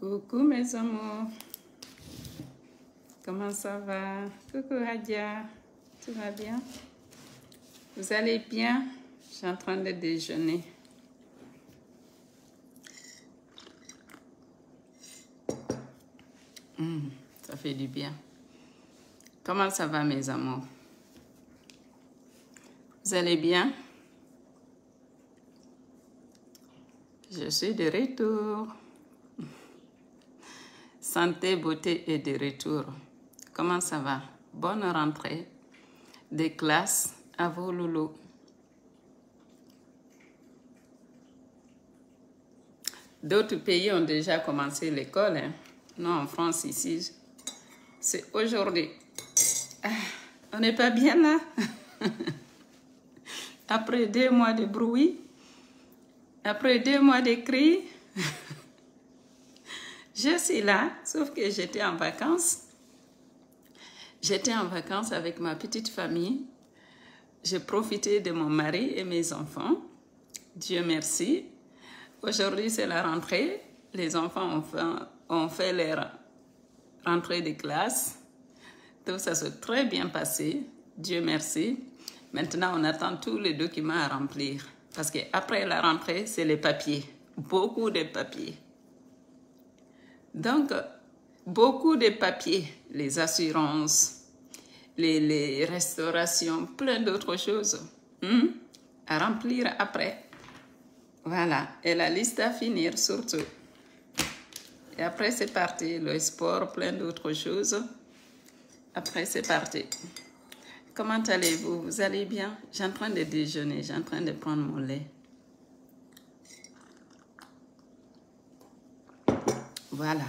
Coucou mes amours, comment ça va? Coucou Hadia, tout va bien? Vous allez bien? Je suis en train de déjeuner. Ça fait du bien. Comment ça va mes amours? Vous allez bien? Je suis de retour. Santé, beauté et de retour. Comment ça va? Bonne rentrée des classes à vos loulous. D'autres pays ont déjà commencé l'école. Hein? Non, en France, ici, c'est aujourd'hui. On n'est pas bien là. Après 2 mois de bruit, après 2 mois de cris, je suis là, sauf que j'étais en vacances. J'étais en vacances avec ma petite famille. J'ai profité de mon mari et mes enfants. Dieu merci. Aujourd'hui, c'est la rentrée. Les enfants ont fait leur rentrée de classe. Tout ça s'est très bien passé. Dieu merci. Maintenant, on attend tous les documents à remplir. Parce qu'après la rentrée, c'est les papiers. Beaucoup de papiers. Donc, beaucoup de papiers. Les assurances, les restaurations, plein d'autres choses. À remplir après. Voilà. Et la liste à finir surtout. Et après, c'est parti. Le sport, plein d'autres choses. Après, c'est parti. Comment allez-vous? Vous allez bien? Je suis en train de déjeuner. Je suis en train de prendre mon lait. Voilà.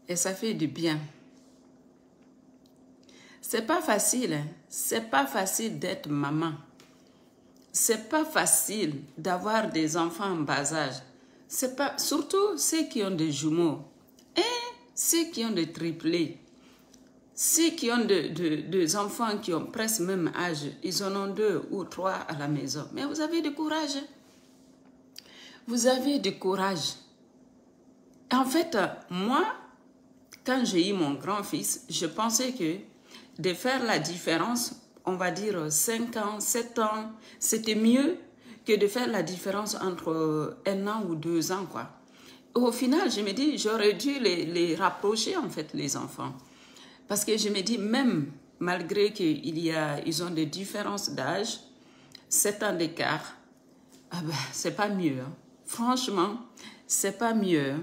Et ça fait du bien. C'est pas facile. Hein? C'est pas facile d'être maman. C'est pas facile d'avoir des enfants en bas âge. C'est pas, surtout ceux qui ont des jumeaux. Et ceux qui ont des triplés. Ceux qui ont des enfants qui ont presque le même âge. Ils en ont 2 ou 3 à la maison. Mais vous avez du courage. Vous avez du courage. En fait, moi, quand j'ai eu mon grand-fils, je pensais que de faire la différence, on va dire 5 ans, 7 ans, c'était mieux que de faire la différence entre 1 an ou 2 ans, quoi. Au final, je me dis, j'aurais dû les rapprocher, en fait, les enfants. Parce que je me dis, même malgré qu'ils ont des différences d'âge, 7 ans d'écart, c'est pas mieux. Hein. Franchement, c'est pas mieux.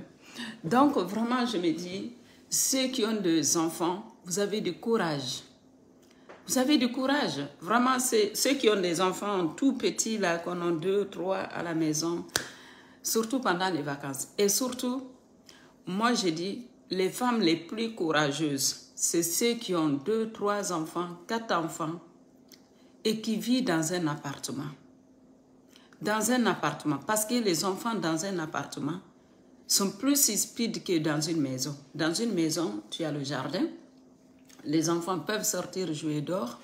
Donc, vraiment, je me dis, ceux qui ont des enfants, vous avez du courage. Vous avez du courage. Vraiment, c'est ceux qui ont des enfants tout petits, là, qu'on a 2, 3 à la maison, surtout pendant les vacances. Et surtout, moi, je dis, les femmes les plus courageuses, c'est ceux qui ont 2, 3 enfants, 4 enfants et qui vivent dans un appartement. Dans un appartement. Parce que les enfants dans un appartement sont plus speed que dans une maison. Dans une maison, tu as le jardin. Les enfants peuvent sortir jouer dehors.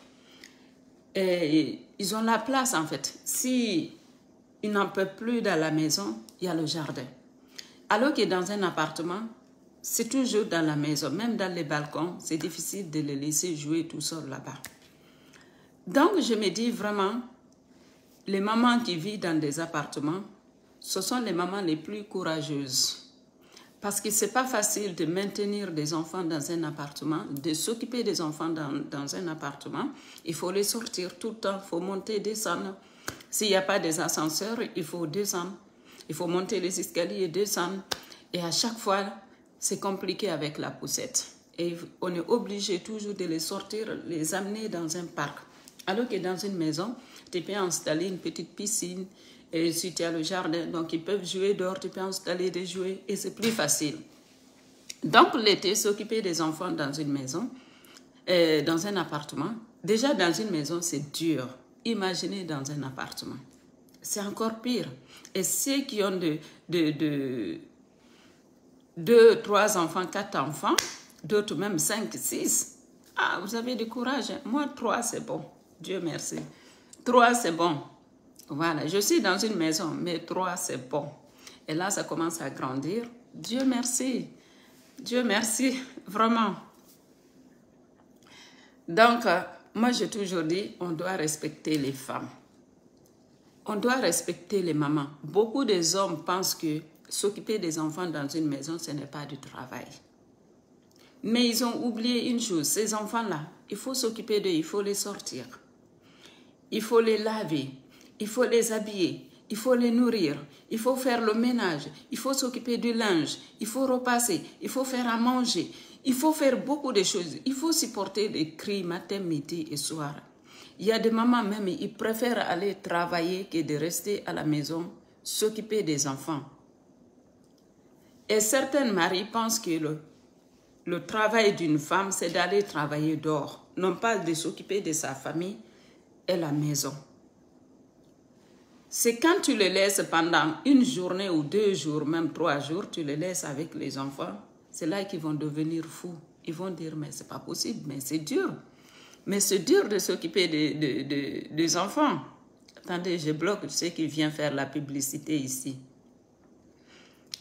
Et ils ont la place, en fait. Si ils n'en peuvent plus dans la maison, il y a le jardin. Alors que dans un appartement, c'est toujours dans la maison. Même dans les balcons, c'est difficile de les laisser jouer tout seul là-bas. Donc, je me dis vraiment, les mamans qui vivent dans des appartements, ce sont les mamans les plus courageuses. Parce que ce n'est pas facile de maintenir des enfants dans un appartement, de s'occuper des enfants dans un appartement. Il faut les sortir tout le temps, il faut monter, descendre. S'il n'y a pas des ascenseurs, il faut descendre. Il faut monter les escaliers et descendre. Et à chaque fois, c'est compliqué avec la poussette. Et on est obligé toujours de les sortir, les amener dans un parc. Alors que dans une maison, tu peux installer une petite piscine. Et si tu as le jardin, donc ils peuvent jouer dehors, tu peux installer des jouets et c'est plus facile. Donc l'été, s'occuper des enfants dans une maison, dans un appartement, déjà dans une maison, c'est dur. Imaginez dans un appartement. C'est encore pire. Et ceux qui ont 2, 3 enfants, 4 enfants, d'autres même 5, 6, vous avez du courage. Moi, 3, c'est bon. Dieu merci. 3, c'est bon. Voilà, je suis dans une maison, mais 3, c'est bon. Et là, ça commence à grandir. Dieu merci. Dieu merci, vraiment. Donc, moi j'ai toujours dit, on doit respecter les femmes. On doit respecter les mamans. Beaucoup des hommes pensent que s'occuper des enfants dans une maison, ce n'est pas du travail. Mais ils ont oublié une chose, ces enfants-là, il faut s'occuper d'eux, il faut les sortir. Il faut les laver, il faut les habiller, il faut les nourrir, il faut faire le ménage, il faut s'occuper du linge, il faut repasser, il faut faire à manger, il faut faire beaucoup de choses. Il faut supporter les cris matin, midi et soir. Il y a des mamans même, ils préfèrent aller travailler que de rester à la maison, s'occuper des enfants. Et certains maris pensent que le travail d'une femme, c'est d'aller travailler dehors, non pas de s'occuper de sa famille et la maison. C'est quand tu les laisses pendant une journée ou 2 jours, même 3 jours, tu les laisses avec les enfants, c'est là qu'ils vont devenir fous. Ils vont dire, mais c'est pas possible, mais c'est dur. Mais c'est dur de s'occuper des enfants. Attendez, je bloque ceux qui viennent faire la publicité ici.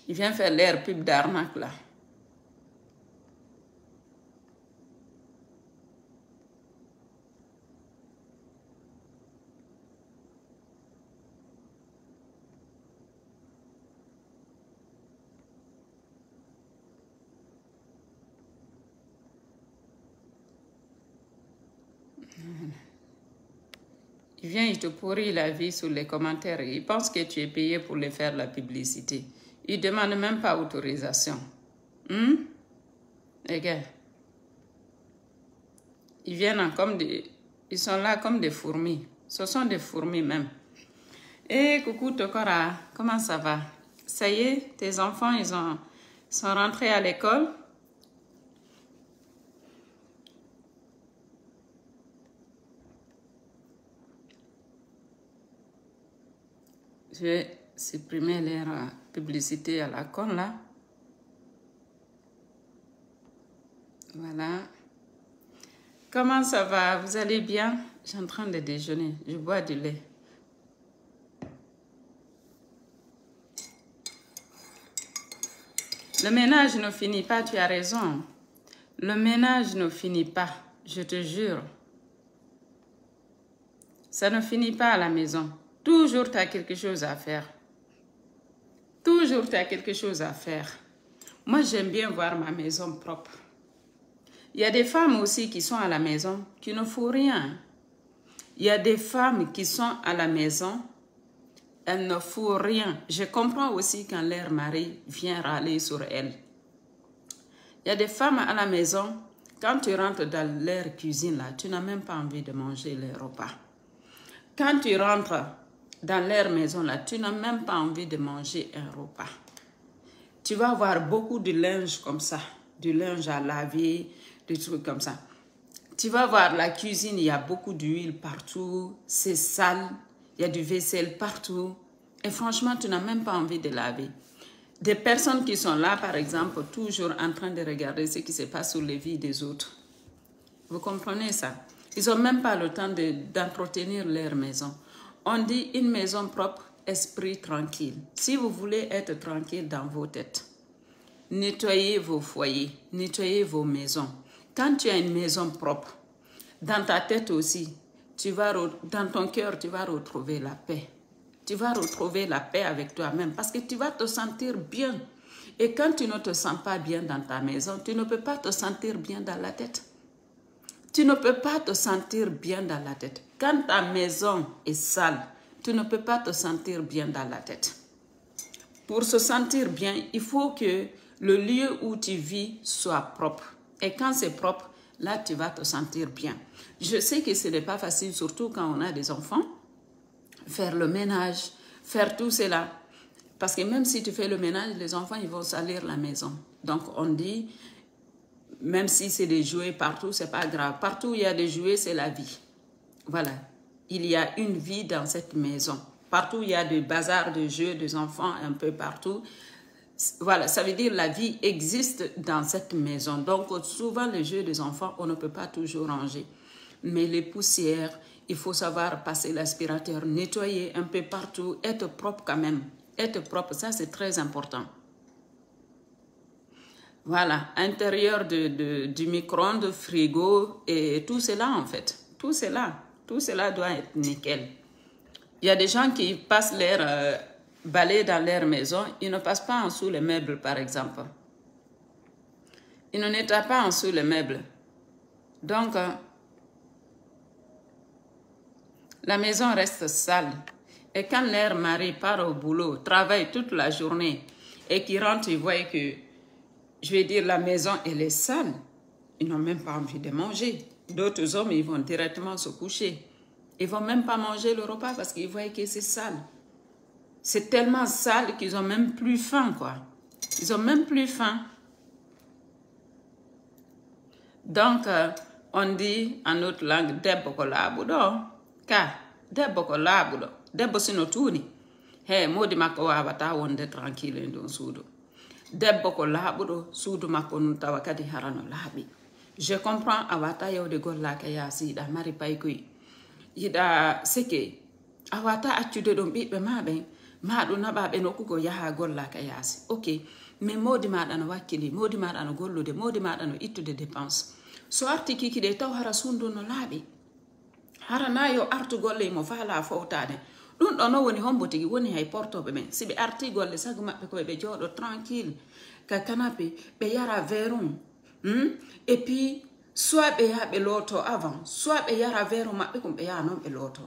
Ils viennent faire leur pub d'arnaque là. Il vient, il te pourrit la vie sur les commentaires. Il pense que tu es payé pour les faire la publicité. Il ne demande même pas autorisation. Les gars, ils viennent comme des... Ils sont là comme des fourmis. Ce sont des fourmis même. Et coucou Tokora, comment ça va? Ça y est, tes enfants, ils sont rentrés à l'école? Je vais supprimer leur publicité à la con là. Voilà. Comment ça va? Vous allez bien? Je suis en train de déjeuner. Je bois du lait. Le ménage ne finit pas, tu as raison. Le ménage ne finit pas, je te jure. Ça ne finit pas à la maison. Toujours, tu as quelque chose à faire. Toujours, tu as quelque chose à faire. Moi, j'aime bien voir ma maison propre. Il y a des femmes aussi qui sont à la maison, qui ne font rien. Il y a des femmes qui sont à la maison, elles ne font rien. Je comprends aussi quand leur mari vient râler sur elles. Il y a des femmes à la maison, quand tu rentres dans leur cuisine, là, tu n'as même pas envie de manger les repas. Quand tu rentres dans leur maison, là, tu n'as même pas envie de manger un repas. Tu vas avoir beaucoup de linge comme ça, du linge à laver, des trucs comme ça. Tu vas voir la cuisine, il y a beaucoup d'huile partout, c'est sale, il y a du vaisselle partout. Et franchement, tu n'as même pas envie de laver. Des personnes qui sont là, par exemple, toujours en train de regarder ce qui se passe sur les vies des autres. Vous comprenez ça? Ils n'ont même pas le temps d'entretenir leur maison. On dit une maison propre, esprit tranquille. Si vous voulez être tranquille dans vos têtes, nettoyez vos foyers, nettoyez vos maisons. Quand tu as une maison propre, dans ta tête aussi, dans ton cœur, tu vas retrouver la paix. Tu vas retrouver la paix avec toi-même parce que tu vas te sentir bien. Et quand tu ne te sens pas bien dans ta maison, tu ne peux pas te sentir bien dans la tête. Tu ne peux pas te sentir bien dans la tête. Quand ta maison est sale, tu ne peux pas te sentir bien dans la tête. Pour se sentir bien, il faut que le lieu où tu vis soit propre. Et quand c'est propre, là, tu vas te sentir bien. Je sais que ce n'est pas facile, surtout quand on a des enfants. Faire le ménage, faire tout cela. Parce que même si tu fais le ménage, les enfants, ils vont salir la maison. Donc, on dit, même si c'est des jouets partout, c'est pas grave. Partout où il y a des jouets, c'est la vie. Voilà. Il y a une vie dans cette maison. Partout où il y a des bazars de jeux, des enfants un peu partout. Voilà, ça veut dire la vie existe dans cette maison. Donc, souvent, les jeux des enfants, on ne peut pas toujours ranger. Mais les poussières, il faut savoir passer l'aspirateur, nettoyer un peu partout, être propre quand même. Être propre, ça c'est très important. Voilà, intérieur du micro-ondes, frigo et tout cela en fait. Tout cela doit être nickel. Il y a des gens qui passent leur balai dans leur maison, ils ne passent pas en dessous les meubles par exemple. Ils ne nettoient pas en dessous les meubles. Donc, la maison reste sale. Et quand leur mari part au boulot, travaille toute la journée et qu'il rentre, il voit que, je vais dire, la maison, elle est sale. Ils n'ont même pas envie de manger. D'autres hommes, ils vont directement se coucher. Ils ne vont même pas manger le repas parce qu'ils voient que c'est sale. C'est tellement sale qu'ils n'ont même plus faim, quoi. Ils n'ont même plus faim. Donc, on dit en notre langue, debbo ko laaɓuɗo, car debbo ko laaɓuɗo, debbo sino tuuni, he modi makko wawata wonde tranquille e ndon suudu. Debbo ko laaɓuɗo, suudu makko nun tawa kadi harano laaɓi. Je comprends a wata yewde gollake yaasi yiɗa mari paykoy, yiɗa seke, a wata accude ɗon ɓiɓɓe ma ɓen, maɗum naɓaɓe nokkugo yaha gollake yaasi. Ok, mais modi maɗa no wakkili, modi maɗa no gollude, modi maɗa no ittude dépense. So arti kikiɗe taw hara sundu no laaɓi. Hara na yo artu golle mo faala fowtade. Ɗum ɗo no woni hombo tigi woni hay portoɓe ɓen. Si ɓe arti golle sagu maɓɓe koye ɓe jooɗo tranquille ka canapé ɓe yara verum. Et puis soit ɓe yaha ɓe looto avant, soit ɓe yara verum maɓɓe kum ɓe yaha noon ɓe looto.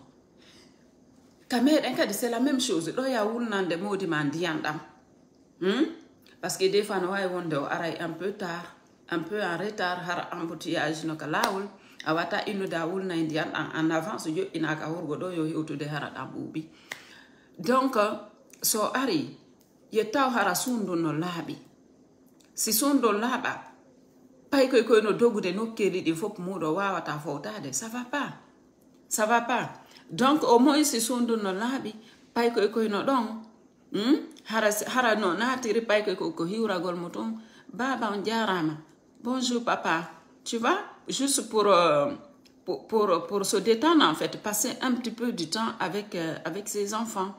Ka meɗen kadi c'est la même chose. Ɗo ya wulnande modi ma ndiyam ɗam. Parce que des fois no wawi wonde o aray un peu tard, un peu en retard har embouteillage no ka lawol a wata innude a wulna e ndiyam ɗam en avance joƴƴinaka hurgo ɗo yo hewtude hara ɗam ɓuuɓi. Donc so ari ye taw hara sundu no laaɓi. Si sundu laaɓa pay koye koye no dogude nokkeli ɗi fof muɗo wawata fowtade, ça va pas. Ça va pas. Donc au moins si sundu no laaɓi pay koye koye no ɗon hara no natiri pay koye ko hiwragol mo ton baba on jarama. Bonjour papa, tu vois, juste pour se détendre en fait, passer un petit peu du temps avec ses enfants.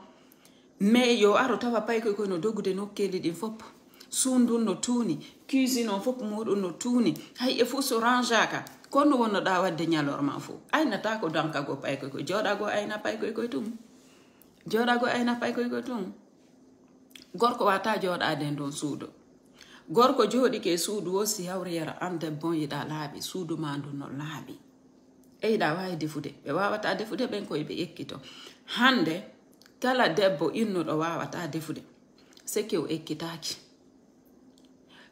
Mais yo aro tawa pay ko no dogude no keli din fop. Sundu no tuni, cuisine on fop modo no tuni. Hay e fu so rangeaka. Kono wono da wadde nyalorma fu. Ayna ta ko danka go pay ko joda go ayna pay ko tum. Joda go ayna pay ko tum. Gorko wata joda den don suudo. Gorko jodi ke suudu o si hawriyara ande bon yida laabi suudu mandu no laabi. E da wawi defude. Be wawata defude ben ko be ekkito. Hande kala debbo innuɗo wawata defude. C'est que o ekkitaki.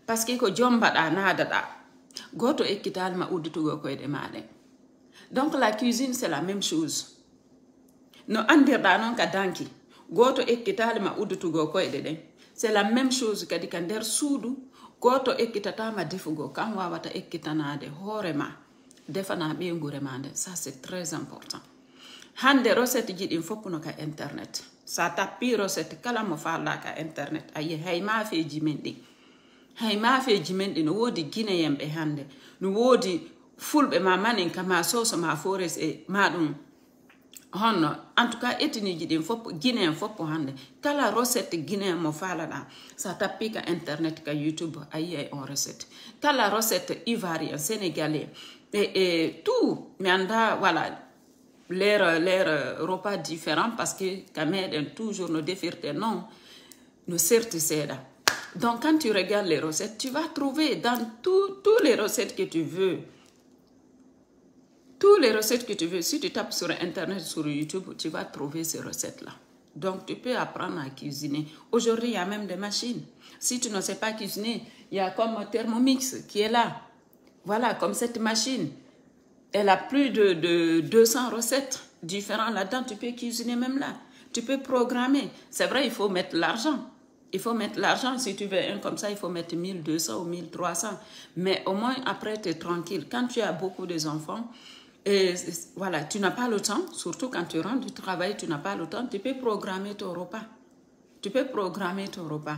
Parce que ko jombaɗa nadaɗa. Goto ekkitalma uddutugo koyɗe maɗen. Donc la cuisine c'est la même chose. No andirɗa non ka danki. Goto ekkitalma uddutugo koyɗe ɗen. C'est la même chose kadi ka nder suudu. Goto ekkitatama defugo kan wawata ekkitanade hoorema. Defana ɓe ma nden. Ça c'est très important. Hande recette jiɗin foppuno ka internet. Sa tappi recette kala mo faala ka internet. Ayi hay mafeji men ɗi. Hay mafeji men ɗi no wodi guinéen ɓe hande. No wodi fulɓe ma manin kama soso ma forest e maɗum honno. En tout cas etniji ɗin foppo guinéen foppo hande. Kala recette guinéen mo faalaɗa. Sa tappi ka internet ka YouTube ayi ay on recette. Kala recette ivoirien, sénégalais et tout. Mi anda voilà. L'air repas différent parce que quand même toujours nos défirte non nos certes c'est là. Donc quand tu regardes les recettes tu vas trouver dans tous les recettes que tu veux, tous les recettes que tu veux. Si tu tapes sur internet, sur YouTube, tu vas trouver ces recettes là. Donc tu peux apprendre à cuisiner. Aujourd'hui il y a même des machines. Si tu ne sais pas cuisiner, il y a comme Thermomix qui est là. Voilà, comme cette machine. Elle a plus de 200 recettes différentes là-dedans. Tu peux cuisiner même là. Tu peux programmer. C'est vrai, il faut mettre l'argent. Il faut mettre l'argent. Si tu veux un comme ça, il faut mettre 1200 ou 1300. Mais au moins, après, tu es tranquille. Quand tu as beaucoup d'enfants, et voilà, tu n'as pas le temps. Surtout quand tu rentres du travail, tu n'as pas le temps. Tu peux programmer ton repas. Tu peux programmer ton repas.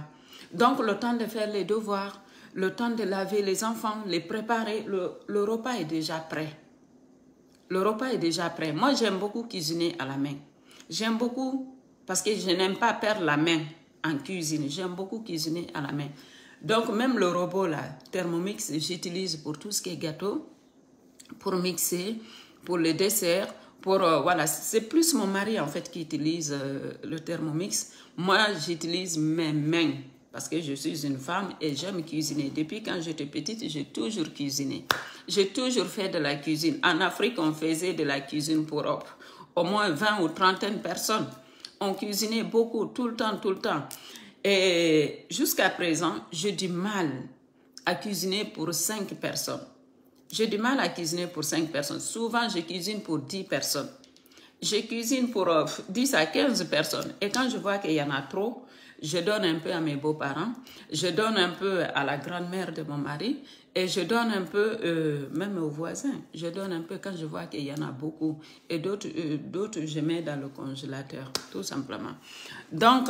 Donc, le temps de faire les devoirs, le temps de laver les enfants, les préparer, le repas est déjà prêt. Le repas est déjà prêt. Moi, j'aime beaucoup cuisiner à la main. J'aime beaucoup parce que je n'aime pas perdre la main en cuisine. J'aime beaucoup cuisiner à la main. Donc, même le robot, là, Thermomix, j'utilise pour tout ce qui est gâteau, pour mixer, pour les desserts, pour, voilà, c'est plus mon mari, en fait, qui utilise le Thermomix. Moi, j'utilise mes mains, parce que je suis une femme et j'aime cuisiner. Depuis quand j'étais petite, j'ai toujours cuisiné. J'ai toujours fait de la cuisine. En Afrique, on faisait de la cuisine pour au moins 20 ou 30 personnes. On cuisinait beaucoup, tout le temps, tout le temps. Et jusqu'à présent, j'ai du mal à cuisiner pour 5 personnes. J'ai du mal à cuisiner pour 5 personnes. Souvent, je cuisine pour 10 personnes. Je cuisine pour 10 à 15 personnes. Et quand je vois qu'il y en a trop, je donne un peu à mes beaux-parents, je donne un peu à la grand-mère de mon mari et je donne un peu même aux voisins. Je donne un peu quand je vois qu'il y en a beaucoup. Et d'autres, je mets dans le congélateur, tout simplement. Donc,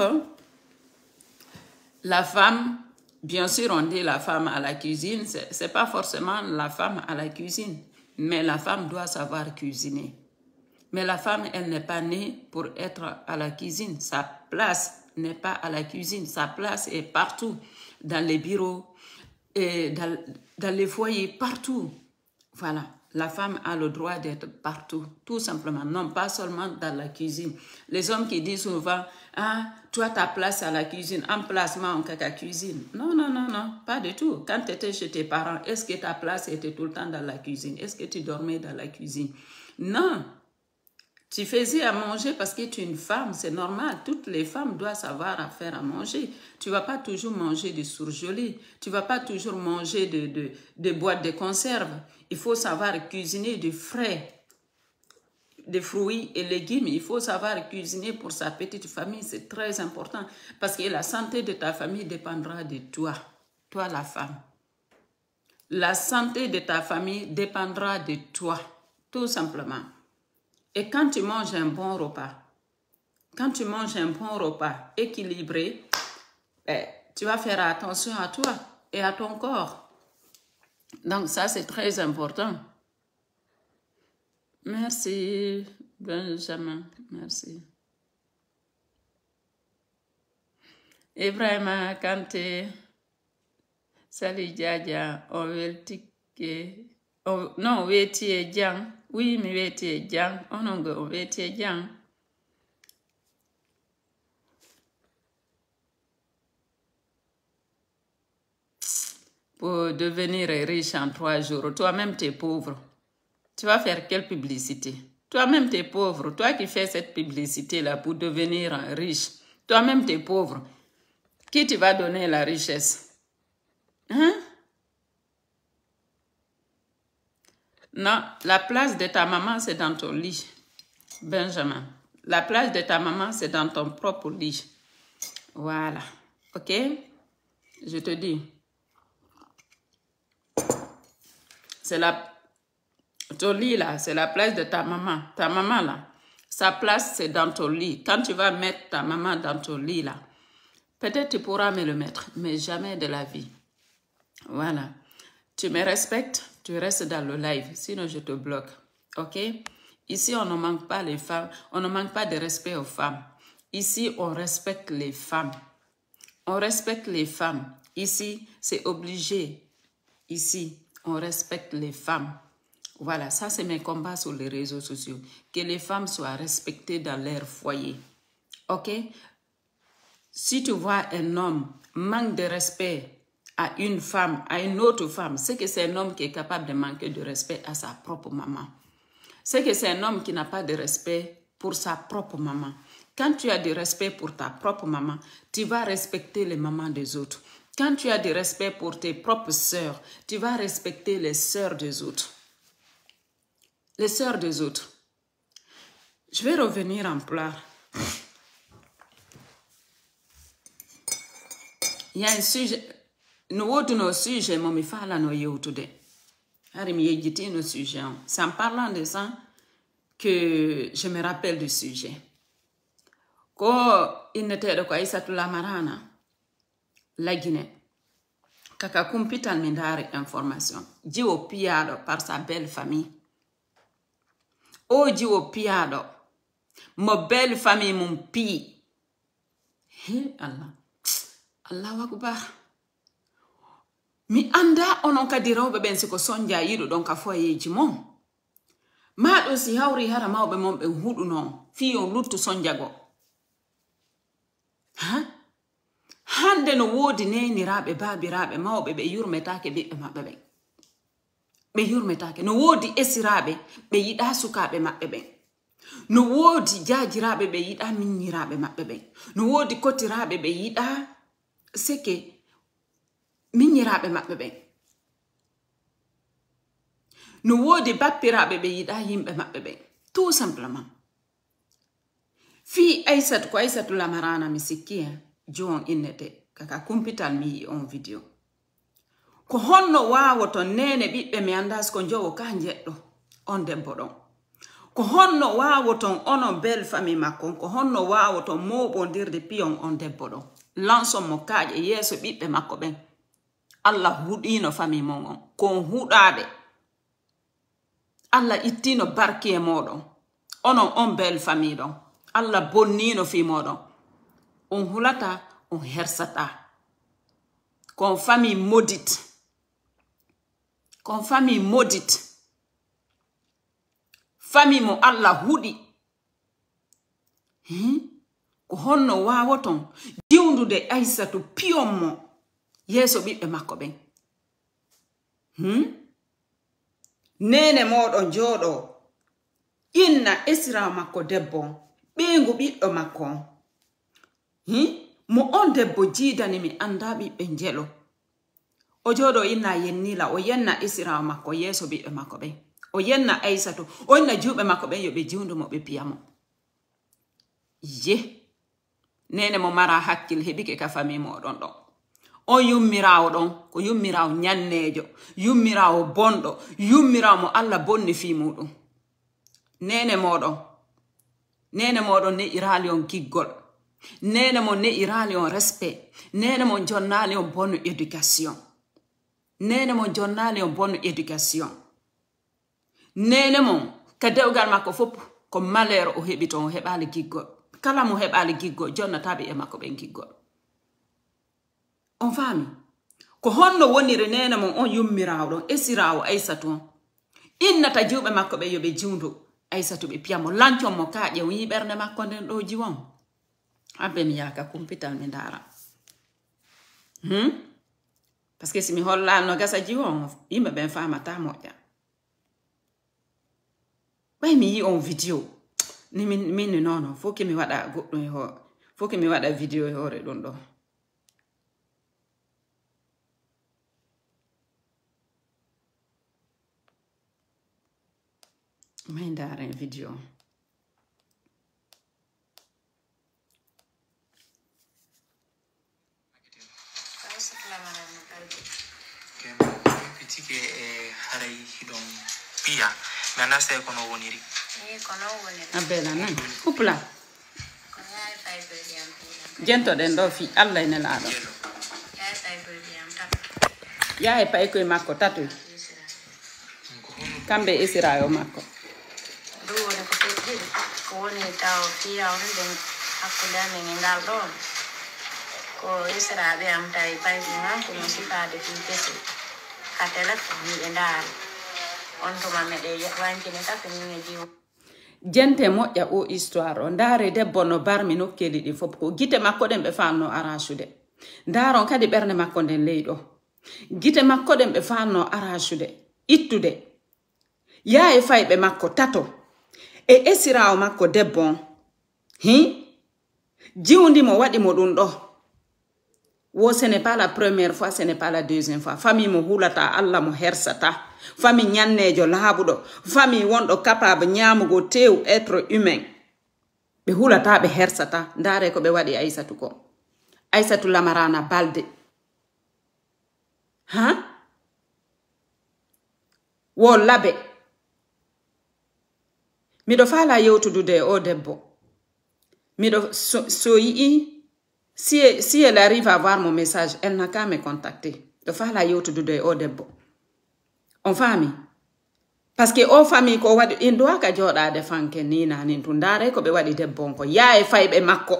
la femme, bien sûr, on dit la femme à la cuisine, c'est pas forcément la femme à la cuisine, mais la femme doit savoir cuisiner. Mais la femme, elle n'est pas née pour être à la cuisine. Sa place n'est pas à la cuisine. Sa place est partout, dans les bureaux, et dans les foyers, partout. Voilà, la femme a le droit d'être partout, tout simplement. Non, pas seulement dans la cuisine. Les hommes qui disent souvent, ah, toi, ta place à la cuisine, emplacement en caca cuisine. Non, non, non, non, pas du tout. Quand tu étais chez tes parents, est-ce que ta place était tout le temps dans la cuisine? Est-ce que tu dormais dans la cuisine? Non. Tu faisais à manger parce que tu es une femme, c'est normal. Toutes les femmes doivent savoir à faire à manger. Tu ne vas pas toujours manger du surgelé. Tu ne vas pas toujours manger de boîtes de conserve. Il faut savoir cuisiner du frais, des fruits et légumes. Il faut savoir cuisiner pour sa petite famille. C'est très important parce que la santé de ta famille dépendra de toi, toi la femme. La santé de ta famille dépendra de toi, tout simplement. Et quand tu manges un bon repas, équilibré, tu vas faire attention à toi et à ton corps. Donc ça, c'est très important. Merci, Benjamin. Merci. Ibrahima Kanté. Salut, Djadia. On veut le ticket. Non, Wétié Djang. Oui, mais Wétié Djang. On a Wétié Djang. Pour devenir riche en 3 jours, toi-même tu es pauvre. Tu vas faire quelle publicité? Toi-même tu es pauvre. Toi qui fais cette publicité-là pour devenir riche, toi-même tu es pauvre. Qui te va donner la richesse? Hein? Non, la place de ta maman, c'est dans ton lit, Benjamin. La place de ta maman, c'est dans ton propre lit. Voilà. OK? Je te dis. C'est ton lit, là, c'est la place de ta maman. Ta maman, là, sa place, c'est dans ton lit. Quand tu vas mettre ta maman dans ton lit, là, peut-être tu pourras me le mettre, mais jamais de la vie. Voilà. Tu me respectes, tu restes dans le live, sinon je te bloque. OK? Ici, on ne manque pas les femmes, on ne manque pas de respect aux femmes. Ici, on respecte les femmes. On respecte les femmes. Ici, c'est obligé. Ici, on respecte les femmes. Voilà, ça c'est mes combats sur les réseaux sociaux. Que les femmes soient respectées dans leur foyer. OK? Si tu vois un homme manque de respect à une femme, à une autre femme, c'est que c'est un homme qui est capable de manquer de respect à sa propre maman. C'est que c'est un homme qui n'a pas de respect pour sa propre maman. Quand tu as du respect pour ta propre maman, tu vas respecter les mamans des autres. Quand tu as du respect pour tes propres sœurs, tu vas respecter les sœurs des autres. Les sœurs des autres. Je vais revenir en pleurs. Il y a un sujet. Nous avons nos sujets, mais il faut aller au today. Nos sujets. C'est en parlant de ça que je me rappelle du sujet. Quand il n'était de quoi il s'appelle la marana, la Guinée. Kaka kumpital mindare information. Dit au piado par sa belle famille. Oh, dit au piado. Ma belle famille, mon pi. Hé, Allah. Allah Akbar. mi anda onon kadi rewɓe ɓen siko sonja yiɗo ɗon ka foyeji mon maɗo si hawri hara mawɓe mon ɓe huɗu non fi on luttu sonjago ha hande no woodi neniraɓe babiraɓe mawɓe ɓe yurmetake ɓiɓɓe maɓɓe ɓen ɓe yurmetake no woodi esiraɓe ɓe yiɗa sukaɓe maɓɓe ɓen no woodi jajiraɓe ɓe yiɗa miññiraɓe maɓɓe ɓen no woodi kotiraɓe ɓe yiɗa seke miññiraɓe maɓɓe ɓen no woodi bappiraɓe ɓe yiɗa yimɓe maɓɓe ɓen tout simplement fi Aissatu ko Aissatu Lamarana mi sikki jon innete kaka kumpital mi yi on video ko honno wawoto nene ɓiɓɓe mi andas ko jowo ka jeɗɗo on debbo ɗon ko honno wawoton onon bel famille makko ko honno wawoton moɓodirde piyon on debbo ɗon lanson mo kaaƴe yeeso ɓiɓɓe makko ɓen Allah huɗino famille mon on kon huɗaɓe Allah ittino barki e moɗon onon on bel famille ɗon Allah bonnino fi moɗon on hulata on hersata kon famille maudite kon famille maudite famille mo Allah huɗi ko honno wawoton diwdude Aissatu piyon mo yeeso ɓiɓɓe makko ɓen nene moɗon jooɗo inna esira makko debbo ɓeengu ɓiɗɗo makko mo on debbo jiidani mi anda ɓiɓɓe njelo o jooɗo inna yennila o yenna esira makko yeeso ɓiɓɓe makko ɓen o yenna Aissatu o inna juuɓe makko ɓen yo ɓe jiwndumo ɓe piyamo ye nene mo mara hakkil heɓike ka famille moɗon ɗon on yummirawo ɗon ko yummirawo ñannejo yummirawo bonɗo yummirawo mo Allah bonni fi muɗum nene moɗon ne irali on kiggol nene mo ne irali on respect nene mo jonnali on bonne éducation nene mo jonnali on bonne éducation nene mo ka dewgal makko fof ko malheur o heɓi ton o heɓali giggol kala mo heɓali giggol jonnataɓe e makko ɓen giggol on faami ko honno wonire nene mon on yummirawo ɗon esirawo Aissatu on innata juuɓe makko ɓe yoɓe jiwndu Aissatu ɓe piyamo lancon mo kaaƴe on yi ɓernde makko nden ɗo jiwon abbe mi yaka kumpital mi ndara parce que si mi hollal no gasa jiwon yimɓe ɓen famata moƴƴa ɓay mi yi on video ni min nono faut que mi waɗa goɗɗum e hoore faut que mi waɗa video e hoore ɗum ɗo may ndaren video Pitike haray hidon pia na nasa kono woniri kono woniri abela nan kupla jento den do fi Allah ene laado ya e pay koy makko tatu kambe esirayo makko do woni ko feddi ko woni taw pia on den hakkude men ngal don ko esirabe am tay pay ngal ko musifade fi kesi katela ni ndar on to mamede wankine ta ni jiwo jente moƴƴa o histoire o ndaare debbo no barmi nokkeli ɗi fof ko gite makko ɗen ɓe fanno arachude ndaron kadi ɓernde makko nden leyɗo gite makko ɗen ɓe fanno arachude ittude yaa e fayɓe makko tato e esirawo makko debbo on jiwndimo waɗimo ɗum ɗo wo ce n'est pas la première fois ce n'est pas la deuxième fois famille mo hulata Allah mo hersata famille ñannejo laaɓuɗo famille wonɗo capable ñaamugo tew être humain ɓe hulata ɓe hersata ndaare ko ɓe waɗi Aissatu ko Aissatu Lamarana Balde wo labe miɗo faala yewtudude o debbo miɗo so yii si elle arrive à voir mon message elle n'a qu'à me contacter do faala yewtudude o debbo on faami parce que o famille ko waɗi in doit ka jooɗaade fanke ni nanin tu ndaare ko ɓe waɗi debbo on ko yaa e fayɓe makko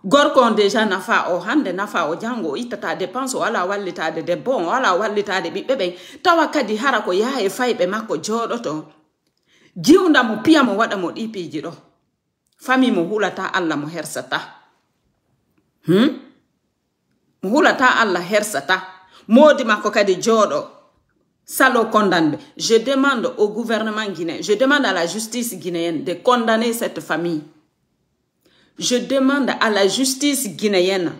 gorko déjà nafa o hande nafa o jango itata dépense wala wallitade de bon wala wallitade ɓiɓɓe ɓen tawa kadi hara ko yaha e fayɓe makko jooɗoto jiwda mo piya mo waɗa mo ɗi piiji ɗo famille mo hulata Allah mo hersata mo hulata Allah hersata modi makko kadi jooɗo salo condamné. Je demande au gouvernement guinéen, je demande à la justice guinéenne de condamner cette famille. Je demande à la justice guinéenne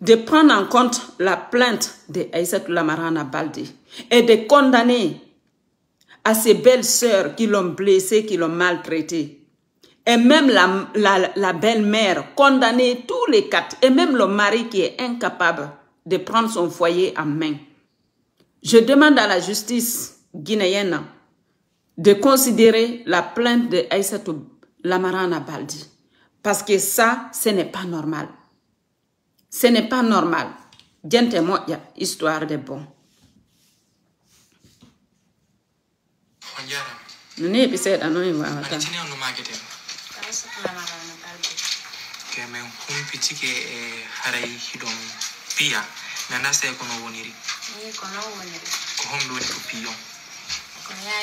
de prendre en compte la plainte de Aïssatou Lamarana Baldé et de condamner à ses belles sœurs qui l'ont blessé, qui l'ont maltraité. Et même la belle-mère, condamner tous les quatre. Et même le mari qui est incapable de prendre son foyer en main. Je demande à la justice guinéenne de considérer la plainte de Aïssatou Lamarana Baldé. Parce que ça, ce n'est pas normal. Ce n'est pas normal. Gente moja, histoire de bon. Nune episode ano iwa wata. Keme humpitike haray hidon pia nana se kono woniri. Ni kono woniri. Ko homdo ni ko piyon.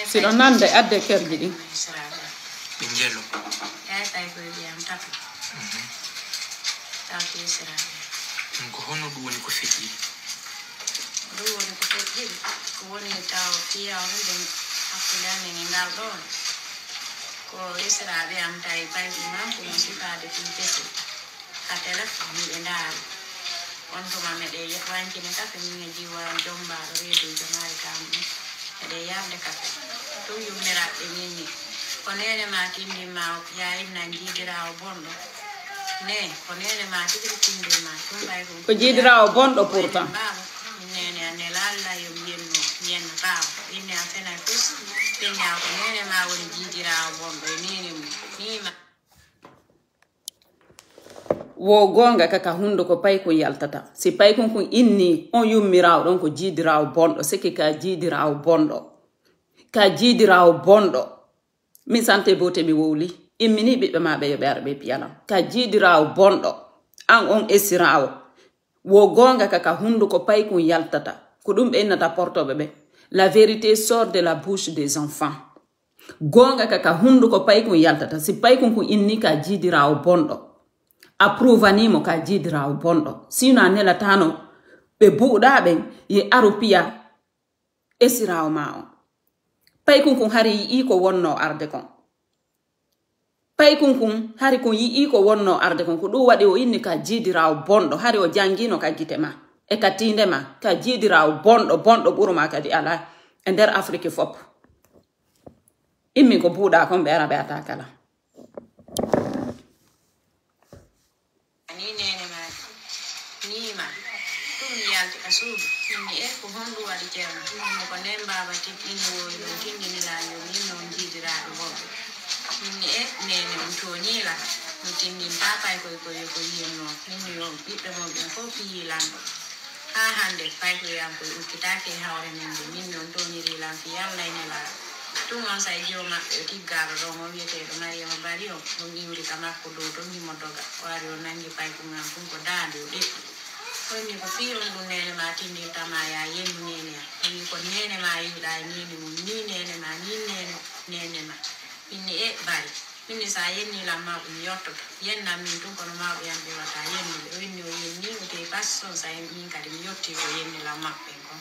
Si don nande adde kerji di. Binjelo. Ay tay ko biam tap. Tap isra. Ko hono du woni ko fiki. Du woni ko fiki. Ko woni taw pia on den akudane ngal don. Ko isra be am tay pay man ko musika de pese. Ka telefon ni ndal. On to ma mede wanki ne ka ni jiwa domba redo jamaare kam. Ede yamde ka. To yumira be ni. Konene ma tindi ma yaay na jidirawo bondo ne konene ma tindi ma tumbay ko jidirawo bondo pourtant nene ne lalla yo yenno baaw ine afena kus tenya konene ma woni jidirawo bondo nene ni ma wo gonga kaka hundo ko pay ko yaltata si pay kon inni on yummirawo don ko jidirawo bondo seke ka jidirawo bondo mi sante bote mi wowli immini ɓiɓɓe maɓe yo ɓe ara ɓe piyalam ka jiidirawo bonɗo an on esirawo wo gonga kaka hunduko pay kun yaltata ko ɗum ɓe innata portoɓe ɓe la vérité sort de la bouche des enfants gonga kaka hunduko pay kun yaltata si pay kun inni ka jiidirawo bonɗo approvanimo ka jiidirawo bonɗo sino a nelatano ɓe buuɗa ɓen ye aru piya esirawo ma on pay kun hari yi ko wonno arde kon pay kun hari kun yi ko wonno arde kon ko do wadi o inni ka jidirawo bondo hari o jangino ka gitema e ka tindema ka jidirawo bondo buruma kadi ala e nder Afrique fop immi ko buuda kon be arabe atakala ni nene ma ni ma tum yalti asudu ni e ko hondu wadi jeema ni ko nem baba tini wo tindi ni la yo ni non jidirawo bondo ni e nene on toni la ni tindi papa ko yeno ni yo bidde mo be ko fi lando ha hande pay ko yam ko ukitake hawre men ni non toni ri lan fi yalla ni la tum on sai joma ti garo do mo wiete do mari mo bari o ni wuri kama ko do to ni mo doga wari o nangi pay ko ngam ko dande o de ni ko fiiro ndu nene ma tindi tamaya yendu nene ni ko nene ma yida ni ni nene ma ni nene ma inni e bari inni sa yenni la ma um yotto yenna min dum kono ma be yande wata yenni o inni o yenni o te passon sa yenni kadi mi yotti ko yenni la mabbe ko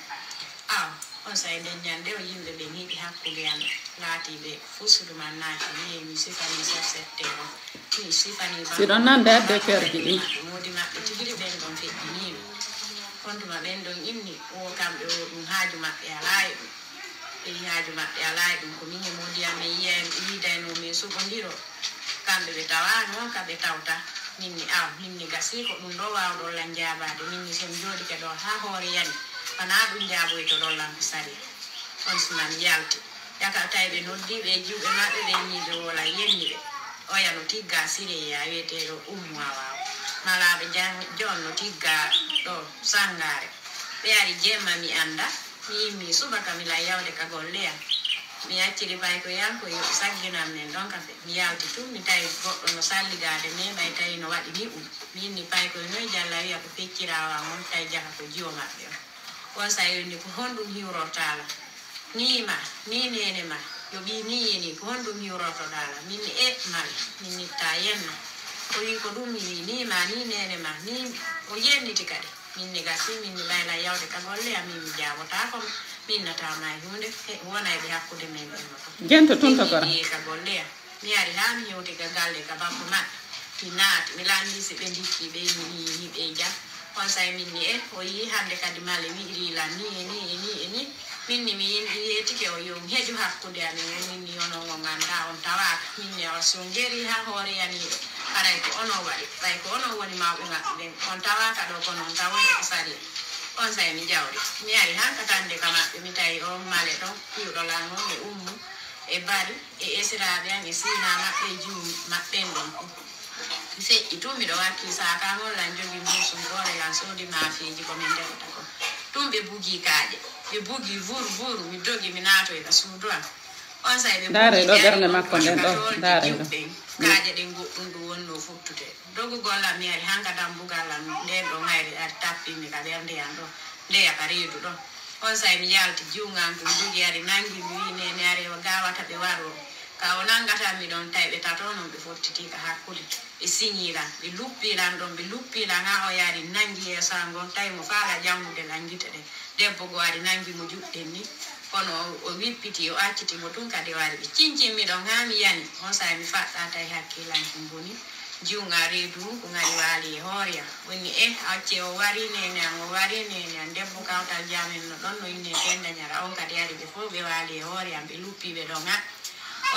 on sa den nyande o yimbe be ni hakkude yalla laati be fusudu man naati ni mi sifani sette ko ni sifani ba si don nande de kerji di modi mabbe tigiri ben don feddi ni kontu ma ben don inni o kambe o dum haaju mabbe alaayi e haaju mabbe alaayi dum ko min modi am yidano me subondiro kambe be tawano kambe tawta minni minni gasi ko dum do waawdo la njaabade minni son jodi ke do ha hoore yani bana dum jaaboy to do lan sari on sunan yalti yaka taybe noddi be jiwbe mabbe be ni do wala yenni be o yano tigga sire ya wete do umwawa malabe jonno tigga do sangare be ari jema mi anda mi suba kamila yawde ka golleya mi acciri pay ko yanko yo sagginam men don kafe mi yalti tum mi tawi goɗɗo no salligade me bay tawi no waɗi ni min ni pay ko noy jalla wiya ko feccirawa on tawi jaha ko jiwo maɓɓe on sa yonni ko honɗum hiwrotala ni ma ni nene ma yo ɓi ni yeni ko honɗum hiwrotoɗala min ni mala min ni ta yenna o wi ko ɗum mi wi ni ma ni nene ma ni o yenniti kadi min ni gasi min ni ɓayla yawde ka golle am min mi jabota ko min natama hunde wona ɓe hakkude men ɓen to gento tonta kora ka golle am mi ari ha mi hewti ka galle ka bappo maɓɓe mi naati mi landisi ɓe dikki ɓe ni ɓe jam on say min ni o yi hande kadi male mi irila ni min ni mi yetike o yo heju hakkude amen min ni ono ngo ganda on tawaka min ni o songeri ha hoore yaniɗo aray ko ono waɗi ɓay ko ono woni mawɓe ɓen on tawaka ɗo ko noon tawoyde ko sari on say mi jawdi mi ari hankatande ka maɓɓe mi tawi on male ɗon piwɗo lango e ummu e bari e esiraɓe an e sina maɓɓe e jum maɓɓen ɗon mi feƴƴi tum miɗo wakki sakangol lan jogi musum gore lan sodi mafiji komin defata ko tum ɓe bugi kaaƴe ɓe bugi vur mi dogi mi natoy ka suudu am on say ɓe dare ɗo ɓernde makko nden ɗo dare ɗo kaaƴe ɗen goɗɗum ɗum wonno futtute dogugollam mi ari hankadan bugallam nden ɗo ŋayri ari tappimi ka ɓerdeyam ɗo ndeya ka reedu ɗon on say mi yalti jiwgam tum jogi ari nangi mi wi nene ari gawata ɓe waro ka o nangata mi ɗon tawi ɓe tato noon ɓe fottiti ka hakkude ɓe signiran ɓe luppilan ɗon ɓe luppilan ha o yaari nangi yeeso ngon tawi mo faala jammude langita ɗen debbo go ari nangi mo juɗɗen ni kono o wippiti o acciti mo tun kadi wari ɓe cincimmi ɗon ha mi yani on sa mi faɗɗa tawi hakkilanki boni jiwnga reedu ko ngari waali e hooreyam woni acce o wari nene an debbo kawtal jamen no ɗon no inne tendañara on kadi ari ɓe fof ɓe waali e hooreyam ɓe luppiɓe ɗon ha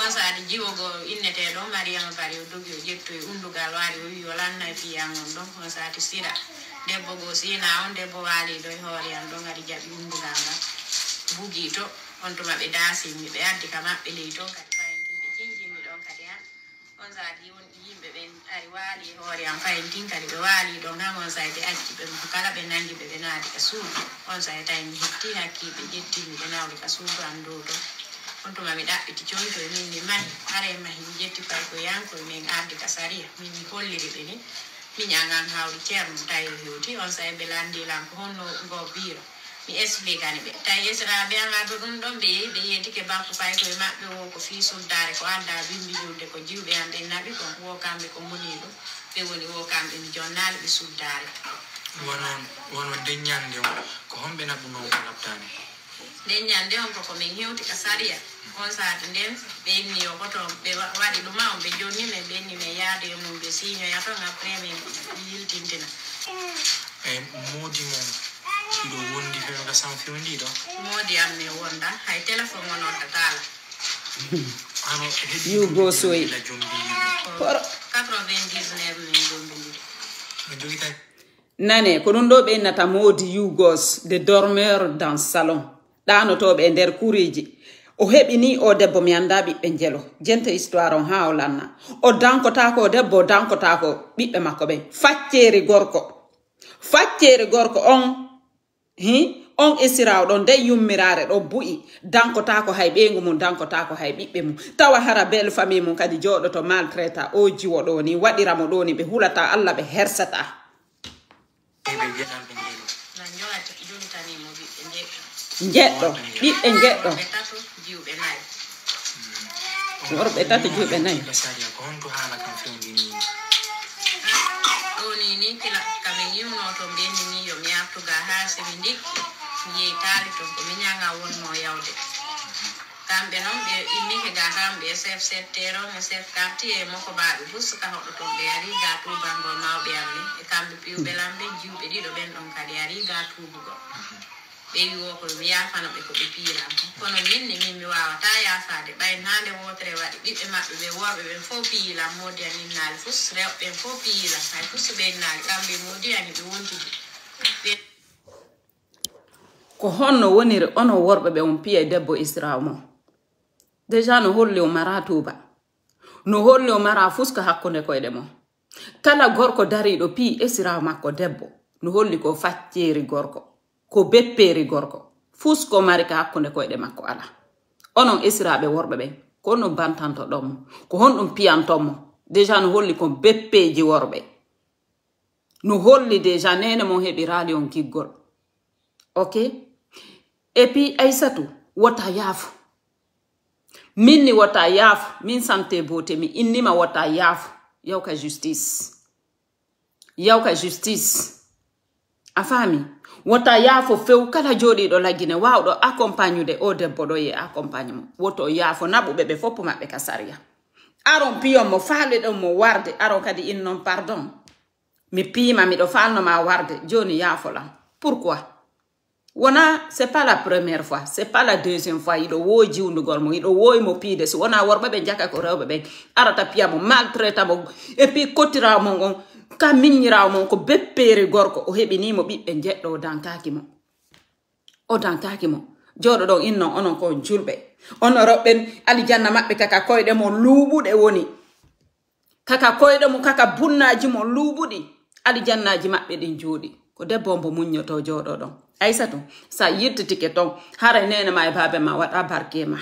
on saadi jiwogo innete ɗon mariama bari o dogi o ƴettoye undugal wari o wi o lanna e fiyan on ɗon on saati sira debbo go sina on debbo waali ɗo e hooreyam ɗon ari jaɓi undugal ngal bugi to on tuma ɓe daasimi ɓe addi ka maɓɓe ley ton kadi fayentin ɓe cinjimmi ɗon kadi han on saadi on yimɓe ɓen ari waali e hooreyam fayentin kadi ɓe waali ɗon han on sayi ɓe acci ɓe kala ɓe nangi ɓe naati ka suudu on sayi tawi mi hetti hakkiɓe ƴettimi ɓe nawde ka suudu am dow ɗon on tuma mi ɗaɓɓiti coyto e min mi mahi are mahi mi jetti pay ko yanko min ardi ka saria min mi holliri ɓe ni mi ñagan hawri ceerno tawi o hewti on sayi ɓe landilan ko honno ngo biiro mi explicani ɓe tawi esiraɓe an ardo ɗum ɗon ɓe yehi ɓe yetike bappo pay koye maɓɓe wo ko fi suddare ko adda bimbi julde ko jiwɓe an ɓe naɓi ko wo kamɓe ko moni ɗum ɓe woni wo kamɓe mi jonnali ɓe suddare wono deññande o ko homɓe naɓuno ko naɓtani deññande on koko min hewti ka saria on saati nden ɓe inni o koto ɓe waɗi ɗuma on ɓe jonni men ɓe inni men yaade e mum ɓe signoya ton après min yiltintina e moodi mon ɗiɗo wondi fewga san fewndi ɗo moodi am min wonda hay téléphone o noddatala ano yugo soyi la jombi 99 min jombindiri mi jogita nane ko ɗum ɗo ɓe innata modi yugos de dormeur dans salon ɗanotoɓe e nder kureji o heɓi ni o debbo mi anda ɓiɓɓe jelo jenta histoire on ha o lanna o dankotako o debbo o dankotako ɓiɓɓe makko ɓen faccere gorko on esirawo ɗon nde yummirare ɗo bu'i dankotako hay ɓeygu mum dankotako hay ɓiɓɓe mum tawa hara belle famille mum kadi joɗoto maltraita o jiwo ɗo ni waɗiramo ɗo ni ɓe hulata Allah ɓe hersata jeɗɗo ɓiɓɓe jeɗɗo worɓe tati juuɓe nayi ɗoni ni kila kamin yimno to mbendi ni yo mi yaftuga ha semi ndikki mi yehi taali ton ko mi ñanga wonno yawde kamɓe noon ɓe innike ga kamɓe chef secteur on e chef quartier e moko baɓe bus ka hoɗo ton ɓe ari ga tubangol mawɓe amni e kamɓe piwɓe lamɓe jiwɓe ɗiɗo ɓen ɗon kadi ari ga tubugo ɓe wiwo ko mi yafano ɓe ko ɓe piiram kono minni min mi wawata yafade ɓay hande wotere waɗi ɓiɓɓe maɓɓe ɓe worɓe ɓen fof piilam modi ani naali fus rewɓe ɓen fof piilam hay fus ɓe naali kamɓe modi ani ɓe wontidi ko honno woniri ono worɓe ɓe on piya debbo israel mo déjà no holli o mara tuba no holli o mara fuska hakkunde koyɗe mo kala gorko dariɗo pi israel makko debbo no holli ko facceri gorko ko bepperi gorko fusko mari ka hakkunde koyɗe makko ala onon esiraɓe worɓe ɓen ko on ɗum bantanto ɗon ko hon ɗum piyantomo déjà no holli kon beppeji worɓe no holli déjà nene mon heɓi raali on kiggol ok et puis Aissatou wota yaafu minni wota yaafu min sante bote mi innima wota yaafu yawka justice a faami wota yaafo few kala jooɗiɗo laggine wawɗo accompagnude o debbo ɗo ye accompagnement woto yaafo naɓuɓe ɓe foppu maɓɓe ka sariya aron piyon mo faale ɗon mo warde aron kadi innon pardon mi piima miɗo falnoma warde joni yaafolam pourquoi wona c'est pas la première fois c'est pas la deuxième fois iɗo wowi jiwndugol mo iɗo wowi mo piide so wona worɓe ɓe jaka ko rewɓe ɓen arata piya mo maltraita mo et puis kottirawo mon on ka miññirawo mon ko beppere gorko o heɓinimo ɓiɓɓe jeɗɗo o dankaki mo jooɗo ɗon innon onon ko julɓe ono roɓɓen alijanna maɓɓe kaka koyɗe mo luuɓuɗe woni kaka koyɗe mo kaka bunnaji mo luuɓuɗi alijannaji maɓɓe ɗin jooɗi ko debbo mbo muññoto jooɗo ɗon Aissatou sa yirtitike ton haray nene ma e baabe ma waɗa barke ma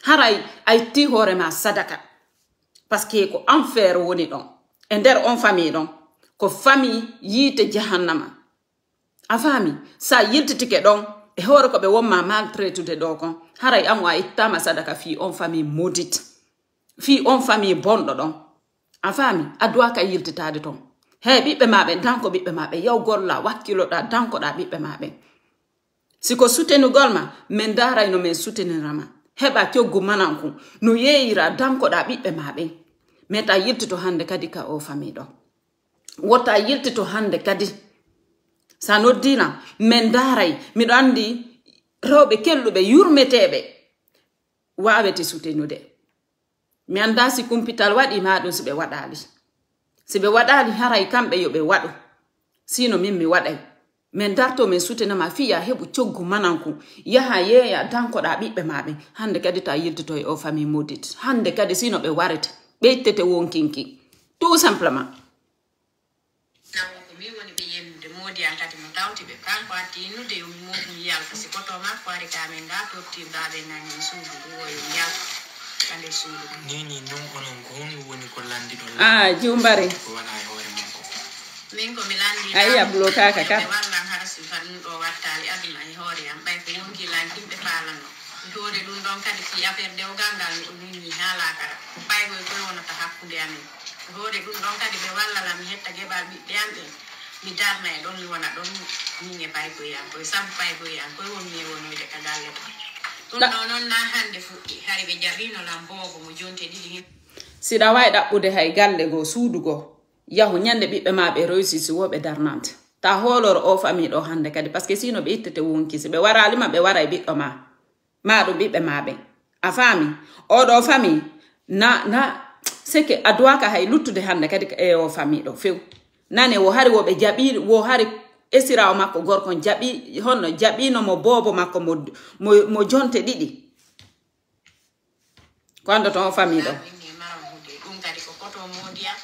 haray ay ti hoore ma sadaka parce que ko enfer woni ɗon e nder on famille ɗon ko famille yiite jahannama a faami sa yirtitike ɗon e hoore ko ɓe wonma maltraitude ɗo kon haray an a ittama sadaka fi on famille maudite fi on famille bonɗo ɗon a faami a dowa ka yirtitade ton hey ɓiɓɓe maɓe danko ɓiɓɓe maɓe yaw golla wakkiloɗa dankoɗa ɓiɓɓe maɓe siko sutenugol ma min darayno min sutenirama heɓa coggu mananku no yeeyira dankoɗa ɓiɓɓe maɓe mais ta yirtito hande kadi ka o famille ɗo wotta yirtito hande kadi sa noddina min daray miɗo andi rewɓe kelluɓe yurmeteɓe wawete sutenude mi anda si kumpital waɗi maɗum si ɓe waɗali si ɓe waɗali haray kamɓe yo ɓe waɗu sino min mi waɗay min darto min sutenama fiya heɓu coggu mananku yaha yeeya dankoɗa ɓiɓɓe maɓe hande kadi ta yirtito e o famille maudite hande kadi sino ɓe warete ɓeytete wonkinki tout simplement mi woni ɓe yennude moodi an kadi mo tawti ɓe kanko atti innude yo moɗum yalta si koto makko ari kamen nga tottirdaɓe nani suudu ɗuwoyo yalta kande suudu nini non onon ko hon woni ko landiɗo jumbari ko waɗa e hoore makko min ko mi landi ayi a blokaka ka wallan hara si tan ɗum ɗo wattali aduna e hoore am ɓay ko wonki lan yimɓe faalano hoore ɗum ɗon kadi si affaire dewgal ngal mi ɗum nini haala kara ɓaygoy koye wonata hakkude amen hoore ɗum ɗon kadi ɓe wallala mi hetta geɓal ɓiɓɓe am ɓe mi darna e ɗon mi wona ɗon min e paygoye am koye sabu paygoye am koye woni e wonoyde ka galle ɗon ɗum ɗo noon na hande fuɗɗi hari ɓe jaɓino lam boobo mo jonte ɗiɗi hin siɗa wawi ɗaɓɓude hay galle go suudu go yahu ñande ɓiɓɓe ma ɓe réussisi woɓe darnante ta hooloro o famille ɗo hande kadi par ce que sino ɓe ittete wonki si ɓe waralima ɓe wara e ɓiɗɗo ma ɗum ɓiɓɓe maɓe a faami oɗo famille na c'est que a duwaka hay luttude hande kadi e o famille ɗo few nane wo hari woɓe jaɓi wo hari esirawo makko gorkon jaɓi honno jaɓinomo boobo makko mo jonte ɗiɗi ko andoto o famille ɗo ɗum kadi ko koto moodiyam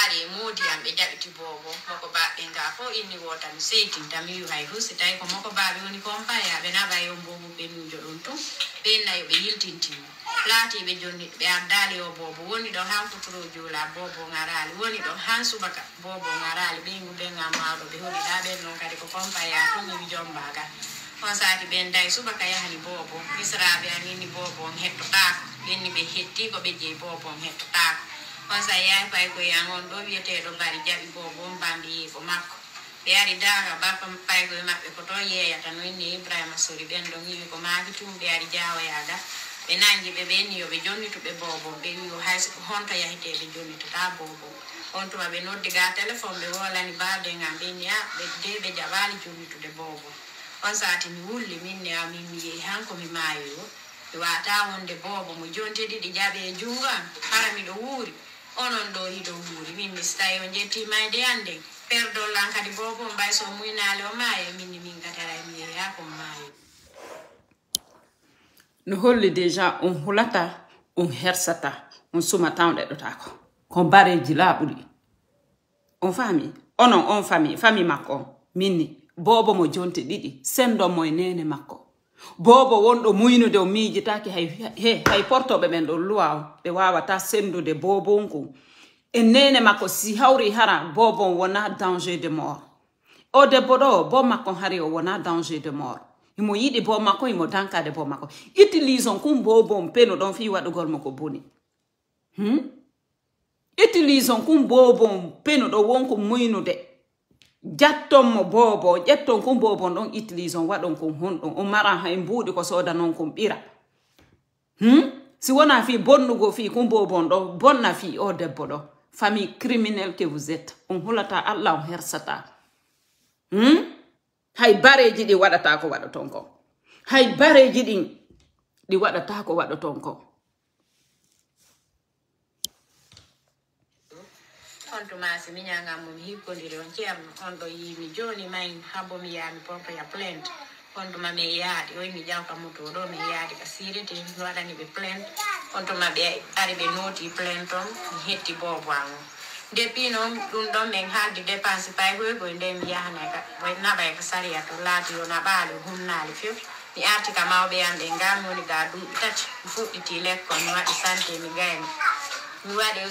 ari e moodiyam ɓe jaɓiti boobo moko baɓɓe nga fo inni wota mi seytinta mi wi hay fu si tawi ko moko baɓe woni compayaɓe naɓa yo boobo ɓe miijo ɗum tun ɓenna yo ɓe yiltintimo laatiɓe jonni ɓe addali o boobo woni ɗo han futuro juula boobo ngarali woni ɗo han subaka boobo ngarali ɓengu ɓenga mawɗo ɓe hoɗiɗa ɓen noon kadi ko compaya to mi wi jombaga on sati ɓen dayi subaka yahani boobo misraɓe an inni boobo on hettotako ɓenni ɓe hetti ko ɓe jeeyi boobo on hettotako on sa yahi pay koye an on ɗo wiyeteɗo mbari jaɓi boobo on mbambi yiiko makko ɓe ari daga bappa paygoye maɓɓe ko to yeeyata no inni Ibrahima Sori ɓen ɗon yiwi ko maaki tum ɓe ari jawoyaga ɓe nangi ɓe ɓenni yo ɓe jonnituɓe boobo ɓe wi o hay siko honto yahite ɓe jonnitota boobo on tuma ɓe noddi ga téléphone ɓe wolani balde ngam ɓenni a ɓe de ɓe jaɓali jonnitude boobo on sati mi wulli minne a min mi yehi hanko mi maayoyo ɓe wata wonde boobo mo jonte ɗiɗi jaɓe e jungo am hara miɗo wuuri onon ɗo hiɗo wuuri min mi so tawi o jettimayde ande perdollan kadi boobo mbay so muynali o maayo minni min katara mi yehi ha ko maayo no holli déjà on hulata on hersata on suma tawɗeɗotako ko bareji laaɓuɗi on faami onon on famille makko minni boobo mo jonte ɗiɗi sendonmo e nene makko bobo wondo muynude o miijitaki hay portoɓe men ɗo luwa ɓe wawata sendude bobon ko e nene makko si hawri hara bobon wona danger de mort o debbo ɗo bo makko hari o wona danger de mort imo yiɗi bo makko imo dankade bo makko utilisons kum bobon peno ɗon fi waɗugol mo ko boni utilisons kum bobon peno ɗo wonko muynude jatton mo bobo ƴetton kum bobon ɗon utilisons waɗon kum honɗon o mara hay mbuuɗi ko sooda noon kum ɓira si wona fi bonnugo fi kum bobon ɗo bonna fi o debbo ɗo famille criminelle que vous êtes on hulata Allah on hersata hay bareji ɗi waɗata ko waɗaton ko hay bareji ɗi waɗata ko waɗaton ko on to masi mi nyanga mum hikkondiri on ceerno on ɗo yimi joni mayi habo mi yaami pompe ya plainte on to mame yaadi oy mi jawka moto ɗo mi yaadi ka sirete mi waɗani ɓe plainte on to maɓe ari ɓe nooti plainte on mi hetti bobo an o depuis noon ɗum ɗon min haaldi dépense pay koy nde mi yahanay ka naɓay ka sariya to laati yo naɓaali humnaali few mi arti ka mawɓe am ɓe ngam woni ga duuɓi tati mi fuɗɗiti lekkon mi waɗi santé mi gayni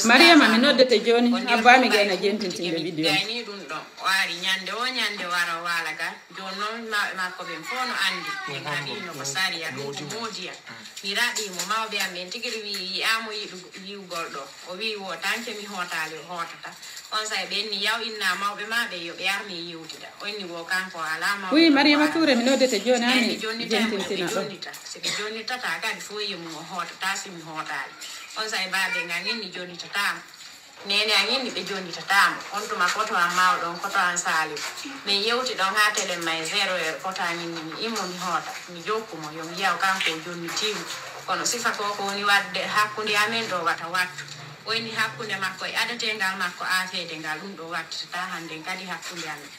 Mariama mi noddete joni abbami gayna jentintinde vidéo gayni ɗum ɗon o ari ñande o ñande wara wala ga joni noon mawɓe makko ɓen fof no andi min haɗino ko sariya ɗum ko moodiya mi raɗimo mawɓe am ɓen tigiri wi yiyamo yiwgol ɗo o wi wo tanke mi hootali o hootata on say ɓenni yaw inna mawɓe maɓe yo ɓe yarni yiwtida onni wo kanko ala mawɓe oui Mariama Touré mi noddete joni hani jentintina ɗo so ɓe jonnitata kadi fo yimum o hootata simi hootali on say baɓe nga nginni jonnitatama nene a nginni ɓe jonnitatama on tuma koto an mawɗon koto an saliw min yewti ɗon ha télé may 0 heure koto a nginni mi immo mi hoota mi jokkumo yo mi yiyaw kanko o jonnitimu kono sifa ko woni wadde hakkude amen ɗo wata wattu woni hakkude makko e adatengal makko afede ngal ɗum ɗo wattata hande kadi hakkude amen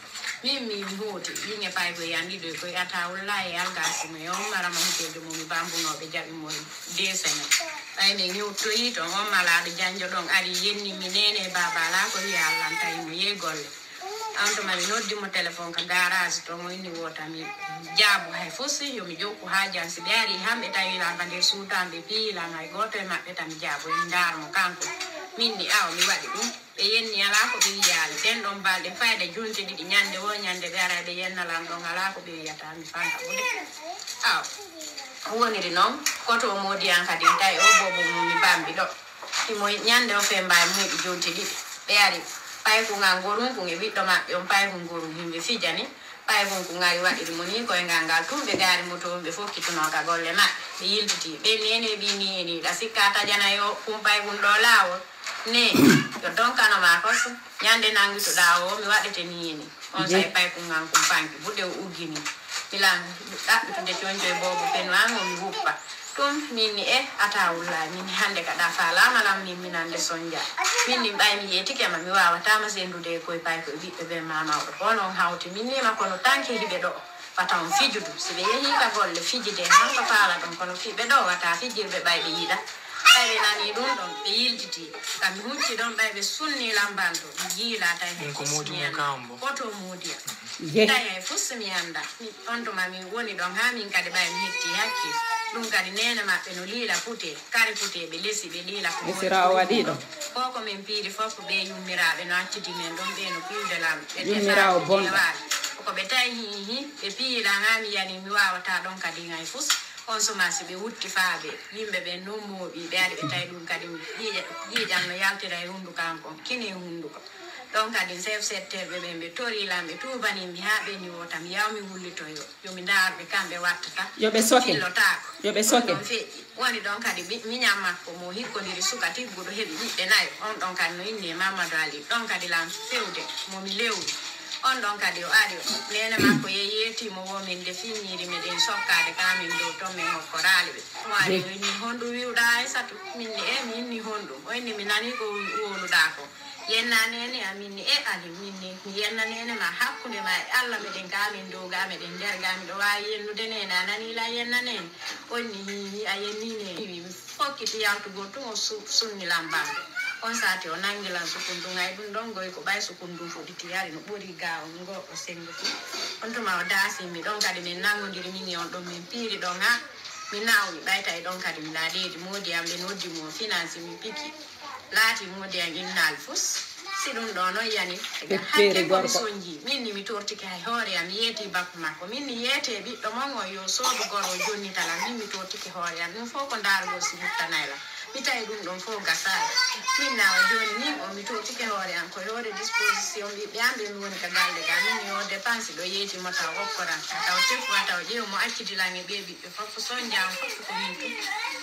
min mi hooti yinge pay ko yandiɗo koye ata wallahi algasimo yo marama hutede mo mi bambunoɓe jaɓi mo 2 semaines ɓay min yewtoyi to on malaɗo janjo ɗon ari yenni mi nene baba ala ko wiya allah tawi mo yehi golle an to mami noddimo téléphone ka garage to mo inni wota mi jaabu hay fosi yomi jokku ha jansi ɓe ari hamɓe tawilanga nder suudan ɓe piyilanga e goto e maɓɓe tami jaabu en darmo kanko min ni aw mi waɗi ɗum ɓe yenni ala ko ɓe wiyali ɗen ɗon balɗe fayda junte ɗiɗi ñande wo ñande ɓe ara ɓe yennalan ɗon ala ko ɓe wiyata mi fanta ɓude aw woniri noon koto modiyan kadi tawi o bobo mum mi bambi ɗo imo ñande o fe mbawi muɗi junte ɗiɗi ɓe ari paykungal ngorum kun e ɓiɗɗo maɓɓe on payku ngorum yimɓe fijani paykun ku ngari waɗiri mo ni koye ngal tum ɓe gaari moto ɓe fokkitunoka golle maɓɓe ɓe yiltiti ɓe nene ɓini eniɗa sikka tajana yo kum paykun ɗo laawol ne yo donkanoma kos ñande nangituɗa o mi waɗete ni eni on sayi paykungal kum panki buɗe o uggini milan ɗaɓɓitude coñcoye bobo pen wango mi wuppa tum minni ata wulla min hande kaɗa falamalam min minande sonja minni ɓay mi yetikema mi wawatama sendude koye pay koye ɓiɓɓe ɓe mamawɗo bonon hawti minnima kono tanke hiɓe ɗo wata on fijudu si ɓe yehi ka golle fijide hanko faala ɗum kono fiɓe ɗo wata fijirɓe ɓay ɓe yiɗa ɓayɓe nani ɗum ɗon ɓe yiltiti kam mi hucci ɗon ɓay ɓe sunni lambanto mi jiila tawi hen koto mudiya tawi hay fusti mi anda on tuma min woni ɗon ha min kadi ɓay mi hetti hakkil ɗum kadi nene maɓɓe no liila pute kari pute ɓe lesi ɓe liila ko o waɗi ɗo koko min piiri fof ɓe yummiraɓe no acciti men ɗon ɓe no piwde lam yummirawo bonɗo ko ɓe tawi hihi ɓe piila ha mi yani mi wawata ɗon kadi hay fus on somasi ɓe wutti faaɓe yimɓe ɓe nommoɓi ɓe ari ɓe tawi ɗum kadi ƴiiƴam no yaltira e hundukankon kine hunduko ɗon kadi chef secteur ɓe ɓen ɓe torilam ɓe tubanimi ha ɓe ni wota mi yawmi wullitoyo yomi darɓe kamɓe wattata yoɓe soke fillotako yoɓe soke ɗon feƴƴi woni ɗon kadi miñam makko mo hikkodiri suka tigguɗo heeɓi ɓiɓɓe nayo on ɗon kadi no inni e mamadou ali ɗon kadi lam fewde momi lewdi on ɗon kadi o ari nene makko yeyetimo womin nde finniri meɗen sokkade kamin dow ton min hokkorali ɓe wari o inni hondu wiwɗa Aissatu minni mi inni honɗum o inni mi nani ko woluɗa ko yenna nene a minni ali minni mi yenna nene ma hakkude ma e Allah meɗen gamin dow ga meɗen nder ga miɗo wawi yennude nene a nanila yenna nene onni hihi a yenni nene mi fokkiti yaltugo tun o sunni lambanɗo on saati o nangilan sukundu ngay ɗum ɗon goy ko ɓay sukundu foɗiti yari no ɓuri gaw ngo o sengo fu on tuma o daasimi ɗon kadi min nangodiri min on ɗon min piiri ɗon ha mi nawmi ɓayta e ɗon kadi mi laaɗeedi moodi am ɓe noddi mo finance mi piki laati moodi am innal fus si ɗum ɗo noon yani hakke komi soñji min ni mi tortiki hay hoore am yeeti bakku makko min ni yeete ɓiɗɗo mon o yo soodu goro jonnitala min mi tortiki hoore am ɗum fof ko ndaargol si huttanayla mi tawi ɗum ɗon fof gasaare min nawa joni min o mi tortiki hoore am ko yoore disposition ɓiɓɓe am ɓe mi woni ka galle ga min mi yo dépense ɗo yeetimo taw okkoran taw tefuwa taw ƴeew mo accitilan e ɓe ɓiɓɓe fof son jam fof ko min tu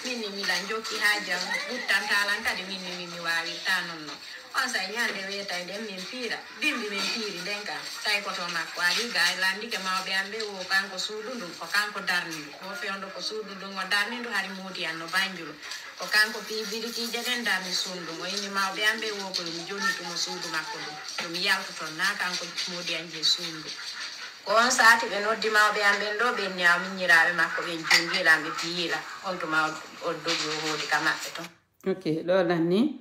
min ni miɗan jokki ha jam ɓuttantalan kadi min ni mi wawirta non noon on sa ñande wiyeta nden min piira bimbi min piiri nden kam tawi koto makko ari ga landike mawɓe am ɓe wo kanko suudu ndum ko kanko darnindu ko fewndo ko suudu ndum o darnindu hari muudi an no banjulu ko kanko piibirikije ɗen darni suudu o inni mawɓe am ɓe wo ko yomi jonnitumo suudu makko ɗum yomi yawtoton na kanko muudi an je suudu ko on saati ɓe noddi mawɓe am ɓen ɗo ɓen ñaw miñiraɓe makko ɓen jongilan ɓe piyila on tuma o dogi o hoodi ka maɓɓe ton ok ɗo lanni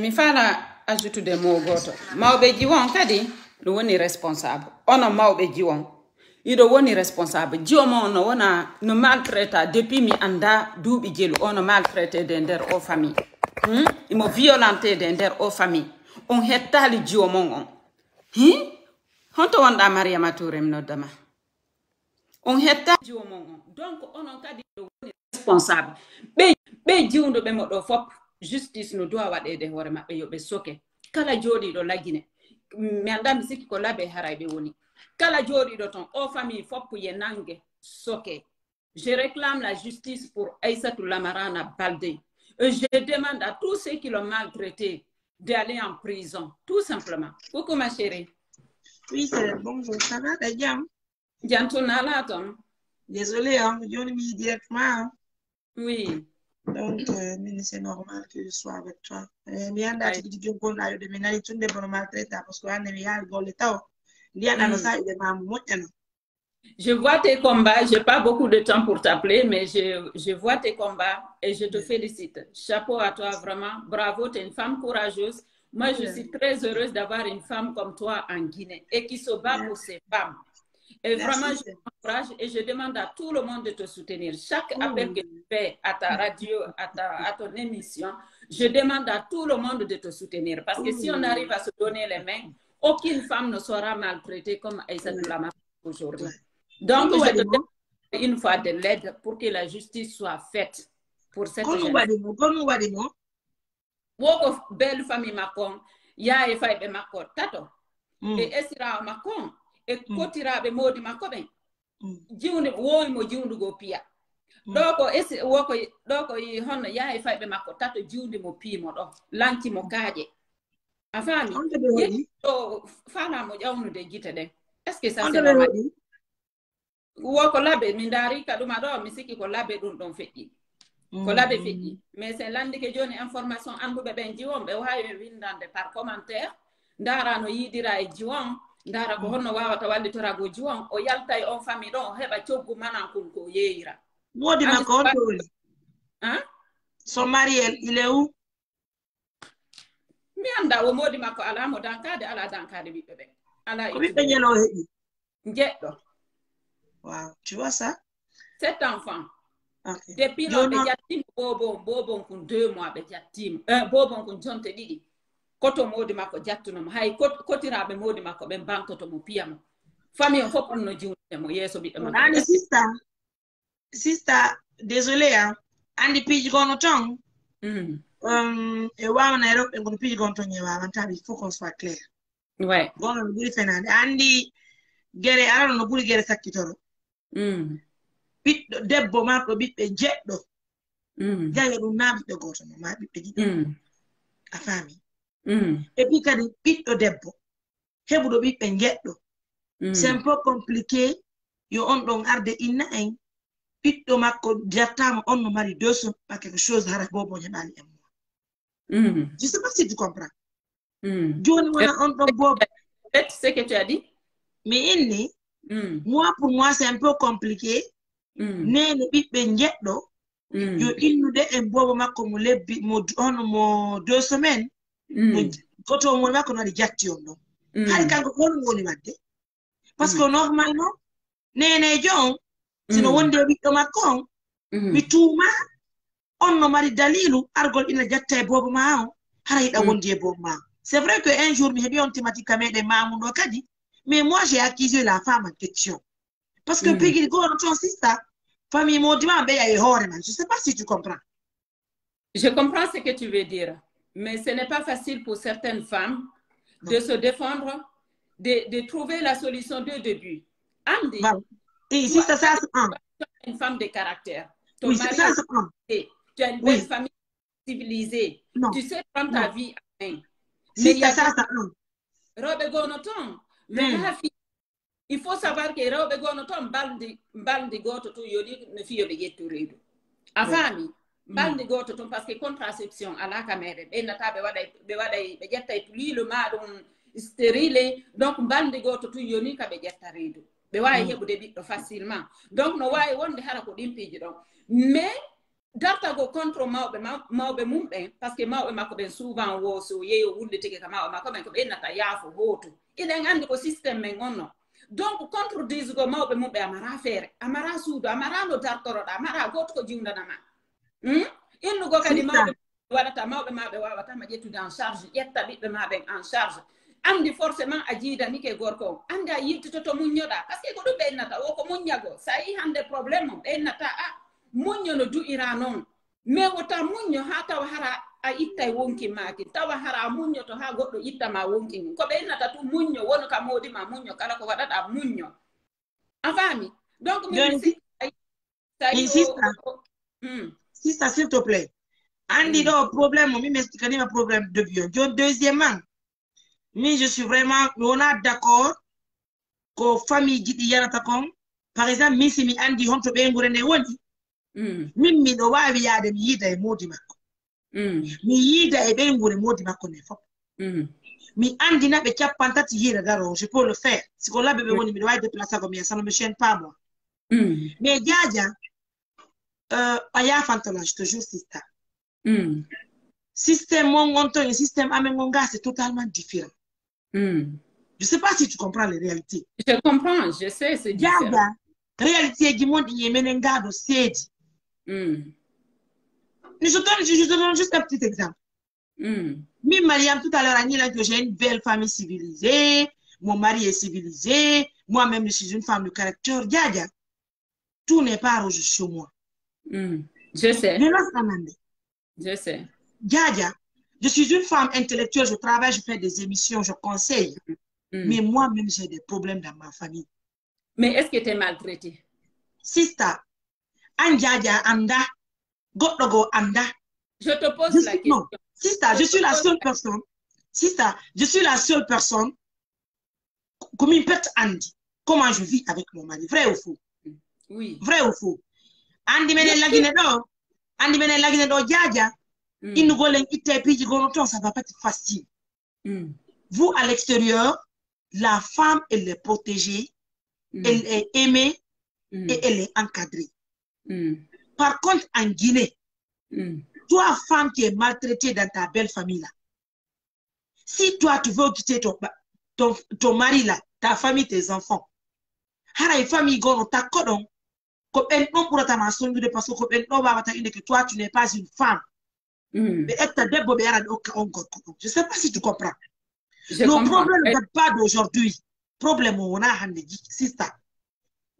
mi fala ajoutude mo goto mawɓe jiwon kadi ɗum woni responsable ono mawɓe jiwon iɗo woni responsable jiwo mo no wona no maltraita depuis mi anda duuɓi jelu ono maltraité de nder o famille imo violenté de nder o famille on hettali jiwo mon on honto wonɗa mariama touré mi noddama on hetta jiwo mon on donc onon kadi ɗo woni responsable ɓe jiwduɓe mo ɗo fop justice no doit waɗede hoore maɓɓe yo ɓe soke kala jooɗiɗo lagine mi anda mi sikki ko laabe harayɓe woni kala jooɗiɗo ton o famille foppu ye nangue soke je réclame la justice pour Aïssatou Lamarana Baldé et je demande à tous ceux qui l'ont maltraité d'aller en prison tout simplement. Coucou ma chérie. Oui, c'est bonjour, ça va, t'as bien? Jantuna là, ton. Désolée, hein, je viens directement. Oui. Donc, c'est normal que je sois avec toi. Bien d'aller dire qu'on a eu des ménages tout de bon maltraité parce qu'on a eu le l'état. Je vois tes combats. J'ai pas beaucoup de temps pour t'appeler, mais je vois tes combats et je te félicite. Chapeau à toi, vraiment. Bravo, tu es une femme courageuse. Moi, je suis très heureuse d'avoir une femme comme toi en Guinée et qui se bat pour ses femmes. Et vraiment, je t'encourage et je demande à tout le monde de te soutenir. Chaque appel que tu fais à ta radio, à ton émission, je demande à tout le monde de te soutenir. Parce que si on arrive à se donner les mains, aucune femme ne sera maltraitée comme Aïssatou Lamarana aujourd'hui. Donc, je te demande une fois de l'aide pour que la justice soit faite pour cette jeune femme. Woko belle famille makon, ya e fay be makko tato. E esira makon. E kotiraɓe modi makko ɓen jiwde wowi mo jiwndugo piya ɗo ko esi woko ɗo ko honno yaha fayɓe makko tato jiwde mo piimo ɗo lanci mo kaaƴe a faami ɗo falamo ƴawnude gite ɗen est ce que ça c'est normal woko laɓe mi daari ka ɗuma ɗo mi sikki ko laɓe ɗum ɗon feƴƴi ko laɓe feƴƴi mais c'est landike joni information anduɓe ɓen jiwon ɓe wawi windande par commentaire ndara no yiidira e jiwon ndara ko honno wawata wallitorago jiwon o yalta e on famille ɗon o heɓa coggu manankun ko yeeyira wodi makko on to woni son mari il est où mi anda o modi makko ala mo dankade ala dankade ɓiɓɓe ɓen ala ɓiɓɓe ñelo heɓi jeɗɗo wow tu vois ça 7 enfants depuis non ɓe jattimo bobon kun 2 mois ɓe jattimo bobon kun jonte ɗiɗi koto modi makko jattunomo hay kotiraɓe modi makko ɓen bantoto mo piyamo famille o fof ɗum no jiwde mo yeeso ɓiɓɓe makko andi sista désolé hein andi piiji gono ton e wawana rewɓe gono piiji gono ton e wawantaɓe il faut qu'on soit clair ouais gono no ɓuuri fenade andi guere arano no ɓuuri guere sakkitoro ɓiɗɗo debbo marɗo ɓiɓɓe jeɗɗo jaye ɗum na ɓiɓɓe goto no ma ɓiɓɓe ɗiɗo a faami et puis kadi ɓiɗɗo debbo heɓuɗo ɓiɓɓe jeɗɗo c'est un peu compliqué yo on ɗon arde inna en ɓiɗɗo makko jattama on no mari 200 pas quelque chose hara bobo heɓani en moi je sais pas si tu comprends joni wona on ɗon bobo c'est que tu as dit mais inni moi pour moi c'est un peu compliqué nene ɓiɓɓe jeɗɗo yo innude en bobo makko mo lebbi mo 2 semaines goto mo makko no di jatti on no hay kanko ko woni wadde parce que normalement nene jon sino wonde ɓiɗɗo makko on mi tuuma on no mari dalilu argol ina jatta e bobo ma o hara yiɗa wondi e bobo ma. C'est vrai que un jour mi heɓi on thématique kameɗe mamuɗo kadi mais moi j'ai accusé la femme en question parce que pigui gono ton sista famille modima be ay hore man. Je sais pas si tu comprends. Je comprends ce que tu veux dire, mais ce n'est pas facile pour certaines femmes de se défendre, de trouver la solution de début. Andy, et si ça c'est une femme de caractère. Oui, c'est ça, tu as une belle famille civilisée. Non. Tu sais prendre ta vie à main. Mais il y a ça, Robe Gonoton, il faut savoir que Robe Gonoton, balde goto to yodi ne fiyo de getto redo. Afami, balde goto ton parce que contraception à la caméra, be nata be jetta e le madum stérile, donc balde goto to yoni ka be jetta redo. Be wawi hebude biddo facilement. Donc no wawi wonde hara ko dimpiji don. Mais dartago contre mawɓe mum ɓen parce que mawɓe makko ɓen souvent wo so yeeyo wulde tigi ka mawɓe makko ɓen ko ɓennata yaafo hooto iɗen anndi ko systéme men onno donc contre disugo mawɓe mum ɓe amara feere amara suudu amara no dartoroɗa amara gooto ko jiwndanama innugo kadi mawɓe waɗata mawɓe maɓe wawatama ƴettude en charge ƴetta ɓiɓɓe maɓen en charge andi forcément a jiidani ke gorko o andi a yiltitoto muññoɗa par ce que ko ɗum ɓennata o ko muññago sa yi hande probléme o ɓennata muñño no du'ira noon mais wota muñño ha tawa hara a ittay wonki maaki tawa hara muñño to ha goɗɗo ittama wonki mum ko ɓennata tu muñño woni ka modima muñño kala ko waɗaɗa muñño a faami donc sista s'il te plaît andi ɗo probléme o mi mestikanima probléme de viol joni deuxièmement mi je suis vraiment mi wona d'accord ko famille ji ɗi yanata kon par exemple min si mi andi honto ɓeygure nde woni min miɗo wawi yaade mi yiida e modi makko mi yiida e ɓeygure modi makko nde fof mi andina ɓe 40 hiira garo je peux le faire siko labbe ɓe woni miɗo wawi déplacé go mi ça ne me gêne pas moi mais Djadia a yafantala je te jure sista système mon gonton et système amen gonga c'est totalement différent. Je sais pas si tu comprends les réalités. Je comprends, je sais, c'est différent. Djadia réalité du monde y est menengado c'est je te donne juste un petit exemple. Mi Mariam tout à l'heure a dit que j'ai une belle famille civilisée, mon mari est civilisé, moi-même je suis une femme de caractère. Djadia, tout n'est pas rouge sur moi. Je sais. Je sais. Djadia, je suis une femme intellectuelle, je travaille, je fais des émissions, je conseille. Mais moi-même j'ai des problèmes dans ma famille. Mais est-ce que tu es maltraité? Sista, Djadia anda, Gotogo anda. Je te pose la question. Non, Sista, je suis la seule personne. Sista, je suis la seule personne. Comme une pète Andi. Comment je vis avec mon mari? Vrai ou faux? Oui. Vrai ou faux? Andi mene lagine do Djadia. Il nous golen ite piji gonoton, ça va pas être facile. Vous, à l'extérieur, la femme, elle est protégée, elle est aimée et elle est encadrée. Par contre, en Guinée, toi, femme qui est maltraitée dans ta belle famille, là, si toi, tu veux quitter ton mari, là, ta famille, tes enfants, famille, que toi, tu n'es pas une femme. Je ne sais pas si tu comprends. Le problème n'est pas d'aujourd'hui. Le problème, on a c'est ça.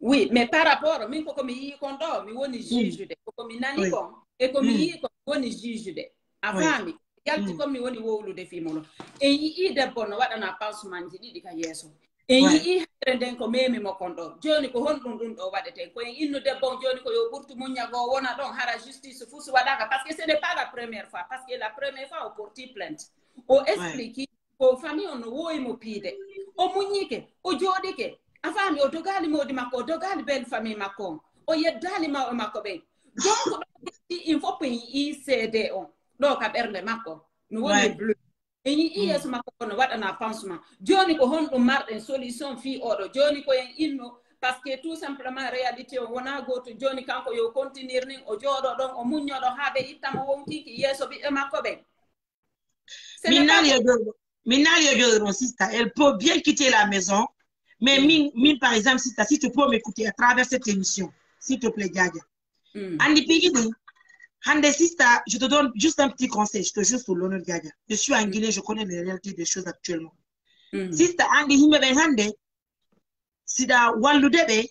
Oui, mais par rapport à mi ko mi yi kon do mi woni juge de ko mi nani kon e ko mi yi ko woni juge de afami yalti ko mi woni wowlude fi mono e yi debbo no wadana pansement ji didi ka yeso e yi den ko memi mo kon do joni ko hon dum do wadete ko en inno debbo joni ko yo burtu munyago wona don hara justice fusu wadaka parce que ce n'est pas la première fois parce que la première fois o porti plainte o explique ko famille on woy mo pide o munyike o jodike afami o dogali modi makko o dogali belle famille makko o yeddali mawɓe makko ɓen donc il faut pe yi cd on ɗo ka ɓernde makko no woni bleu en yi yeeso makko no waɗana pansement joni ko honɗum marɗen solution fi oɗo joni ko en inno parce que tout simplement réalité on a go to joni kanko yo continuer ning o jodo don o munyo do habe itama wonki ki yeso bi e makko be Minali sister, elle peut bien quitter la maison, mais par exemple, sister, si tu peux m'écouter à travers cette émission, s'il te plaît, Djadia. Andy Pigidi, Hande sister, je te donne juste un petit conseil, je te jure sur l'honneur, Djadia. Je suis en Guinée, je connais les réalités des choses actuellement. Sister, Andy Himebe Hande, si da Walludebe,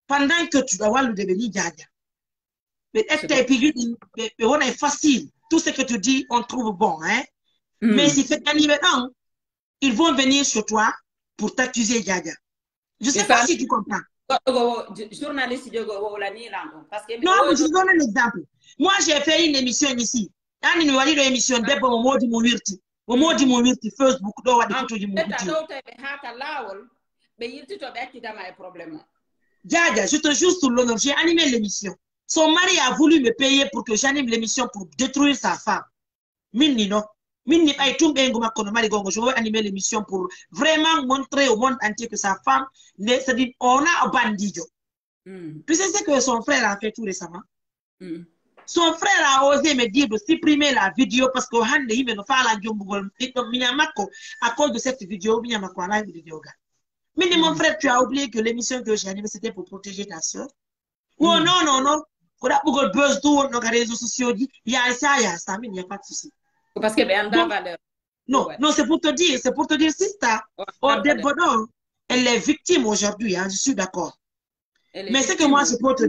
pendant que tu dois Walludebe ni Djadia. Mais on est facile. Tout ce que tu dis, on trouve bon, hein. Mais si fait un événement, ils vont venir sur toi pour t'accuser, Djadia. Je ne sais pas si tu comprends. Journaliste de parce que non, je donne un exemple. Moi, j'ai fait une émission ici. Une émission de Facebook. Djadia, je te jure sur l'honneur, j'ai animé l'émission. Son mari a voulu me payer pour que j'anime l'émission pour détruire sa femme. Minni, non. Minni, je veux animer l'émission pour vraiment montrer au monde entier que sa femme, c'est-à-dire, on a un bandit. Tu sais ce que son frère a fait tout récemment? Son frère a osé me dire de supprimer la vidéo parce que à cause de cette vidéo, mon frère, tu as oublié que l'émission que j'ai animée, c'était pour protéger ta soeur? Oh non. Il y réseaux sociaux, il y a ça, mais il n'y a pas de souci. Parce que non, c'est pour te dire, sister, elle est victime aujourd'hui, hein, je suis d'accord. Mais ce que moi je peux te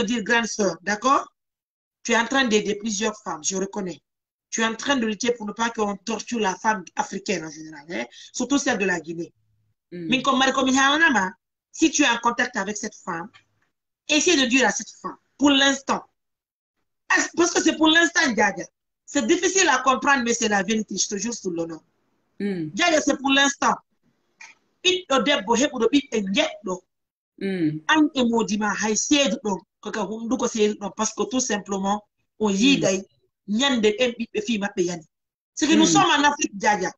dire, grande sœur, d'accord? Tu es en train d'aider plusieurs femmes, je reconnais. Tu es en train de lutter pour ne pas qu'on torture la femme africaine en général, hein, surtout celle de la Guinée. Mais comme si tu es en contact avec cette femme, essaie de dire à cette femme, pour l'instant, parce que c'est pour l'instant, Djadia. C'est difficile à comprendre, mais c'est la vérité, je te jure sur l'honneur. Djadia, c'est pour l'instant. Parce que tout simplement, on y est. C'est que nous sommes en Afrique, Djadia.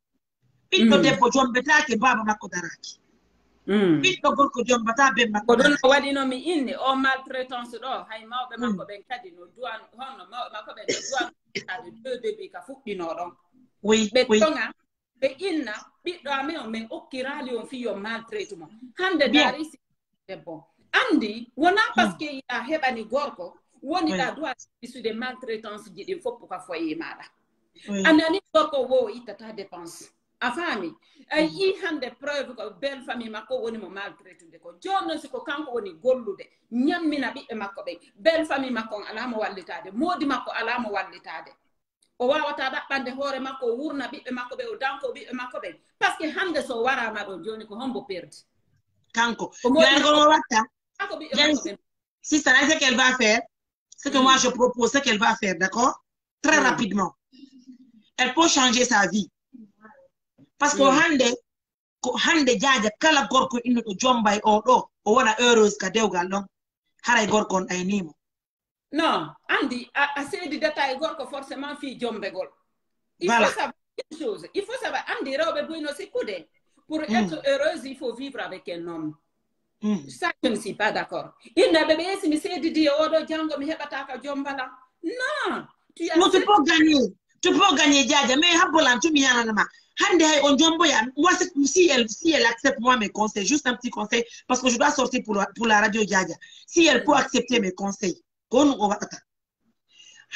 Oui. Andi, wona parce que a hebani gorko, woni da doit issu de maltraitance di fop pour ka foyer mada. Anani gorko wo itata dépense. Afami, ay I hande preuve ko belle famille makko woni mo maltraitude ko. Jonno siko kanko woni gollude, nyammina bibbe makko be. Belle famille makko alama wallitade, modi makko alama wallitade. O wawata dabbande hoore makko wurna bibbe makko be o danko bibbe makko be. Parce que hande so wara ma do joni ko hombo perdi. Kanko. Si ça ce qu'elle va faire, ce que moi je propose, ce qu'elle va faire, d'accord? Très rapidement. Elle peut changer sa vie. Parce que hande Djadia kala gorko inno to jombay o do o wona heureuse ka dewgal don haray gorko on aynimo. Non, Andi a série détail gorko forcément fi jombegol. Il faut savoir une chose, il faut savoir Andi rewbe buyno sikkude. Pour être heureuse, il faut vivre avec un homme. Ça, je ne suis pas d'accord. Il n'a pas bien si me dit Django mi hebata ka jombala. Non, tu peux gagner. Tu peux gagner Djadia, mais habolan tu mi yanama. Hande hay on jombo ya. Moi si elle accepte moi mes conseils, juste un petit conseil parce que je dois sortir pour la radio Djadia. Si elle peut accepter mes conseils, on va attendre.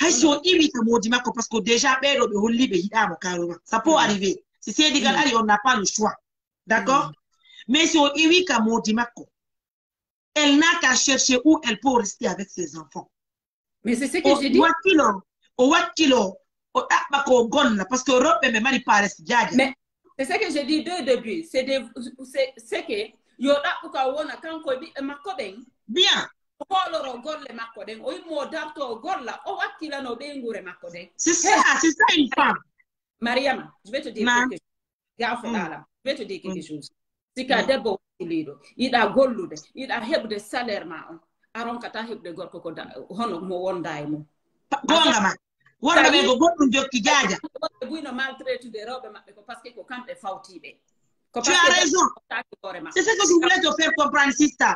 Hay so iwita modima ko parce que déjà be do be holli be hidamo karoma. Ça peut arriver. Si c'est digal ali on n'a pas le choix. D'accord? Mais si on iwika modimako, elle n'a qu'à chercher où elle peut rester avec ses enfants. Mais c'est ce que j'ai dit. Parce que Europe me mari pares Djadia. Mais c'est ce que j'ai dit dès le début. C'est que yoda uka wona kanko bi makoben. Bien. C'est ça une femme. Mariam, je vais te dire quelque chose. Je vais te dire quelque chose. Si ka debbo lido, ida gollude, ida hebde salaire ma on. Aron kata hebde gorko ko hono mo wonda e mo. Gonga ma. Wonda be go goddum jokki Djadia. Buino maltraitude robe mabbe ko parce que ko kambe fawtibe. Tu as raison. C'est ce que je voulais te faire comprendre, sister.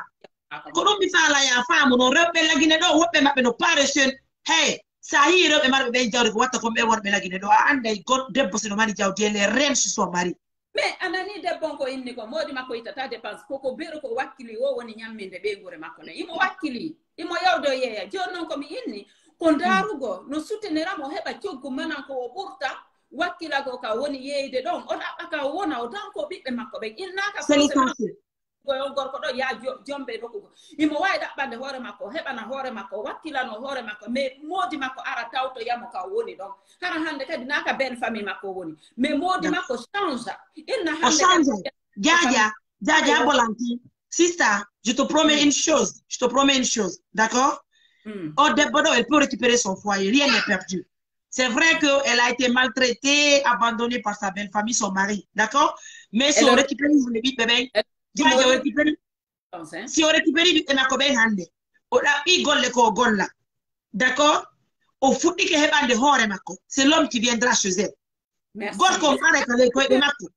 Quand on me fait la femme, on repère la Guinée, on repère ma parution. Hey, ça y est, on m'a bien dit, on va te faire la Guinée, and they got the boss in mari jaw les reines sur son mari. Mais anani de bonko inni ko modi makko itata dépense koko bero ko wakili wo woni nyamminde be gore makko ne imo wakili imo yawdo yeya jonnon ko mi inni ko darugo no soutenera mo heba cioggu manan ko o burta wakila ko ka woni yeyde don o dabba ka wona o dan ko bibbe makko be innaka ko on gorko do ya jombe dokugo imo way dabbande hoore makko hebana hoore makko wakkilano hoore makko mais modi makko ara tawto yamo ka woni don hara hande kadi naka belle famille makko woni mais modi makko change inna hande Jaja Bolanti sister je te promets une chose d'accord Debodo elle peut récupérer son foyer rien n'est perdu. C'est vrai qu'elle a été maltraitée abandonnée par sa belle famille son mari d'accord mais si on récupère le bébé si on récupère le hande o ɗaɓɓi golle ko golla d'accord o fuɗɗike heɓande hoore makko c'est l'homme qui viendra chez elle gorko ara ka ley koyɗe makko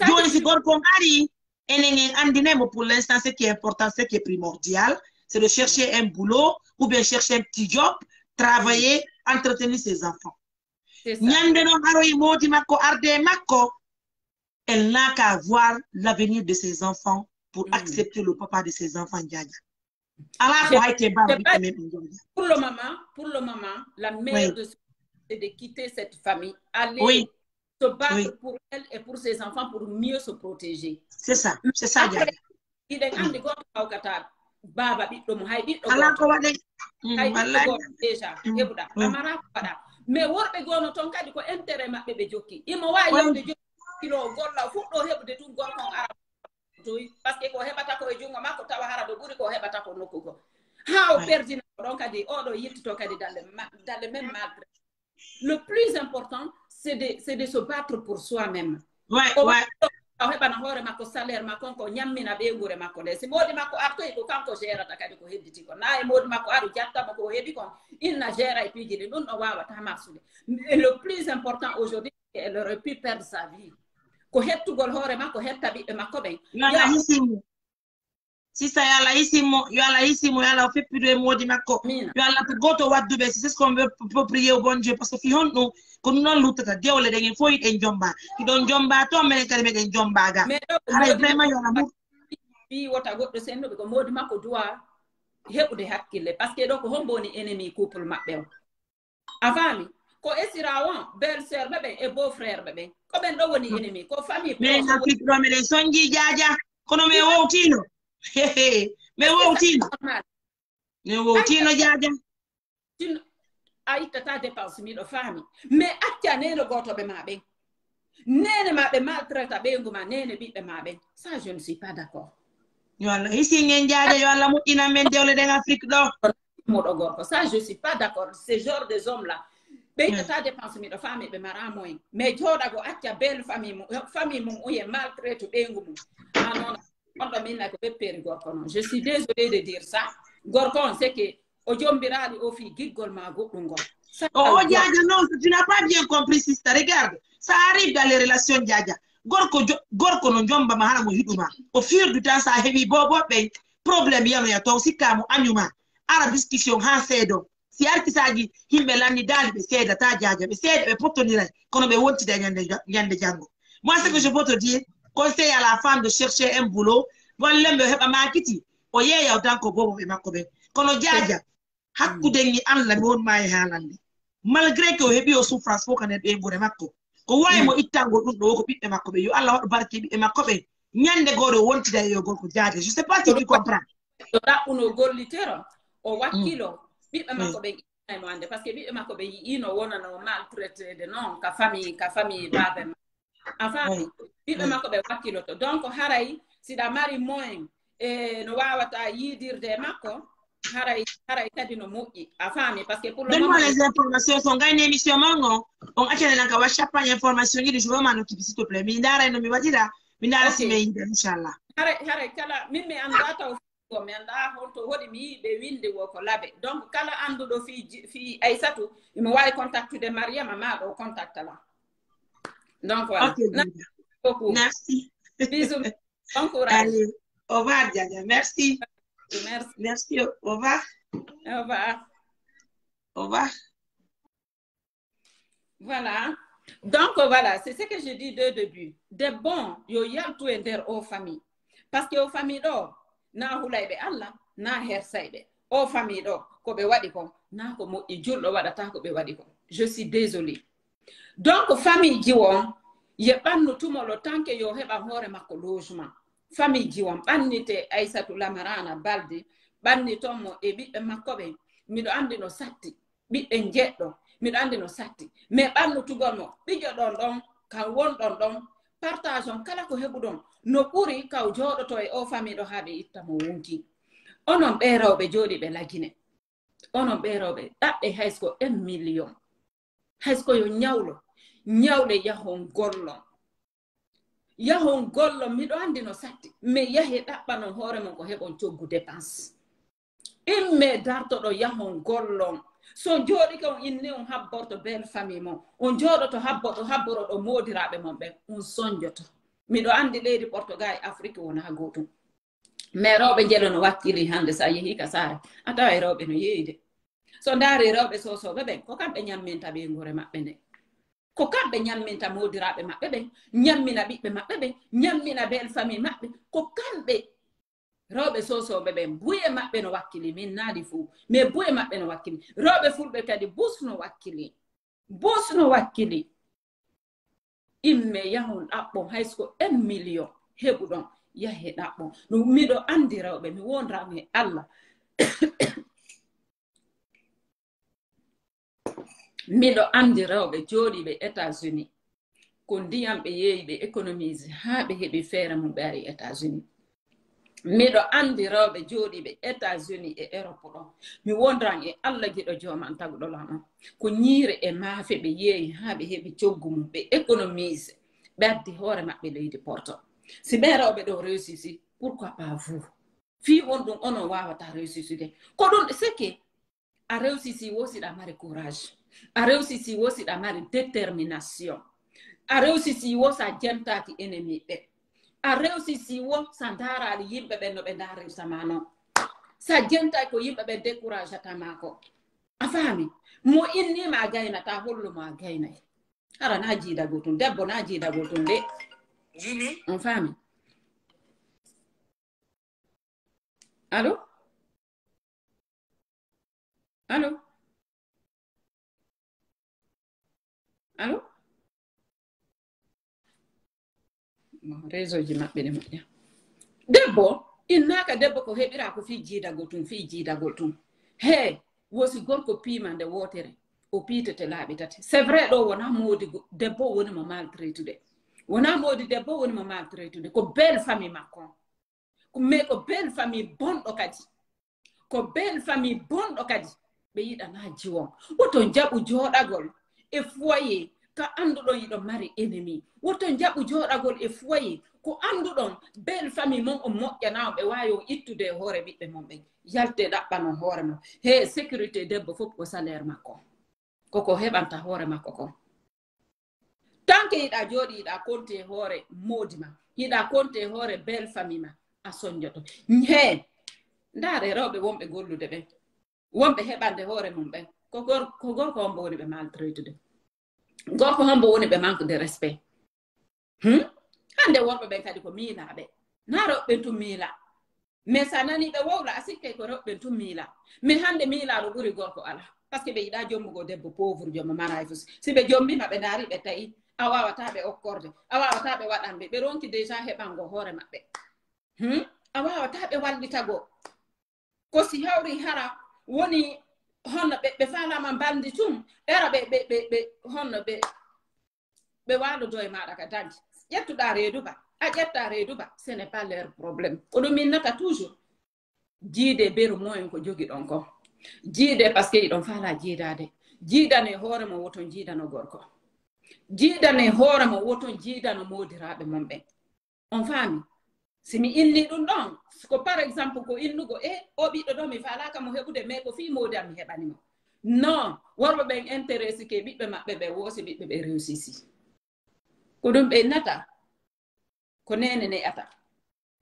joni si gorko ari enen andinemo pour l'instant ce qui est important ce qui est primordial c'est de chercher un boulot ou bien chercher un petit job travailler entretenir ses enfants ñande noon aroyi moodi makko arde makko. Elle n'a qu'à voir l'avenir de ses enfants pour accepter le papa de ses enfants, Djaja. Pour le moment, la meilleure de c'est de quitter cette famille, aller se battre pour elle et pour ses enfants pour mieux se protéger. C'est ça, Djaja. Il est andi goto kawkata baba ɓiɗɗo mo hay ɓiɗɗo déjà heɓuɗa amara ko waɗa mais worɓe gono toon kadi ko intérêt maɓɓe ɓe jokki imo wawi yewde jokki kilo golla fuɗɗo heɓude tun gorkon ara parce que ko heɓata ko e jungo makko tawa hara ɗo ɓuri ko heɓata ko nokkugo ha o perdina ko ɗon kadi oɗo yettito kadi dalle même malgré le plus important c'est de se battre pour soi-même o heɓana hoore makko salaire makko ko ñammina ɓe gure makko nde si modi makko artoyi ko kanko gérata kadi ko hedditi ko na e modi makko aru jattamo ko heeɓi kon inna géra e piiji ɗi ɗum ɗo wawata marsude le plus important aujourd'hui elle aurait pu perdre sa vie ko hettugol hoore makko hetta ɓiɓɓe makko ɓen sisa yo Allah hissimo yo Allah o feppidu modi makko yo Allah ko goto wadduɓe c'est ce qu'on peut prier au bon Dieu parce que fi hon ɗum ko ɗum noon luttata dewle ɗen fof yiɗen jomba kiɗon jomba to minen kadi meɗen jombaga haɗa vraiment yo Allah fi wota goɗɗo senduɓe ko modi makko duwa heɓude hakkille par ce que ɗo ko hombo woni ennemi couple maɓɓe o a faami ko esira on belle sœur ɓeɓe e beau frère ɓeɓe ko ɓen ɗo woni ennemi ko famille min Afrique ɗo meɗen soñji Jaja kono min wowtino mais wowtino Jaja a ittata dépense miɗo faami mais acca nene gotoɓe ma ɓen nene ma ɓe maltraita ɓeygu ma nene ɓiɓɓe ma ɓen ça je ne suis pas d'accord yo Allah hisingen Jaja yo Allah moƴƴinan men dewle ɗen Afrique ɗo moɗo gorko ça je suis pas d'accord ce genre de hommes là ɓeytata dépense miɗo faami ɓe mara moyen mais jooɗago acca belle famille mum oye maltraite ɓeygu mum anon on ɗo minna ko ɓepperi gorko noon je suis désolé de dire ça gorko on c'est que o jombiraɗi o fi giggol ma goɗɗum ngol Jaja non tu n'as pas bien compris sister regarde ça arrive dans les relations Jaja gorko no jombama hana mo hiɗuma au fur du temps sa heeɓi boɓɓe probléme yanoya taw sikkamo añuma ara discussion ha seedo si artisaji himɓe lannidaali ɓe seedata Jaja ɓe seeda ɓe pottoniray kono ɓe wontida ñande janggo moi ce que je peux te dire conseil à la femme de chercher un boulot wallemɓe heɓa makiti o yeeya o danko boboɓe makko ɓen kono Jaja hakkude ni Allah mi wonma e haalande malgré que o heeɓi o souffrance fof kanen ɓe gure makko ko wawi mo ittangol ɗum ɗo ko ɓiɓɓe makko ɓe yo Allah waɗu barke ɓiɓɓe makko ɓe ñande goɗo o wontida e yo gorko Jaja je sais pas si tu comprends o ɗaɓɓuno gollitero o wakkilo ɓiɓɓe makko ɓe inano ande par ce que ɓiɓɓe makko ɓe yiino wonano maltraitede noon ka famille babe ma a faami ɓiɓɓe makko ɓe wakkiloto donc haray siɗa mari moyen e no wawata yiidirde makko haray kadi no moƴƴi a faami par ce que pour le moment les informations so gayni émission mango on accanen ka WhatsApp information ɗiɗi je veux m'en occuper s'il te plaît mi darayno mi waɗira mi dara sime yimɓe inchallah haray kala min mi anda taw mi anda holto hoɗi mi yii ɓe winde wo ko laaɓe donc kala anduɗo fi Aissatou imi wawi contactude Mariama ma ɗo contact la donc voilà merci Bisous. Bon courage. Allez, au revoir, Diana. Merci. Merci. Merci. Au revoir. Au revoir. Au revoir. Voilà. Donc, voilà, c'est ce que je dis de début. De bon, yo yal tout ender aux familles. Parce que aux familles d'or, na hulaybe Allah, na hersaybe. Aux familles d'or, ko be wadi ko, na ko mo ijullo wadata ko be wadi ko. Je suis désolée. Donc, famille jiwon, ye bannu tumolo tanke yo heba hore makko logement. Famille jiwon, bannite Aissatou Lamarana Balde, banni tomo e biɓɓe makkoɓe, miɗo andi no satti, ɓiɓɓe jeɗɗo, miɗo andi no satti. Mais ɓannutugol mo, ɓiƴƴo ɗon ɗon, ka wonɗon ɗon, partage on kala ko heɓuɗon, no ɓuri kaw jooɗoto e o famille ɗo haa ɓe itta mo wonki. Onon ɓe rewɓe jooɗi ɓe lagine. Onon ɓe rewɓe ɗaɓɓe haysko 1 million. Haysko yo ñawle yahon gollon. Yahon gollon, miɗo andi no satti. Mais yahe ɗaɓɓanon hoore mon ko heɓon coggu dépense. Imme dartoɗo yahon gollon. So jooɗi ka on inni on habborto belle famille mon. On jooɗoto habboroɗo moodiraɓe mon ɓe. On soñjoto. Miɗo andi leydi Portugal e Afrique wona gotum. Mais rewɓe jelono wakkili hande sa yehi ka saare. A tawa e rewɓe no yeyde. So ndaari rewɓe sosoɓe ɓen ko kamɓe ñamminta ɓe ngure maɓɓe nde. Ko kamɓe ñamminta moodiraɓe maɓɓe ɓen, ñammina ɓiɓɓe maɓɓe ɓen, ñammina belle famille maɓɓe. Ko kamɓe rewɓe sosoɓe ɓen buye maɓɓe no wakkili min naadi fuu. Mais buye maɓɓe no wakkili. Rewɓe fulɓe kadi busno wakkili. Busno wakkili. Imme yahon ɗaɓɓon haysko 1 million heɓuɗon yahe ɗaɓɓon. No miɗo andi rewɓe mi wondrami e Allah. Miɗo andi rewɓe jooɗiɓe États-Unis ko ndiyam ɓe yeeyi ɓe économise haa ɓe heɓi feere mum ɓe ari États-Unis. Miɗo andi rewɓe jooɗiɓe États-Unis e Europe ɗon. Mi wondran e Allah giɗo jooman taguɗolam on. Ko ñiire e maafe ɓe yeeyi haa ɓe heɓi coggu mum ɓe économise ɓe addi hoore maɓɓe leydi Porto. Si ɓe rewɓe ɗo réussisi, pourquoi pas vous? Fii on ɗum onon wawata réussisude. Ko ɗum c'est que a réussisi wosiɗa mari courage. A réussisi wosiɗa mari détermination. A réussisi wo sa jentaki ennemi ɓe. A réussisi wo sa ndaaraali yimɓe ɓen no ɓe ndaarirta ma non. Sa jentaki ko yimɓe ɓe décourage tama ko. A faami? Mo innima a gaynata hollumo a gaynay. Hara na jiidagol tun, debbo na jiidagol tun de. On faami? Allô? Allô? Allô? Réseau ji maɓɓe ne moƴƴa. Debbo, innaka debbo ko heɓira ko fi jiidagol tun. He, wosi gorko piima nde wotere, o piitete laaɓi tati. C'est vrai ɗo wona moodi debbo woni mo maltraitude. Wona moodi debbo woni mo maltraitude. Ko belle famille makko. Mais ko belle famille bonɗo kadi. Ko belle famille bonɗo kadi. Ɓe yiɗana jiwon. Woto jaɓu jooɗagol e foyer ka anduɗon yiɗo mari ennemi. Woto jaɓu jooɗagol e foyer ko anduɗon belle famille mon o moƴƴanawo ɓe wawi o ittude e hoore ɓiɓɓe mon ɓen. Yalte ɗaɓɓano hoore mon. He sécurité debbo fof ko salaire makko. Koko heɓanta hoore makko kon. Tant que yiɗa jooɗi yiɗa konte e hoore moodi ma. Yiɗa konte e hoore belle famille ma. A soñjoto. He ndaare rewɓe wonɓe gollude ɓen. Wonɓe heɓande hoore mum ɓen. Ko gorko hombo woni ɓe maltraitude. Gorko hombo woni ɓe manque de respect. Hande worɓe ɓen kadi ko miilaɓe. Na rewɓe tum miila. Mais sa nani ɓe wowla a sikke ko rewɓe tum miila. Mais hande miilaɗo ɓuri gorko ala. Parce que ɓe yiɗa jommugo debbo pauvre jommo mara fus. Si ɓe jombima ɓe ndaari ɓe tawi a wawata ɓe okkorde. A wawata ɓe waɗanɓe. Ɓe ronki déjà heɓango hoore maɓɓe. A wawata ɓe wallitago. Ko si hawri hara woni honno ɓe falama bandi tum era ɓe honno ɓe waludo e maɗa ka danki ƴettuɗa reedu ba a ƴetta reedu ba ce n'est pas leur problème ko ɗum min nata toujours jiide beru moyen ko jogi ɗon ko jiide par ce que iɗon faala jiidade jiidane hoore mo woton jiidano gorko jiidane hoore mo woton jiidano modiraɓe mon ɓen on faami si mi inni ɗum ɗon ko par exemple ko innugo o ɓiɗɗo ɗo mi falaka mo heɓude mais ko fi modi am mi heɓanimo non worɓe ɓen intéressé ke ɓiɓɓe maɓɓe ɓe woosi ɓiɓɓe ɓe réussisi ko ɗum ɓe nata ko nene ne ata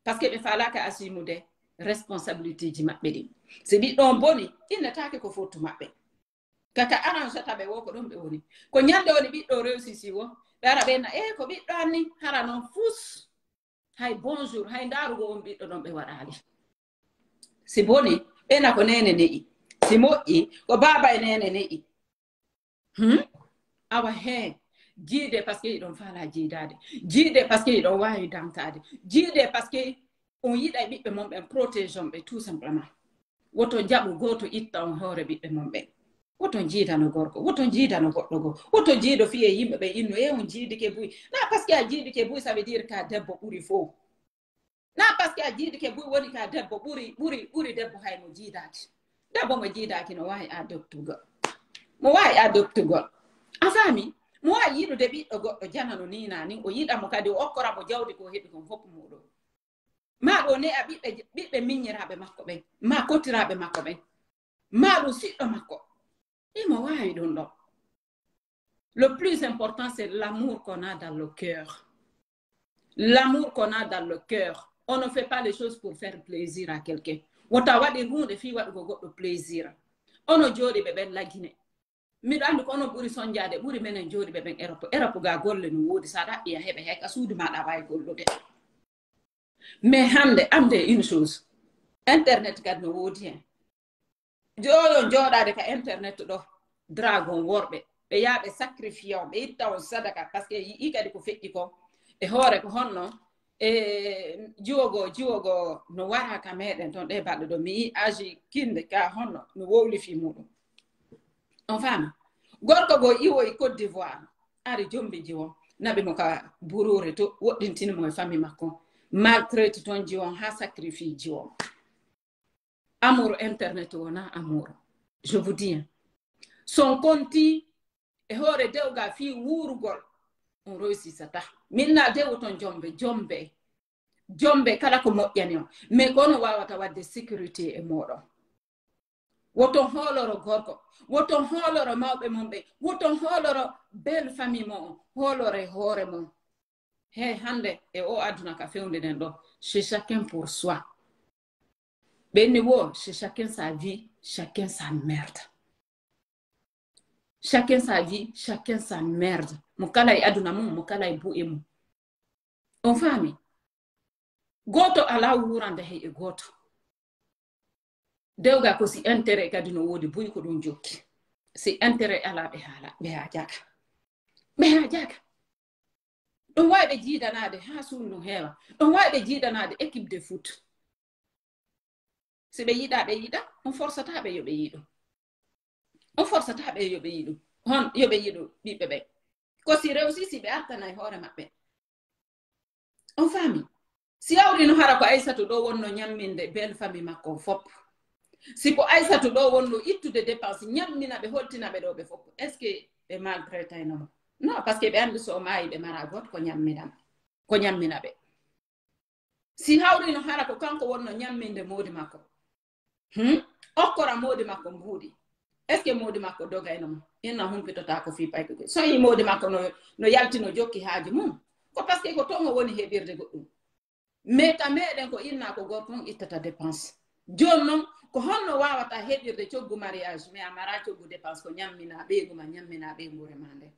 parce que ɓe falaka asimude responsabilité ji maɓɓe ɗi si ɓiɗɗon boni innetake ko fottu maɓɓe kaka arrangata ɓe wo ko ɗon ɓe woni ko ñande woni ɓiɗɗo réussisi wo ɓe ara ɓenna ko ɓiɗɗo anni hara noon fus hay bonjour hay ndarugo on ɓiɗɗo ɗon ɓe waɗali si boni ɓena ko nene ne'i si moƴƴi ko baba e nene ne'i awa he jiide par ce que iɗon faala jiidade jiide par ce que iɗon wawi damtade jiide par ce que on yiɗa ɓiɓɓe mon ɓen protégeon ɓe tout simplement woto jaɓu goto itta on hoore ɓiɓɓe mon ɓen woto jiidano gorko woto jiidano goɗɗo go woto jiido fiye yimɓe ɓe inno on jiidike buy na par ce que a jiidike buy ça veut dire ka debbo ɓuri fo na par ce que a jiidike buy woni ka debbo ɓuri debbo haymo jiidaki debbo mo jiidaki no wawi adoptugol mo wawi adoptugol a faami mo wawi yiɗude ɓiɗɗo goɗɗo janano nina ni o yiɗamo kadi o okkoramo jawdi ko heɓi kon fof muɗum ma ɗo ne a ɓiɓɓe miññiraɓe makko ɓen ma kottiraɓe makko ɓen ma ɗum siɗɗo makko imo wawi ɗum ɗo le plus important c'est l'amour qu'on a dans le cœur l'amour qu'on a dans le cœur on ne fait pas les choses pour faire plaisir à quelqu'un wota waɗi hunde fi waɗugo goɗɗo plaisir ono jooɗi ɓe ɓen lagine miɗo andi ko onon ɓuri sonjade ɓuri menen jooɗi ɓe ɓen Europe ga golle no woodi sa ɗaɓɓi a heɓa hekka suudu maɗa wawi gollude mais hande ande une chose internet kadi no woodi hen joyon jooɗade ka internet ɗo dragon worɓe ɓe yaaɓe sacrifié on ɓe itta on sadaka par ce que yii kadi ko feƴƴi ko e hoore ko honno e jiwogo no wara ka meɗen toon ɗe balɗe ɗo mi yi agi kinde ka honno no wowli fi muɗum on faama gorko go iwoyi Côte d'Ivoire ari jombi jiwon naɓi mo ka burure to woɗɗintinimo e famille makko maltraite toon jiwon ha sacrifie jiwon amour internet wona amour je vous dis son konti e hoore dewga fi wurugol on réussisata minna dewo ton jombe kala ko moƴƴani on mais kono wawata wadde sécurité e moɗon woton hooloro gorko woton hooloro mawɓe mon ɓe woton hooloro belle famille mo on hoolore hoore mon he hande e o aduna ka fewde nden ɗo c'est chacun pour soi ɓenni wo c'est chacun sa vie chacun sa merde chacun sa vie chacun sa merde mo kala e aduna mum mo kala e bu'e mum on faami goto ala wurande hey e goto dewga ko si intérêt kadi no woodi buy ko ɗum jokki si intérêt ala ɓe haala ɓe ha jaga ɗum wawi ɓe jiidanade ha sundu heewa ɗum wawi ɓe jiidanade équipe de foot si ɓe yiɗa ɓe yiɗa on forçata ɓe yoɓe yiɗu on forçata ɓe yoɓe yiɗu hon yoɓe yiɗu ɓiɓɓe ɓe ko si réussisi ɓe artana e hoore maɓɓe on faami si yawri no hara ko Aissatou ɗo wonno ñamminde belle famille makko fop si ko Aissatou ɗo wonno ittude dépense ñammina ɓe holtinaɓe ɗo ɓe fop est ce que ɓe maltraitaynomo non parce que ɓe andi so maayi ɓe mara goto ko ñammina ɓe si hawri no hara ko kanko wonno ñamminde moodi makko okkora moodi makko mbuuɗi est ce que moodi makko dogaynomo inna humpitota ko fi payko so yi moodi makko no yaltino jokki haaji mum ko par ce que ko toon o woni heɓirde goɗɗum mais ka meɗen ko inna ko gorko on ittata dépense joni noon ko honno wawata heɓirde coggu mariage mais a mara coggu dépense ko ñammina ɓeygu ma ñammina ɓeygure ma nde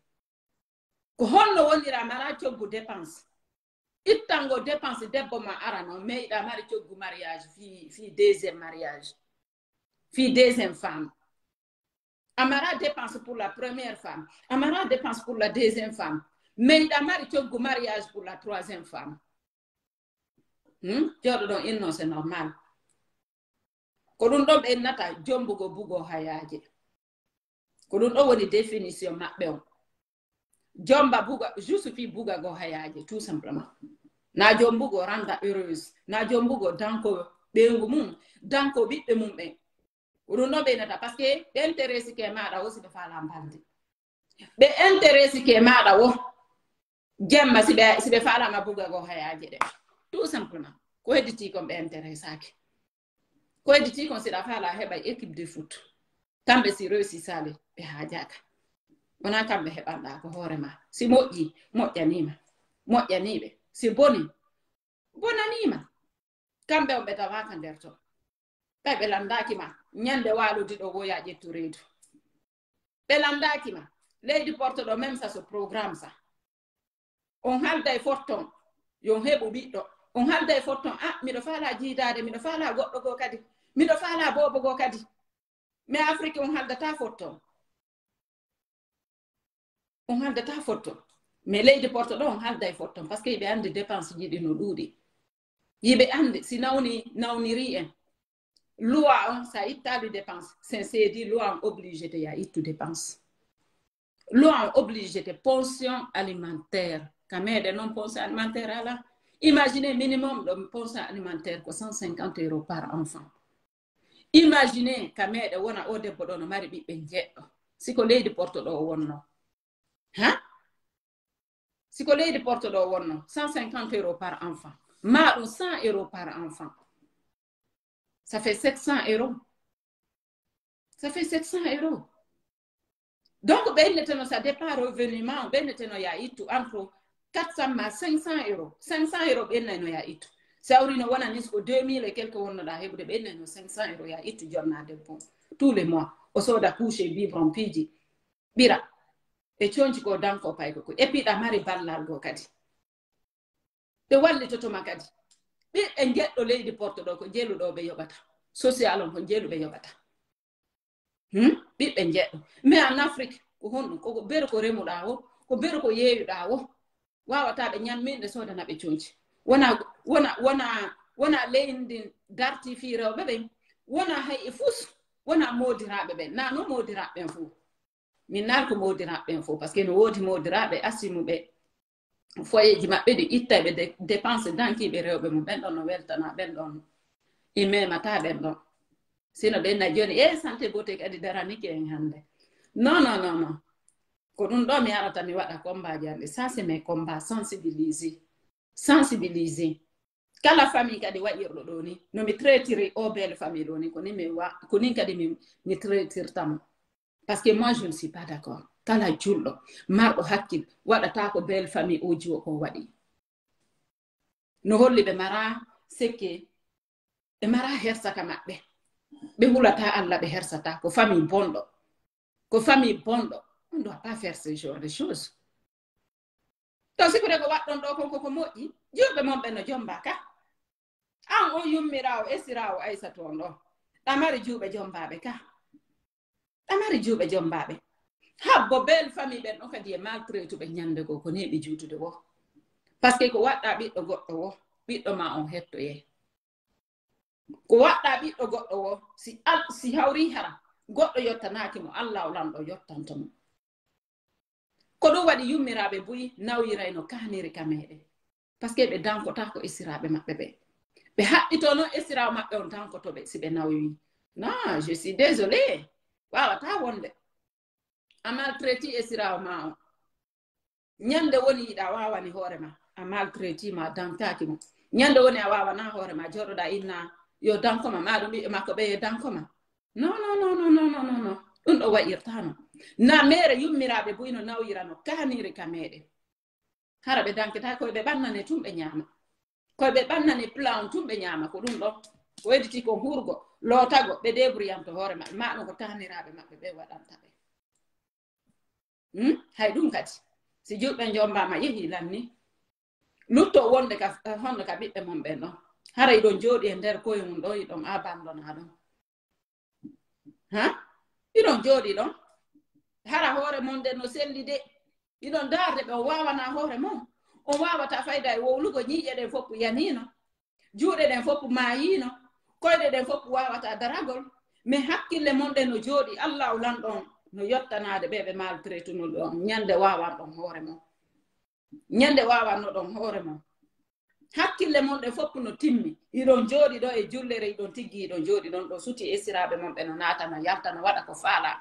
ko honno wonira mara coggu dépense ittango dépense debbo ma ara noon meyiɗa mari coggu mariage fi deuxième mariage fi deuxième femme amara dépense pour la première femme amara dépense pour la deuxième femme meyiɗa mari coggu mariage pour la troisième femme jooɗo ɗon inno c'est normal ko ɗum ɗon ɓe nata jombugo bugo hayaje ko ɗum ɗon woni définition maɓɓe on jomba buga juste fi buga go hayaje tout simplement na jombugo randa heureuse na jombugo danko ɓeygu mum danko ɓiɓɓe mum ɓen ko ɗum ɗon ɓe nata par ce que ɓe intéresse ke maɗa wo si ɓe faala mbalde ɓe intéresse ke maɗa wo jemma si ɓe faalama buga go hayaje ɗe tout simplement ko hedditi kon ɓe intéressaki ko hedditi kon siɗa faala heɓa équipe de foot kamɓe si réussisali ɓe haajaka wona kamɓe heɓanɗa ko hoore ma si moƴƴi moƴƴanima moƴƴaniɓe si boni bonanima kambe on beta waka nder to be landaki ma nyande waludi do go ya ƴettu reedu be landaki ma leydi porto do même ça ce programme ça on halda e forton yo hebu biddo on halda e forton mi do faala jiidade mi do faala goddo go kadi mi do faala bobo go kadi mais Afrique on haldata forton on haldata forton mais leydi porto do on halda e forton parce que yibe andi dépense jidi no duudi yibe andi si nawniri en loi on ça ittali dépense c'est dit loi obligé de ya ittu dépense loi obligé de pension alimentaire kamede non pension alimentaire ala imaginez minimum de pension alimentaire ko 150 € par enfant. Imaginez kamede wona o debbo do no mari bibbe jeddo siko leydi porto do wonno siko leydi porto do wonno 150 € par enfant ma 100 € par enfant ça fait 700 €. Ça fait 700 €. Donc beneteno ça dépend revenu ma beneteno ya itu entre 400 ma 500 €. 500 € beneno ya itu. Saurino wana nisko 2000 et quelques wonno da hebude beneno 500 € ya itu jonna debbo tous les mois o soda couche biberon piji bira e chonchi ko danko pay ko e pida mari ballal go kadi de walli to makadi bi en geddo leydi porto do ko jelu do be yobata social on ko jelu be yobata bi be jeddo mais en Afrique ko honno ko bero ko remuda wo ko bero ko yeeyuda wo wawata be nyamminde soda na be chonchi wona leyndi darti fi rewbe be wona hay fus wona modirabe be na no modirabe fu min nar ko modirabe fu parce que no wodi modirabe asimu be foyeji mabbe di ittabe de dépense danki be rewbe mo ben don no weltana ben don e memata ben don sino ben na joni santé beauté kadi darani ke en hande non ko dun do mi arata mi wada combat jande ça c'est mes combats sensibiliser kala famille kadi wa'irdo do ni no mi traitiri o belle famille do ni ko ni ko ni kadi mi traitir tam parce que moi je ne suis pas d'accord kala jullo mardo hakkil wadata ko belle famille o jiwo ko wadi no holli be mara seke be mara hersaka mabbe be hulata alla be hersata ko famille bondo on doit pas faire ce genre de choses. To sikure ko waddon do ko moji jurbe mon be no jomba ka an o yummirawo esirawo aissatou on do tamari jube jombabe ka tamari jube jombabe habbo bel famille ben on kadi e maltraité be nyande ko nebi jutude wo parce que ko wadda biddo goddo wo biddo ma on hetto ye ko wadda biddo goddo wo si hawri hara goddo yottanaki mo Allah lando yottanto mo ko do wadi yummirabe buyi nawyirayno kaniri kamede parce que be danko ta ko esirabe mabbe be haddito no esirabe mabbe on danko to be sibe nawyi non je suis désolé wawa ta wonde a maltraité esirabe ma on nyande woni yida wawani hore ma a maltraité ma dankaki mo nyande woni a wawa na hore ma jododa inna yo danko ma ma dum makko be danko ma non dum do wa'irtano na mere yummirabe buyno nawyirano kaniri kamede harabe dankata ko be bannane tumbe nyama ko be bannane plan tumbe nyama ko dum do ko wediti ko hurgo lotago be debriyam to hore ma no ko kanirabe mabbe be wadanta be hay dum kati si jubbe jomba ma yehi lanni lutto wonde ka hono ka bibbe mon be no haray don jodi e der koye mun do idon abandona don idon jodi don hara hore mon de no selli de idon darde be wawana hore mon on wawata fayda e wowlugo nyiije den foppu yanino juude den foppu mayino koyde den foppu wawata daragol mais hakkille mon de no jodi Allah ulan don no yottanade be maltraité no don nyande wawan don hore mon nyande wawan no don hore mon hakkille mon de foppu no timmi idon jodi do e jullere idon tiggi idon jodi don do suti esirabe mon be no natana yaltana wada ko faala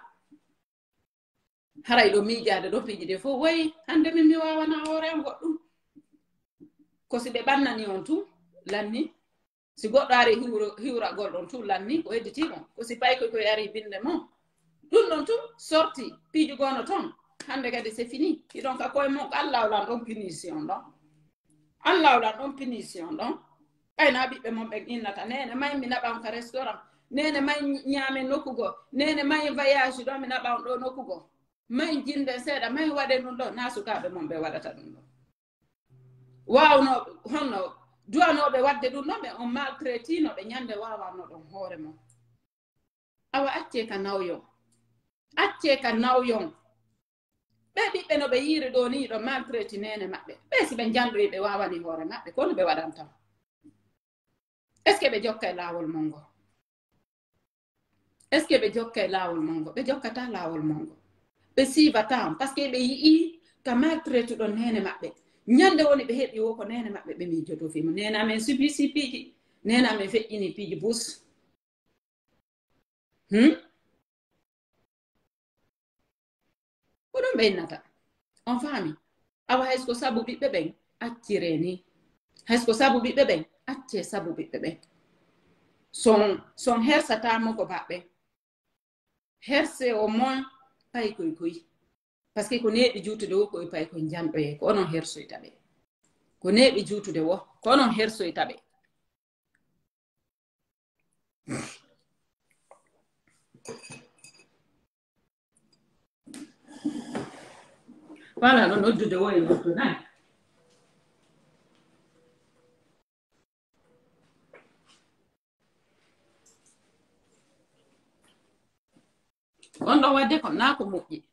haray do miijaade do piji de fo way hande mi wawana hore am goddum ko si be bannani on tu lanni si goddo ari hiwra goldon tu lanni ko hediti mon ko si pay ko ari binde mon dum non tu sorti piji gono ton hande kadi c'est fini idon ka koy mon Allah wala don punition don Allah wala don punition don ay na ɓiɓɓe mon ɓe innata nene may mi naɓan ka restaurant nene may ñaamen nokkugo nene may voyage ɗo mi naɓan ɗo nokkugo may jinde seeɗa may waɗe ɗum ɗo na sukaaɓe mon ɓe waɗata ɗum ɗo wawno honno duwanoɓe wadde ɗum ɗo ɓe on maltraitinoɓe ñande wawano ɗon hoore mon awa acce ka nawyon ɓe ɓiɓɓe no ɓe yiiri ɗo ni ɗo maltraiti nene maɓɓe ɓe si ɓe janɗoyi ɓe wawani hoore maɓɓe kono ɓe waɗanta est ce que ɓe jokka e laawol mon ngo est ce que ɓe jokka e laawol mon ngo ɓe jokkata laawol mon ngo ɓe siivata on par ce que ɓe yii ka maltraite ɗon nene maɓɓe ñande woni ɓe heɓi wo ko nene maɓɓe ɓe miijoto fimo nene amen subisi piiji nene amen feƴƴini piiji bus ko ɗum ɓe innata on faami awa haysko sabu ɓiɓɓe ɓen accire ni haysko sabu ɓiɓɓe ɓen acce sabu ɓiɓɓe ɓen son hersatamo ko baɓɓe herse o moins pay koy par ce que ko neeɓi juutude wo koye pay koye janɗoye ko onon hersoyta ɓe ko neeɓi juutude wo ko onon hersoyta ɓe voilà non noddude wo e noddunayi on ɗo wadde ko naa ko moƴƴi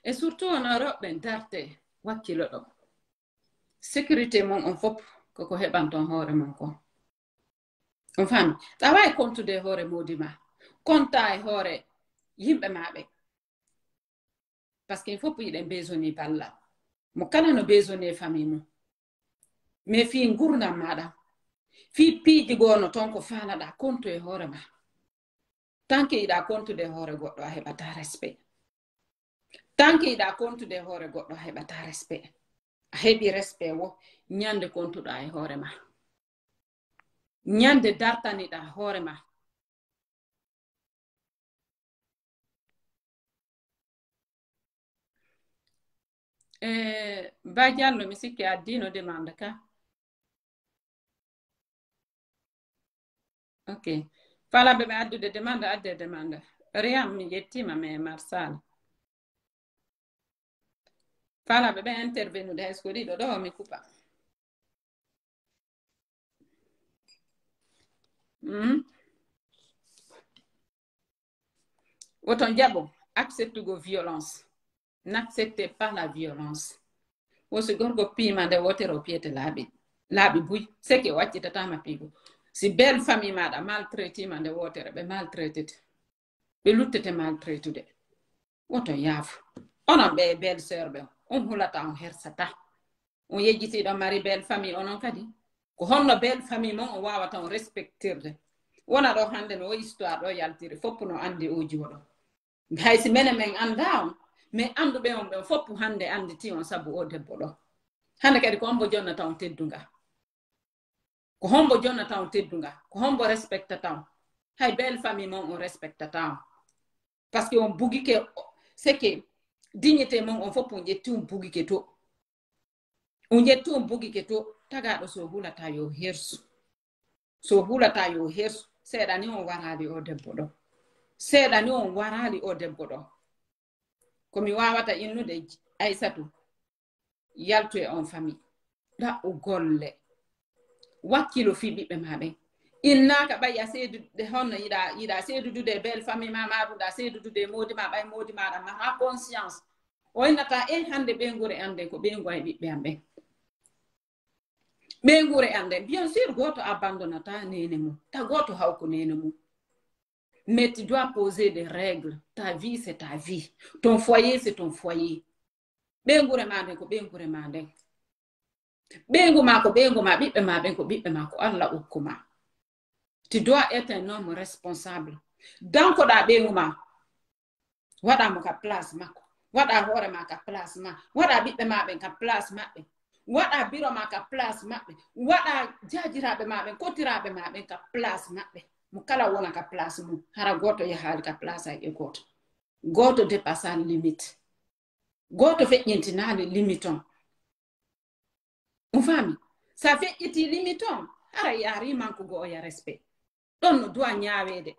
e surtout ono rewɓe darte wakkilo ɗo sécurité mon on fof koko heɓanton hoore mon kon on faami ɗa wawi kontude hoore modi ma konta e hoore yimɓe maɓe par ce que fof yiɗen besoni balla mo kala no besoni famille mum mais fi gurdam maɗa fi piiji gono ton ko faalaɗa kontu e hoore ma tant que yiɗa kontude hoore goɗɗo a heɓata respect tant que yiɗa kontude hoore goɗɗo a heɓata respect a heɓi respect wo ñande kontuɗa e hoore ma ñande dartaniɗa hoore ma Ba Diallo mi sikki addino demande ka ok falaɓe ɓe addude demande adde demande Riyam mi yettima mais Marsala falaɓe ɓe intervenude haysko ɗiɗo ɗo mi kupa woton jaɓo acceptugo violence n'acceptez pas la violence wosi gorgo piima nde wotero piyete laaɓi buy seke waccitatama piigo si belle famille maɗa maltraitima nde wotere ɓe maltraitete ɓe luttete maltraitude woton yaafo onon ɓe belle sœur ɓe on hulata on hersata on yejjitiɗo mari belle famille onon kadi ko honno belle famille mon on wawata on respectirde wona ɗo hande no o histoire ɗo yaltiri foppu no andi o jiwo ɗo haysi mene men anda on mais anduɓe on ɓen foppu hande anditi on sabu o debbo ɗo hande kadi ko hombo jonnata on teddunga ko hombo jonnata on teddunga ko hombo respectata on hay belle famille mon on respectata on par ce que on bugike c'est que dignité mon on foppu on ƴetti on bugike to on ƴetti on bugike to tagaɗo so hulata yo hersu seeɗa ni on warali o debbo ɗo seeɗa ni on warali o debbo ɗo komi wawata innude Aissatou yaltu e on famille ɗaɓɓu golle wakkilo fi ɓiɓɓe maɓe innaka ɓay a seedude honno yiɗa seedudude belle famille ma maɗuɗa seedudude modi ma ɓay modi maɗa ma ha conscience o innata hande ɓengure ande ko ɓengu ay ɓiɓɓe am ɓen ɓengure ande bien sûr goto abandonnata nene mum ta goto hawko nene mum mais tu dois poser des règles. Ta vie, c'est ta vie. Ton foyer, c'est ton foyer. Ɓengure ma nden ko ɓengure ma nden. Ɓengu ma ko ɓengu ma, ɓiɓɓe ma ɓen ko ɓiɓɓe ma ko Allah hokkuma. Tu dois être un homme responsable. Dankoɗa ɓengu ma, waɗamo ka place makko. Waɗa hoore ma ka place ma. Waɗa ɓiɓɓe ma ɓen ka place maɓɓe. Waɗa biro ma ka place maɓɓe. Waɗa jajiraɓe ma ɓen, kotiraɓe ma ɓen ka place maɓɓe. Mo kala wona ka place mum hara goto yahaali ka place ay e goto dépassani limite goto feƴƴintinali limite on faami sa feƴƴiti limite on ara yari manko go ya respect don no doa nyaawede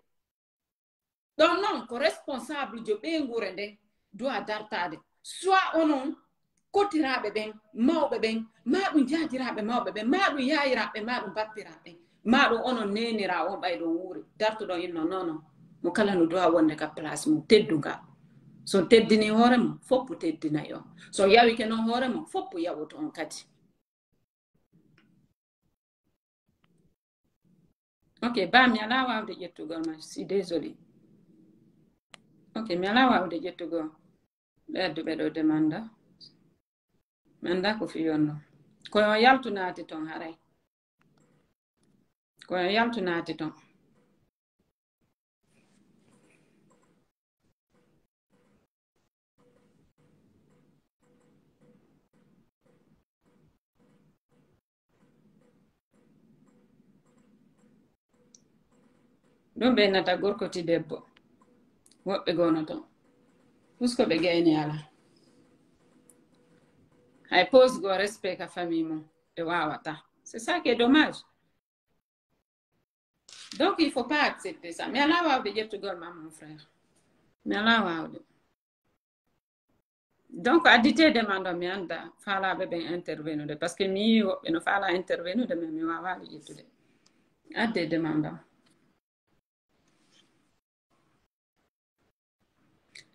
don non ko responsable jo be ngure nden doa dartade soit onon kotiraɓe ɓen mawɓe ɓen maɗum jajiraɓe mawɓe ɓen maɗum yayiraɓe maɗum bappiraɓe maɗum onon nenira on ɓayɗo wuuri dartuɗon inno nono mo kala no dowa wonde ka place mum teddunga so teddini hoore mum foppu teddina yo so yawike noon hoore mum foppu yawuto on kadi ok ba mi ala wawde ƴettugol ma si désolé ok mi ala wawde ƴettugol ɓedduɓe ɗo demanda manda ko fiyonno koyo yaltu naati ton haray koyo yaltu naati ton ɗum ɓe nata gorko ti debbo woɓɓe gono ton pusko ɓe gayni ala hay pose go respect ka famille mum ɓe wawata c'est ça qui est dommage donc il faut pas accepter ça mi ala wawde ƴettugol ma mon frère mi ala wawde donc addite demande o mi anda faalaɓe ɓen intervenude par ce que mi yi woɓɓe no faala intervenude mais mi wawali ƴettude adde demande o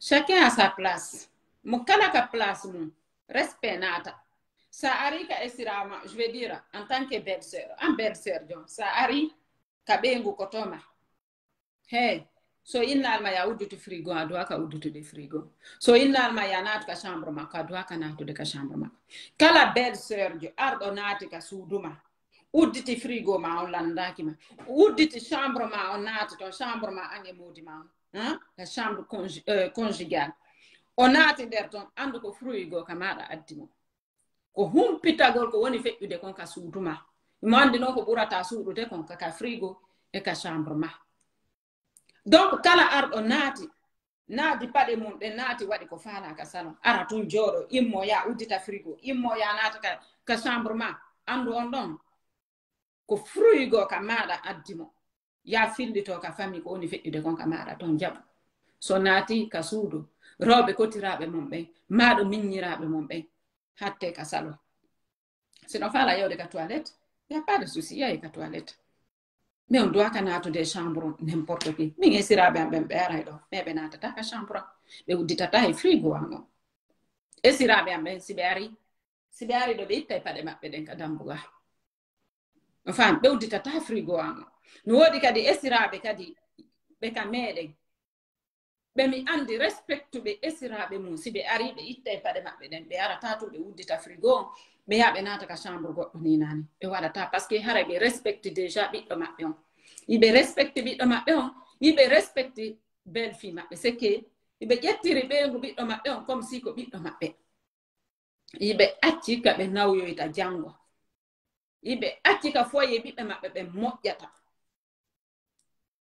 chacun a sa place mo kala ka place mum respect nata sa ari ka esirama je vais dire en tant que belle-sœur jon sa ari ka ɓengu ko toma hey so innalma ya udduti frigo a dowa ka uddutude frigo so innalma ya naatu ka chambre makko a dowa ka naatude ka chambre makko kala belle-sœur jo arɗo naati ka suuduma udditi frigo ma on landaki ma udditi chambre ma on naati ton chambre ma an e modi ma la chambre conjugale o naati nder ton andu ko fruigo ka maɗa addimo ko humpitagol ko woni feƴƴude kon ka suuduma mo andi noon ko ɓurata suuɗude kon ka frigo e ka chambre ma donc kala arɗo naati paɗe mum ɗe naati waɗi ko faala ka salon ara tun jooɗo immo ya uddita frigo immo ya naata ka chambre ma andu on ɗon ko fruigo ka maɗa addimo ya fillito ka famille ko woni feƴƴude kon ka maɗa ton jaɓu so naati ka suudu rewɓe kotiraɓe mum ɓen maɗo miññiraɓe mum ɓen hatte ka salon sino faala yewde ka toilette y a pas de souci yahi ka toilette mais on doit ka naatude chambre n'importe qui min e siraɓe am ɓen ɓe aray ɗo mais ɓe naatata ka chambre ɓe udditata e frigo an o e siraɓe am ɓen siɓe ari ɗo ɓe itta e paɗe maɓɓe ɗen ka dambuga enfin ɓe udditata frigo an o no woodi kadi esiraɓe kadi ɓe ka meɗen ɓe mi andi respectuɓe esiraɓe mum si ɓe ari ɓe itta e paɗe maɓɓe ɗen ɓe arata to ɓe uddita frigo on ɓe yaha ɓe naata ka chambre goɗɗo ni nani ɓe waɗata par ce que haray ɓe respecte déjà ɓiɗɗo maɓɓe on yiɓe respecte ɓiɗɗo maɓɓe on yiɓe respecte belle fille maɓɓe c'est que yiɓe ƴettiri ɓeengu ɓiɗɗo maɓɓe on comme si ko ɓiɗɗo maɓɓe yiɓe acci ka ɓe nawyoyta janngo yiɓe acci ka foye ɓiɓɓe maɓɓe ɓe moƴƴata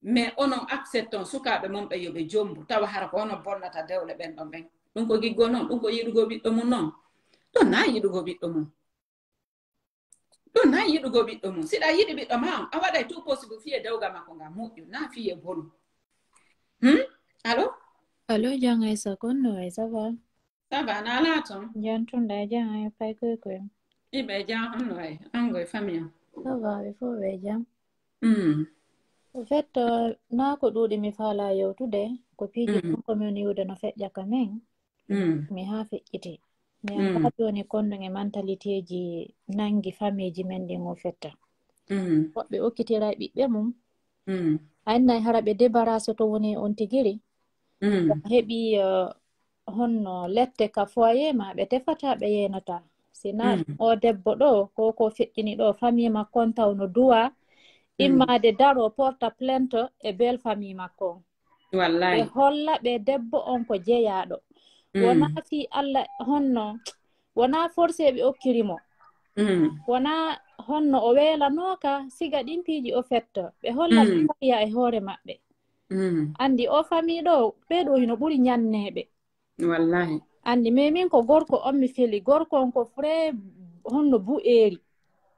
mais onon accepte on sukaɓe mum ɓe yoɓe jombu tawa hara ko onon bonnata dewle ɓen ɗon ɓen ɗum ko giggo noon ɗum ko yiɗugo ɓiɗɗo mum noon ɗum na yiɗugo ɓiɗɗo mum ɗum na yiɗugo ɓiɗɗo mum siɗa yiɗi ɓiɗɗo ma on a waɗay tout possible fiye dewga makko ngam moƴƴu na fiye bonu allo jang Aïssa konno way ça va na ala ton jantunda jang ay pay koy iɓe jang honno way angoye famille ça va ɓe fof ɓe jam au fait na ko ɗuuɗi mi faala yewtude ko piiji ɗum komin yiwde no feƴƴa ka men mi haa feƴƴiti mi anda joni konndon e mentalité ji nangi famille ji men ɗin o fetta woɓɓe okkitira ɓiɓɓe mum annay hara ɓe débarrasse to woni on tigiri heɓi honno lette ka foyer ma ɓe tefata ɓe yenata sina o debbo ɗo ko feƴƴini ɗo famille makko on taw no duwa immade daro porta plainte e belle famille makko ɓe holla ɓe debbo on ko jeyaɗo wona fi Allah honno wona forcé ɓe okkirimo wona honno o weelanoka siga ɗin piiji o fetta ɓe holla ɓe faya e hoore maɓɓe andi o famille ɗo ɓeɗo hino ɓuri ñanneɓe andi mais min ko gorko on mi feli gorko on ko vrai honno bu'eri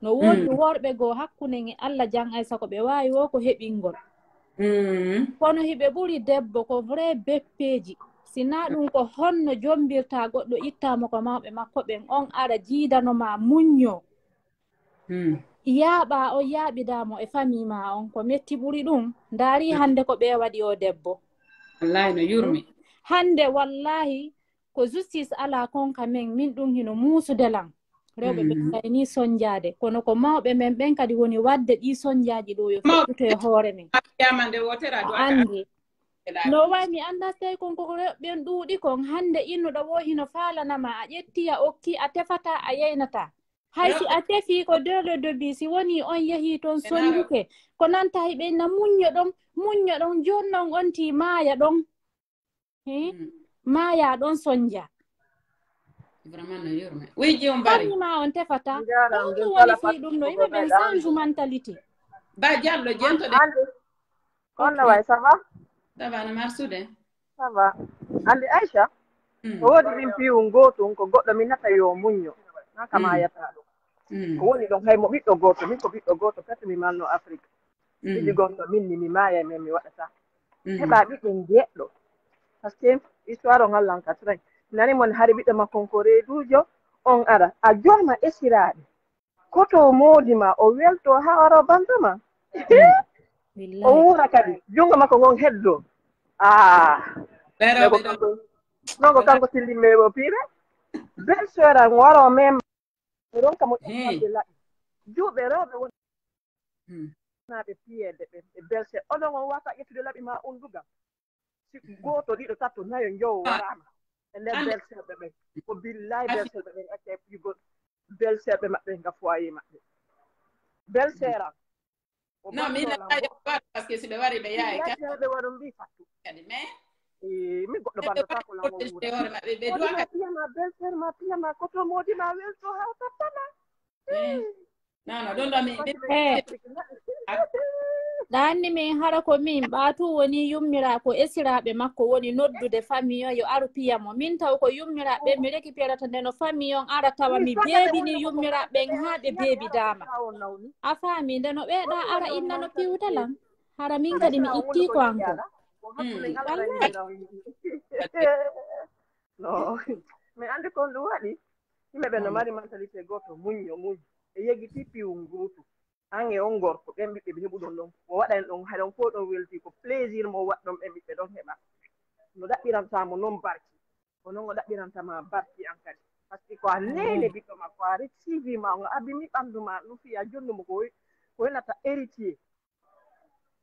no woodi worɓe goo hakkunde Allah jan Aysa ko ɓe waawi wo ko heɓingol kono hiɓe ɓuri debbo ko vrai beppeji sina ɗum ko honno jombirta goɗɗo ittamo ko mawɓe makko ɓen on ara jiidanoma muñño yaaɓa on yaaɓidamo e famille ma on ko metti ɓuri ɗum ndaari hande ko ɓe waɗi o debbo wallahi no yurmi hande wallahi ko justice ala konka men min ɗum hino muusudelan rewɓe ɓe kayni sonjade kono ko mawɓe men ɓen kadi woni wadde ɗi sonjaji ɗo yo feƴƴuto e hoore men andi no way mi anda tawi konko rewɓen ɗuuɗi kon hande innuɗo wo hino faalanama a ƴetti a okki a tefata a yeynata hay si a tefi ko dele dobi si woni on yehi toon sonjuke ko nanta hiɓenna muñño ɗon jonnon onti maaya ɗon maaya ɗon sonja vraiment no yurme wiji on bari ma on tefata ɗum woni fi ɗum no yimɓe ɓen change mentalité ba Diallo jento de on no way ça va no marsude ça va andi Aisha woodi ɗin piiwu gootum ko goɗɗo min nata yo muñño na kama yata ɗum ko woni ɗon hay mo ɓiɗɗo gooto min ko ɓiɗɗo gooto kati mi manno Afrique ɗiɗi gonto min ni mi maaya men mi waɗata heɓa ɓiɓɓen jeɗɗo par ce que histoire on Allah ka tray nani mon hari ɓiɗɗo makko ko reedujo on ara a joma esiraaɓe koto moodi ma o welto ha waro bantama o wura kadi jungo makko ngon heddo non ko kanko tillimmeɓo piire belle sœur an waro mem ronka mo ƴamde laɓi juuɓe rewɓe wonaɓe piyede ɓe e belle sœur oɗon on wata ƴettude laɓi ma undugam si goto ɗiɗo tatto nayo jowo warama e nder belle sœur ɓe ɓen ko billahi belle sœur ɓe ɓen acce pigol belle sœur ɓe maɓɓe nga foyer maɓɓe belle sœur an non mi parce que si ɓe wari ɓe yahay ɓe waɗum mbi fattu kadi mais mi goɗɗo bandata ko lawo piyama belle sœur ma piyama koto modi ma welto ha tattama non ɗon ɗo mi ɗanni min hara ko min ɓaatu woni yummira ko esiraɓe makko woni noddude famille o yo aru piyamo min taw ko yummiraɓe mi récupérata nde no famille on ara tawa mi beebini yummiraɓen ha ɓe beebi dama a faami nde no ɓeeɗa ara inna no piwtalan hara min kadi mi itti ko anko no mi andi kon ɗum waɗi yimɓe ɓe no mari mentalité goto muñño muñ e yegiti piwu nguutu an e on gorko ɓen ɓiɓɓe ɓe heɓuɗon ɗon o waɗani ɗon haɗon fof ɗon welti ko plaisir mo waɗɗon ɓen ɓiɓɓe ɗon heɓa no ɗaɓɓirantamo noon barki ko noon o ɗaɓɓirantama barki an kadi par ce que ko a nene ɓiɗɗo makko a receivi ma o abimi ɓanndu ma ɗum fiya jonnumo ko wonata héritier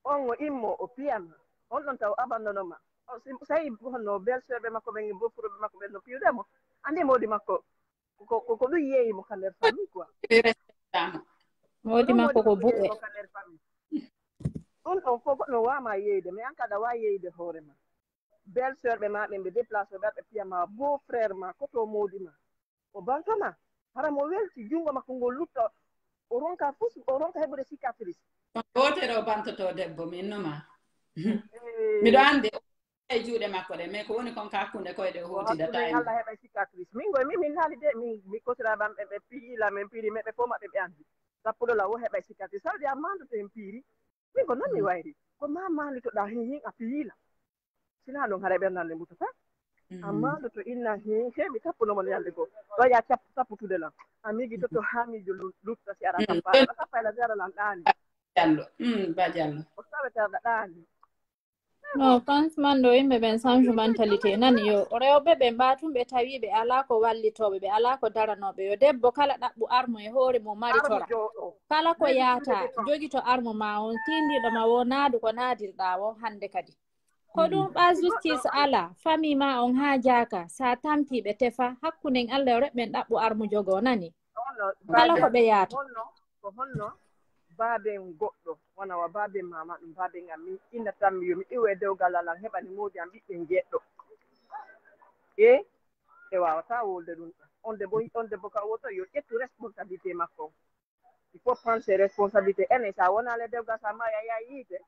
on o immo o piyama on ɗon taw abandonoma so tawi honno belle sœur ɓe makko ɓen e beau-frère ɓe makko ɓen no piwdemo andi modi makko ko ɗum yeeyimo ka nder famille quoi modi makko ko buɓe on ɗon fof goɗɗo wama yeyde mais an kada wawi yeyde hoore ma belle sœur ɓe ma ɓen ɓe déplace o ɓerɓe piyama beau frère ma koto modi ma o bantoma hara mo welti jungo makko ngol lutta o ronka heɓude cicatrice wotere o bantoto debbo min noma miɗo andi e juuɗe makko ɗe mais ko woni kon ka hakkunde koyɗe o hutidata Allah heɓa cicatrice min goy min haali de mi kotiraɓam ɓe piila men piiri men ɓe fof maɓɓe ɓe andi sappuɗo law o heɓa cicatrice salde a mandoto hen piiri min ko noon mi wayri ko ma manditoɗa hin a piila sina ɗum haara ɓernande mutata a mandoto inna hin heɓi tappunomon yalde goo ɗoya sapputude lan a migi toto ha mijo lutta si ara sappayla si ara lan ɗaani ba Diallo o saweterɗa ɗaani no franchement ɗo yimɓe ɓen change mentalité nani yo rewɓe ɓe mbatumɓe tawi ɓe ala ko wallitoɓe ɓe ala ko daranoɓe yo debbo kala ɗaɓɓu armo e hoore mo maritora kala ko yaata jogito armo ma on tindiɗo ma wo naadu ko naadirɗa wo hande kadi ko ɗum ɓa justice ala famille ma on ha jaaka sa tampi ɓe tefa hakkunden Allah yo reɓɓen ɗaɓɓu armo jogo nani kala ko ɓe yaata ko honno baaben goɗɗo wona wa baaben mama ɗum baaben am min inna tan mi yomi iwe dewgal alan heɓani moodi am ɓiɓɓe jeɗɗo e wawata wolde ɗum on debbo ka woto yo ƴettu responsabilité makko il faut prendre ses responsabilités ene sa wonale dewgal sa maya ya yiite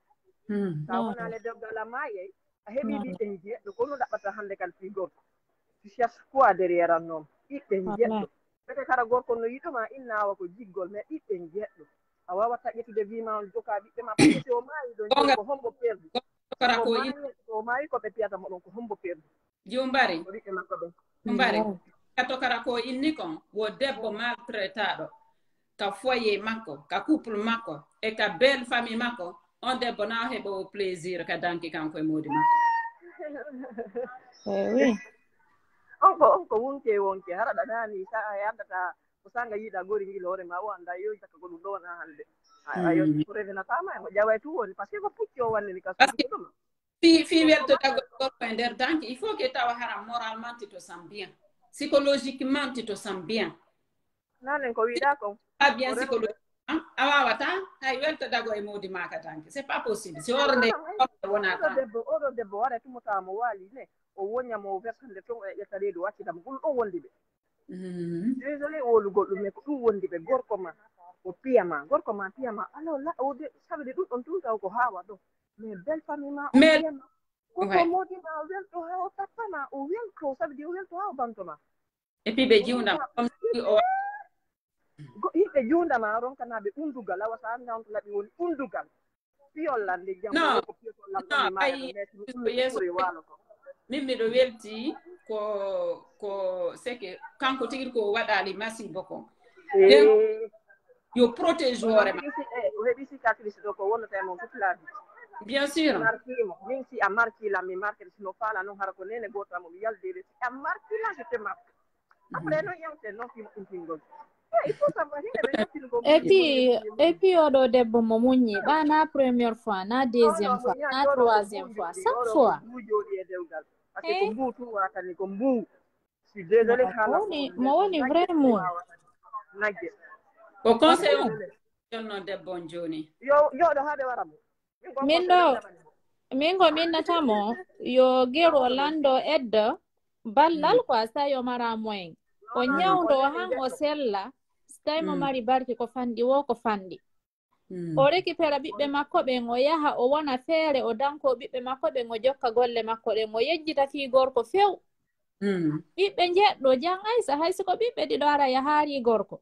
sa wonale dewgal a mayey a heɓi ɓiɓɓe jeɗɗo ko no ɗaɓɓata hannde kal fi gorko tu cherches quoi derrière an noon ɓiɓɓe jeɗɗo ɓete kara gorko no yiɗoma innawa ko jiggol mais ɓiɓɓe jeɗɗo a wawata ƴettude wima on joka ɓiɓɓe ma parce que si o maayi ɗon joni ko hombo perdu o maayi ko ɓe piyata mo ɗon ko hombo perdu jumbari ɓiɓɓe makko ɓen jumbari to kara ko inni kon wo debbo maltraitaɗo ka foyer makko ka couple makko e ka belle famille makko on debbo na heɓo plaisir ka danki kanko e modi makko oui on ko wonke hara ɗaɗani sa a yandata ko sanga yiiɗa gori ngil hoore ma o anda yoyi taka ko ɗum ɗo wona hande ayo ko rewenatama e mo ƴawa tu woni par ce que ko pucci o wannini ka suuɗi ɗuma fi weltoɗago gorko e nder danki il faut que tawa hara moralement ti to sent bien psychologiquement ti to sent bien nanen ko wiɗa kon pas bien psychologiquement a wawata hay weltoɗago e modi ma ka danki c'est pas possible si ornde wonata oɗo debbo waɗa tumotamo waali ne o woñamo versande ton e ƴetta reedu waccitamo ɗum ɗon wondi ɓe désolé wolugo ɗum mais ko ɗum wondi ɓe gorko ma o piyama gorko ma piyama alors la o sabide ɗum ɗon tun taw ko hawa ɗo mais belle famille ma o piyama gorko modima o welto ha o tappama o welto sabide o welto ha o bantoma et puis ɓe jiwnam yimɓe jundama ronkanaɓe undugal awa sa anda on to laɓi woni undugal piyollande jam ko piyotollam ɗami walo ko min miɗo welti ko seke kanko tigi ko waɗali masibo ko yo protège hoorema o heɓi cicatrice ɗo ko wonnata mon toute la vie bien sûr marquimo min si a marquila mi marquede sino faala noon hara ko nene goto amo mi yaldede si a marquila je te marque après noon yewte noon fimo ɗumtingol il faut savoir et puis oɗo debbo mo muñi ɓa na première fois na deuxième fois na troisième fois 5 fois jooɗi e dewgal par ce que ko mbuu tu watani ko mbuu si désolé mo woni vrai mour nagge ko conseil jonno debbo on joni yoɗo haɓe wara mo min ko minnatamo yo guero lando edda ballal ko sa yo mara moyen o ñawdo han o sella tawi mo mari barki ko fandi wo ko fandi o récupéra ɓiɓɓe makko ɓen o yaha o wona feere o danko ɓiɓɓe makko ɓen o jokka golle makko ɗen o yejjita fi gorko few ɓiɓɓe jeɗɗo jan aysa haysi ko ɓiɓɓe ɗiɗo ara yahaari gorko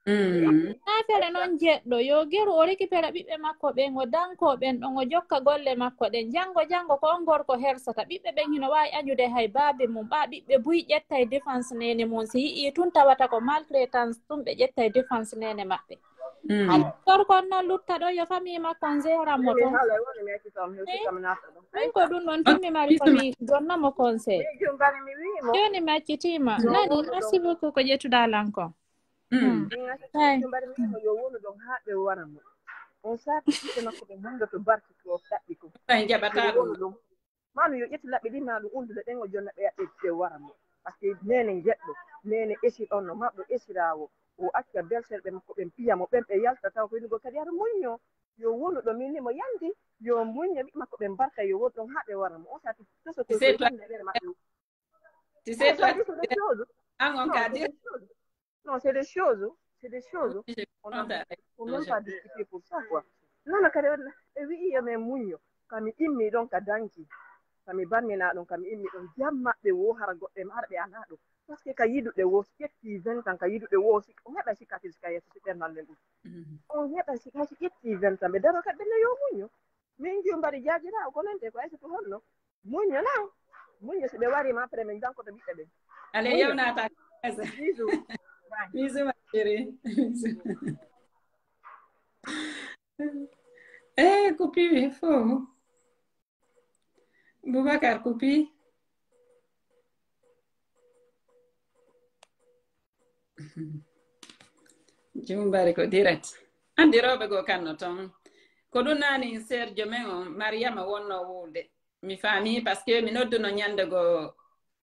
na feere noon jeɗɗo yo geru o récupéra ɓiɓɓe makko ɓen o danko ɓen ɗon o jokka golle makko ɗen jango ko on gorko hersata ɓiɓɓe ɓen hino wawi añude hay baabe mum ɓa ɓiɓɓe buy ƴetta e défense nene mum si yii tun tawata ko maltraitance ɗum ɓe ƴetta e défense nene maɓɓe gorko noon lutta ɗo yo famille makko on géramo ton min ko ɗum ɗon timmi mari komi gonnamo conseil joni mi accitima nani merci beaucoup ko ƴettuɗa lanko yo wonu ɗon ha ɓe wara mo on sati ɓiɓɓe makko ɓe mondoto barki ko ɗaɓɓi ko jaɓata ɗum manu yo ƴettu laɓɓe ɗi ma ɗum undude ɗen o jonna ɓe yaɓɓe ɓe wara mo par ce que nene jeɗɗo nene esir on no maɓɗo esirawo o acca belserɓe makko ɓen piyamo ɓen ɓe yalta taw ko yiɗugo kadi ara muñño yo wonu ɗo min ni mo yandi yo muñño ɓiɓɓe makko ɓen barka yo wonu ɗon ha ɓe wara mo on sati tosotoɗeɗere maɓɓe non, c'est des choses. On ne peut pas discuter pour ça, quoi. Non, oui, mais mugno. Kami immi ɗon ka danki. Kami barmina ɗon, kami immi ɗon jam maɓɓe wo hara goɗɗe marɓe ala ɗo. Par ce que ka yiɗuɗe wo, ƴetti 20 ans, ka yiɗuɗe wo, on heɓa cicatrice ka yesso si ɓernande ɗum. On heɓa hay ƴetti 20 ans, ɓe daro kadi ɓenne yo mugno. Min jum mbaɗi jajira ko nante ko aysa to honno. Mugno na. Mugno si ɓe warima après min jankoto ɓiɓɓe ɓen. Allez, yewnata. Bisous. Bisous, ma chérie. Koupi, il faut. Boubacar, Koupi. Jumbari ko direct. Andi roɓe go kanno ton. Ko ɗum nani Sergio men o Mariama wonno wulde. Mi fami parce que mi nodduno ñande go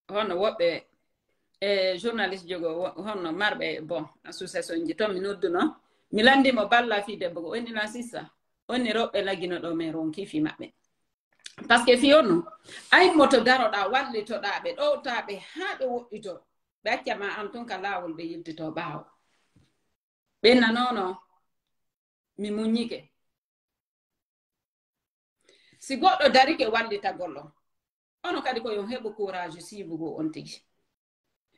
hono woɓɓe journaliste jogo honno marɓe bon association ji toon mi nodduno mi landimo balla fi debbo ko onni sissa onni roɓɓe laggino ɗo men ronki fi maɓɓe par ce que fi onno ay moto daroɗa wallitoɗaɓe ɗowtaɓe ha ɓe woɗɗito ɓe accama an tun ka lawol ɓe yiddito ɓaawo ɓenna nono mi muñike si goɗɗo darike wallita gollo ono kadi ko yo heɓu courage sibugo on tigi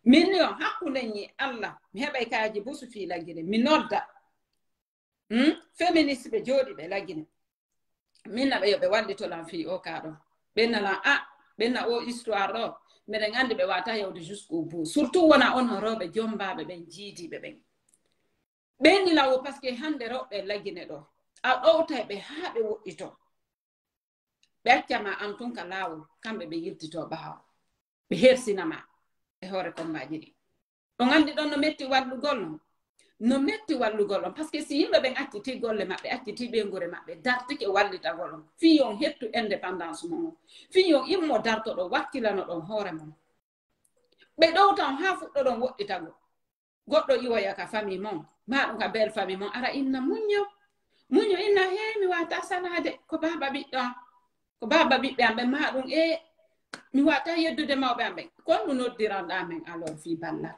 min yo hakkunde ñi Allah mi heɓay kaaji busu fi laggine mi nodda féministe ɓe jooɗi ɓe laggine minna ɓe yo ɓe wallitolan fi o ka ɗon ɓennalan ɓenna o histoire ɗo miɗen andi ɓe wata yewde jusqu'au bout surtout wona on rewɓe jombaɓe ɓen jiidiɓe ɓen ɓennilawo par ce que hande rewɓe laggine ɗo a ɗowtay ɓe haa ɓe woɗɗito ɓe accama an tun ka laawol kamɓe ɓe yiltito ɓaawo ɓe hersinama e hoore kombaji ɗi on andi ɗon no metti wallugol no metti wallugol on par ce que si yimɓe ɓen acciti golle maɓɓe acciti ɓengure maɓɓe dartike wallitagol on fi on hettu indépendance mon fi on immo dartoɗo wakkilano ɗon hoore mon ɓe ɗowtan haa fuɗɗo ɗon woɗɗitago goɗɗo iwoya ka famille mon ma ɗum ka belle famille mon ara inna muño inna mi wata salade ko baba ɓiɓɓe am ɓe ma ɗum mi wata yeddude mawɓe am ɓen kon no noddiranɗa men alors fi ballal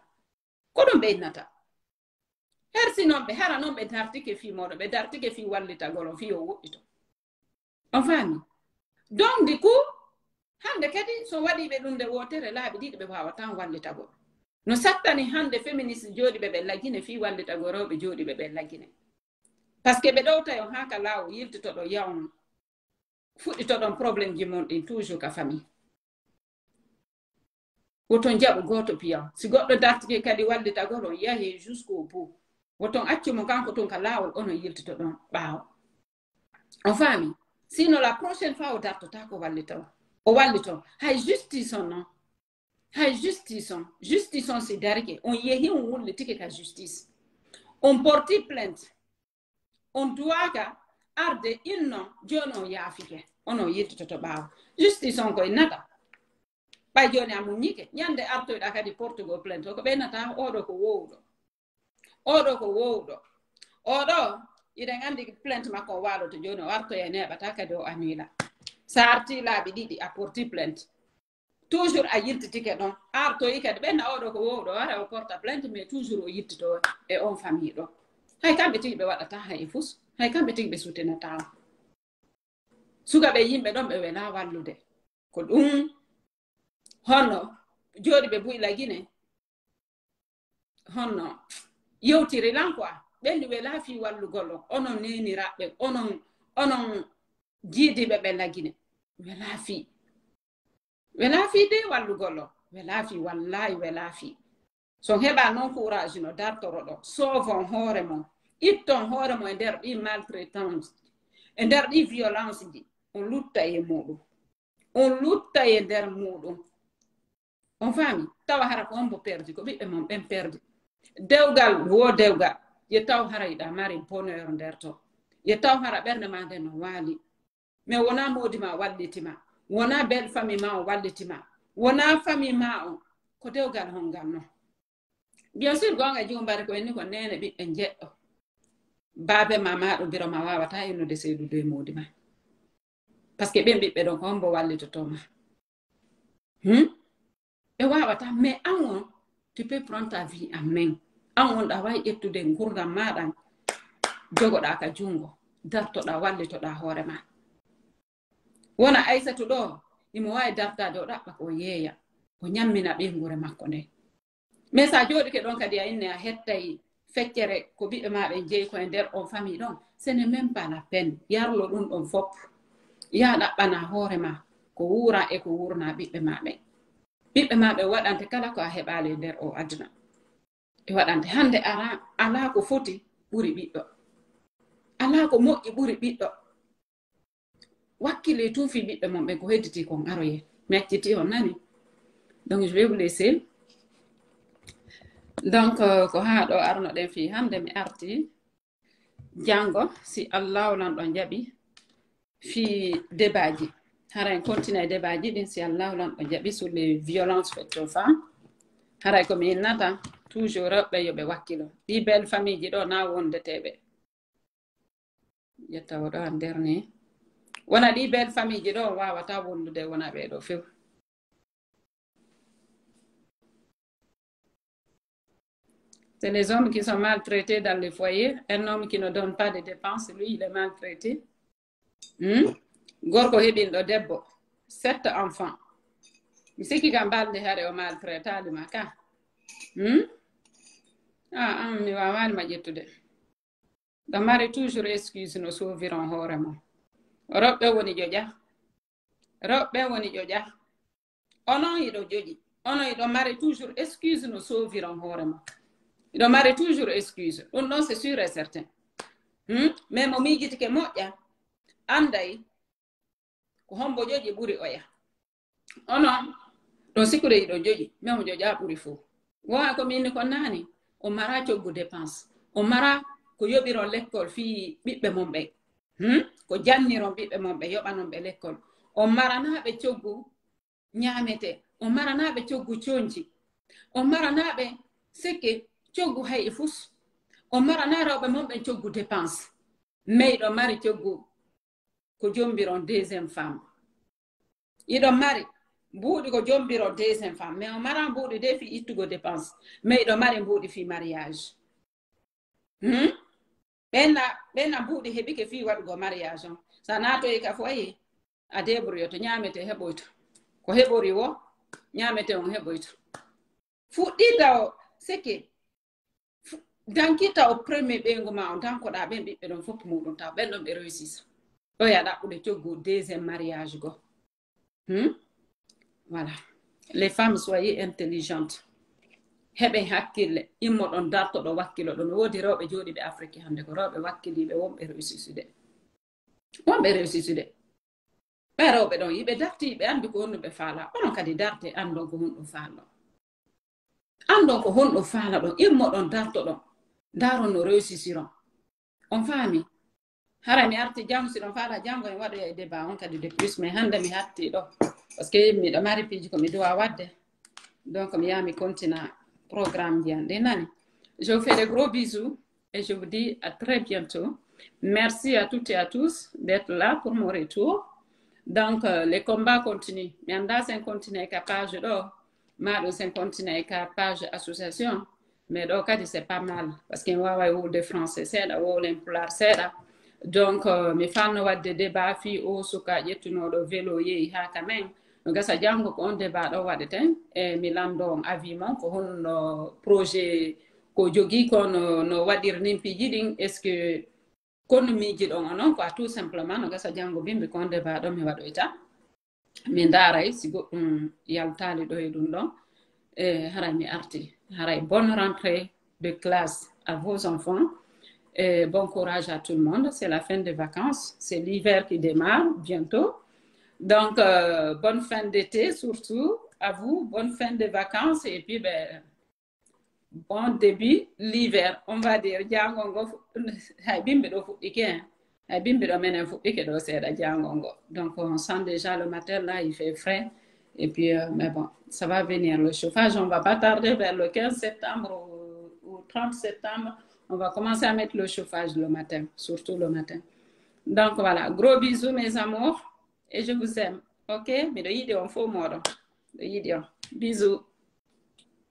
ko ɗum ɓe innata hersi noon ɓe hara noon ɓe dartike fi moɗo ɓe dartike fi wallitagol on fi o woɗɗito on faami donc du coup hande kadi so waɗiɓe ɗum nde wotere laaɓi ɗiɗi ɓe wawatan wallitagol no sattani hande féministe jooɗiɓe ɓe laggine fi wallitago rewɓe jooɗiɓe ɓe laggine par ce que ɓe ɗowta on haa ka laawo yiltitoɗo yawno fuɗɗitoɗon probléme ji mon ɗin toujours ka famille woton jaɓu goto piyaw si goɗɗo dartike kadi wallitagol on yahi jusqu'au bout woton accimo kanko ton ka laawol onon yiltitoɗon ɓaawo on faami sinon la prochaine fois o dartota ko wallito o wallito hay justice on noon hay justice on si darike on yehi on wullitike ka justice on porti plainte on duwaka arde inno joni on yaafike onon yiltitoto ɓaawo justice on koye nata ɓay joni a muñike ñande artoyɗa kadi portugo plainte o ko ɓeynata oɗo ko wowɗo oɗo iɗen andi plainte makko o waaloto joni o artoya neɓata kadi o anila sa arti laaɓi ɗiɗi a porti plainte toujours a yiltitike ɗon artoyi kadi ɓenna oɗo ko wowɗo wara o porta plainte mais toujours o yittito e on famille ɗo hay kamɓe tigi ɓe waɗata hay fus hay kamɓe tigi ɓe sutinata o sukaɓe yimɓe ɗon ɓe wela wallude ko ɗum honno jooɗi ɓe buy lagine honno yewtiri lan quoi ɓenni wela fi wallugol onon neniraɓe onon jiidiɓe ɓe lagine wela fi de wallugol wela fi wallahi wela fi son heɓa non courage no dartoro ɗo sauvon hoore mon itton hoore mon e nder ɗi maltraitance e nder ɗi violence ji on lutta e muɗum on lutta e nder muɗum on faami tawa hara ko on bo perdi ko ɓiɓɓe mon ɓen perdi dewgal wo dewgal ye taw hara yiɗa mari bonheur nder to ye taw hara ɓernde ma nde no waali mais wona modi ma wallitima wona belle famille ma o wallitima wona famille ma o ko dewgal hongal noon bien sûr gonga jumbare ko enni ko nene ɓiɓɓe jeɗɗo baabe ma maɗo biro ma wawata innude seydude e modi ma par ce que ɓen ɓiɓɓe ɗon ko on bo wallitotoma ɓe wawata mais an on tu peux prendre ta vie en main an on ɗa wawi ƴettude gurdam maɗan jogoɗa ka jungo dartoɗa wallitoɗa hoore ma wona Aissatu ɗo imo wawi dartade o ɗaɓɓa ko yeeya o ñammina ɓengure makko nde mais sa jooɗike ɗon kadi a inne a hettay feccere ko ɓiɓɓe maɓe jeeyi koye nder on famille ɗon ce n'est même pas la peine yarlo ɗum ɗon fop ya ɗaɓɓana hoore ma ko wuura e ko wurna ɓiɓɓe maɓe waɗante kala ko a heɓali nder o aduna e waɗante hande ala ko foti ɓuri ɓiɗɗo ala ko moƴƴi ɓuri ɓiɗɗo wakkile tuufi ɓiɓɓe mon ɓe ko hedditi kon aroye mi acciti on nani donc je vais vous laisser donc ko haa ɗo arno ɗen fi hande mi arti jango si Allah lan ɗon jaɓi fi débat ji haray continue débat ji ɗin si Allah lan ɗon jaɓi sur les violences faites aux femmes haray ko mi innata toujours rewɓe yo ɓe wakkilo ɗi belle famille ji ɗo na wondeteɓe yetta o ɗo an nder ni wona ɗi belle famille ji ɗo wawata wondude wona ɓeɗo few c'est les hommes qui sont maltraités dans les foyers. Un homme qui ne donne pas de dépenses, lui, il est maltraité. Gorko heɓinɗo debbo 7 enfants. Mi sikki kam balde hare o maltraitade ma ka. mi wawani maƴƴettude ɗo mari toujours excuse no sauviron hoore mon roɓɓe woni ƴoƴa roɓɓe woni ƴoƴa onon iɗo joƴi onon iɗo mari toujours excuse no sauviron hoore mon iɗo mari toujours excuse ɗum ɗon c'est sûr et certain mais mo miijitike moƴƴa anday ko hombo joƴi ɓuri oya onon ɗo sikkude iɗo joƴi mais mo joƴa ɓuri fof wona ko minni ko naani o mara coggu dépense o mara ko yoɓiron l'école fi ɓiɓɓe mon ɓe ko janniron ɓiɓɓe mon ɓe yoɓanon ɓe l'école o maranaɓe coggu ñaamete o maranaɓe coggu coñci o maranaɓe sikke coggu hay e fus o marana rewɓe mon ɓe coggu dépense mais iɗo mari coggu ko jombiron deuxiéme femme iɗo mari mbuuɗi ko jombiron deuxiéme femme mais o mara mbuuɗi de fi ittugo dépense mais iɗo mari mbuuɗi fi mariage ɓenna mbuuɗi heɓike fi waɗugo mariage on sa natoyi ka fo ayi a débrouille to ñamete heɓoyto ko heɓori wo ñamete on heɓoyto fuɗɗita o sike dankita o premier ɓeygu ma o dankoɗa ɓen ɓiɓɓe ɗon fof muɗum taw ɓen ɗon ɓe réussisse ɗo ya ɗaɓɓude coggu deuxiéme mariage go voilà les femmes soyez intelligentes heɓe hakkille immo ɗon dartoɗo wakkilo ɗo mi woodi rewɓe jooɗiɓe afrique hannde ko rewɓe wakkiliɓe wonɓe réussisude wonɓe réussisude ɓe rewɓe ɗon yiɓe darti yiɓe anndi ko honɗum ɓe faala onon kadi darte andon ko honɗum faalɗon andon ko honɗum faala ɗon immo ɗon dartoɗon daron no réussisiron on faami hara mi arti jam si ɗon faala janngo en waɗoya e débat on kadi de plus mais hannde mi hatti ɗo par ce que miɗo mari piiji ko mi dowa wadde donc mi yaha mi continua programme bien des nani. Je vous fais de gros bisous et je vous dis à très bientôt. Merci à toutes et à tous d'être là pour mon retour. Donc, les combats continuent. Mais en c'est continue avec la page là. Mais c'est continue avec la page association. Mais donc, c'est pas mal. Parce qu'il y a des Français, c'est là, ou l'Emplar, c'est là. Donc, mes fans ont des débats, filles, ou suka, yetuno, le vélo, y a quand même. Donc, ça jango ko on débat do wadeten e mi lando avis mon ko hon projet ko jogi kon no wadir nimpiji din est ce que kon miji don onon ko tout simplement no gasa jango bimbe kon débat do mi wadoyta mi ndaray si goddum yaltali do e dum don e haray mi arti haray bonne rentrée de classe à vos enfants et bon courage à tout le monde. C'est la fin des vacances, c'est l'hiver qui démarre bientôt. Donc, bonne fin d'été surtout à vous, bonne fin de vacances et puis bon début l'hiver, on va dire. Donc, on sent déjà le matin là, il fait frais et puis, mais bon, ça va venir. Le chauffage, on va pas tarder vers le 15 septembre ou 30 septembre, on va commencer à mettre le chauffage le matin, surtout le matin. Donc, voilà, gros bisous mes amours. Et je vous aime, ok? Mais de yidi on faut mort. De yidi on. Bisous.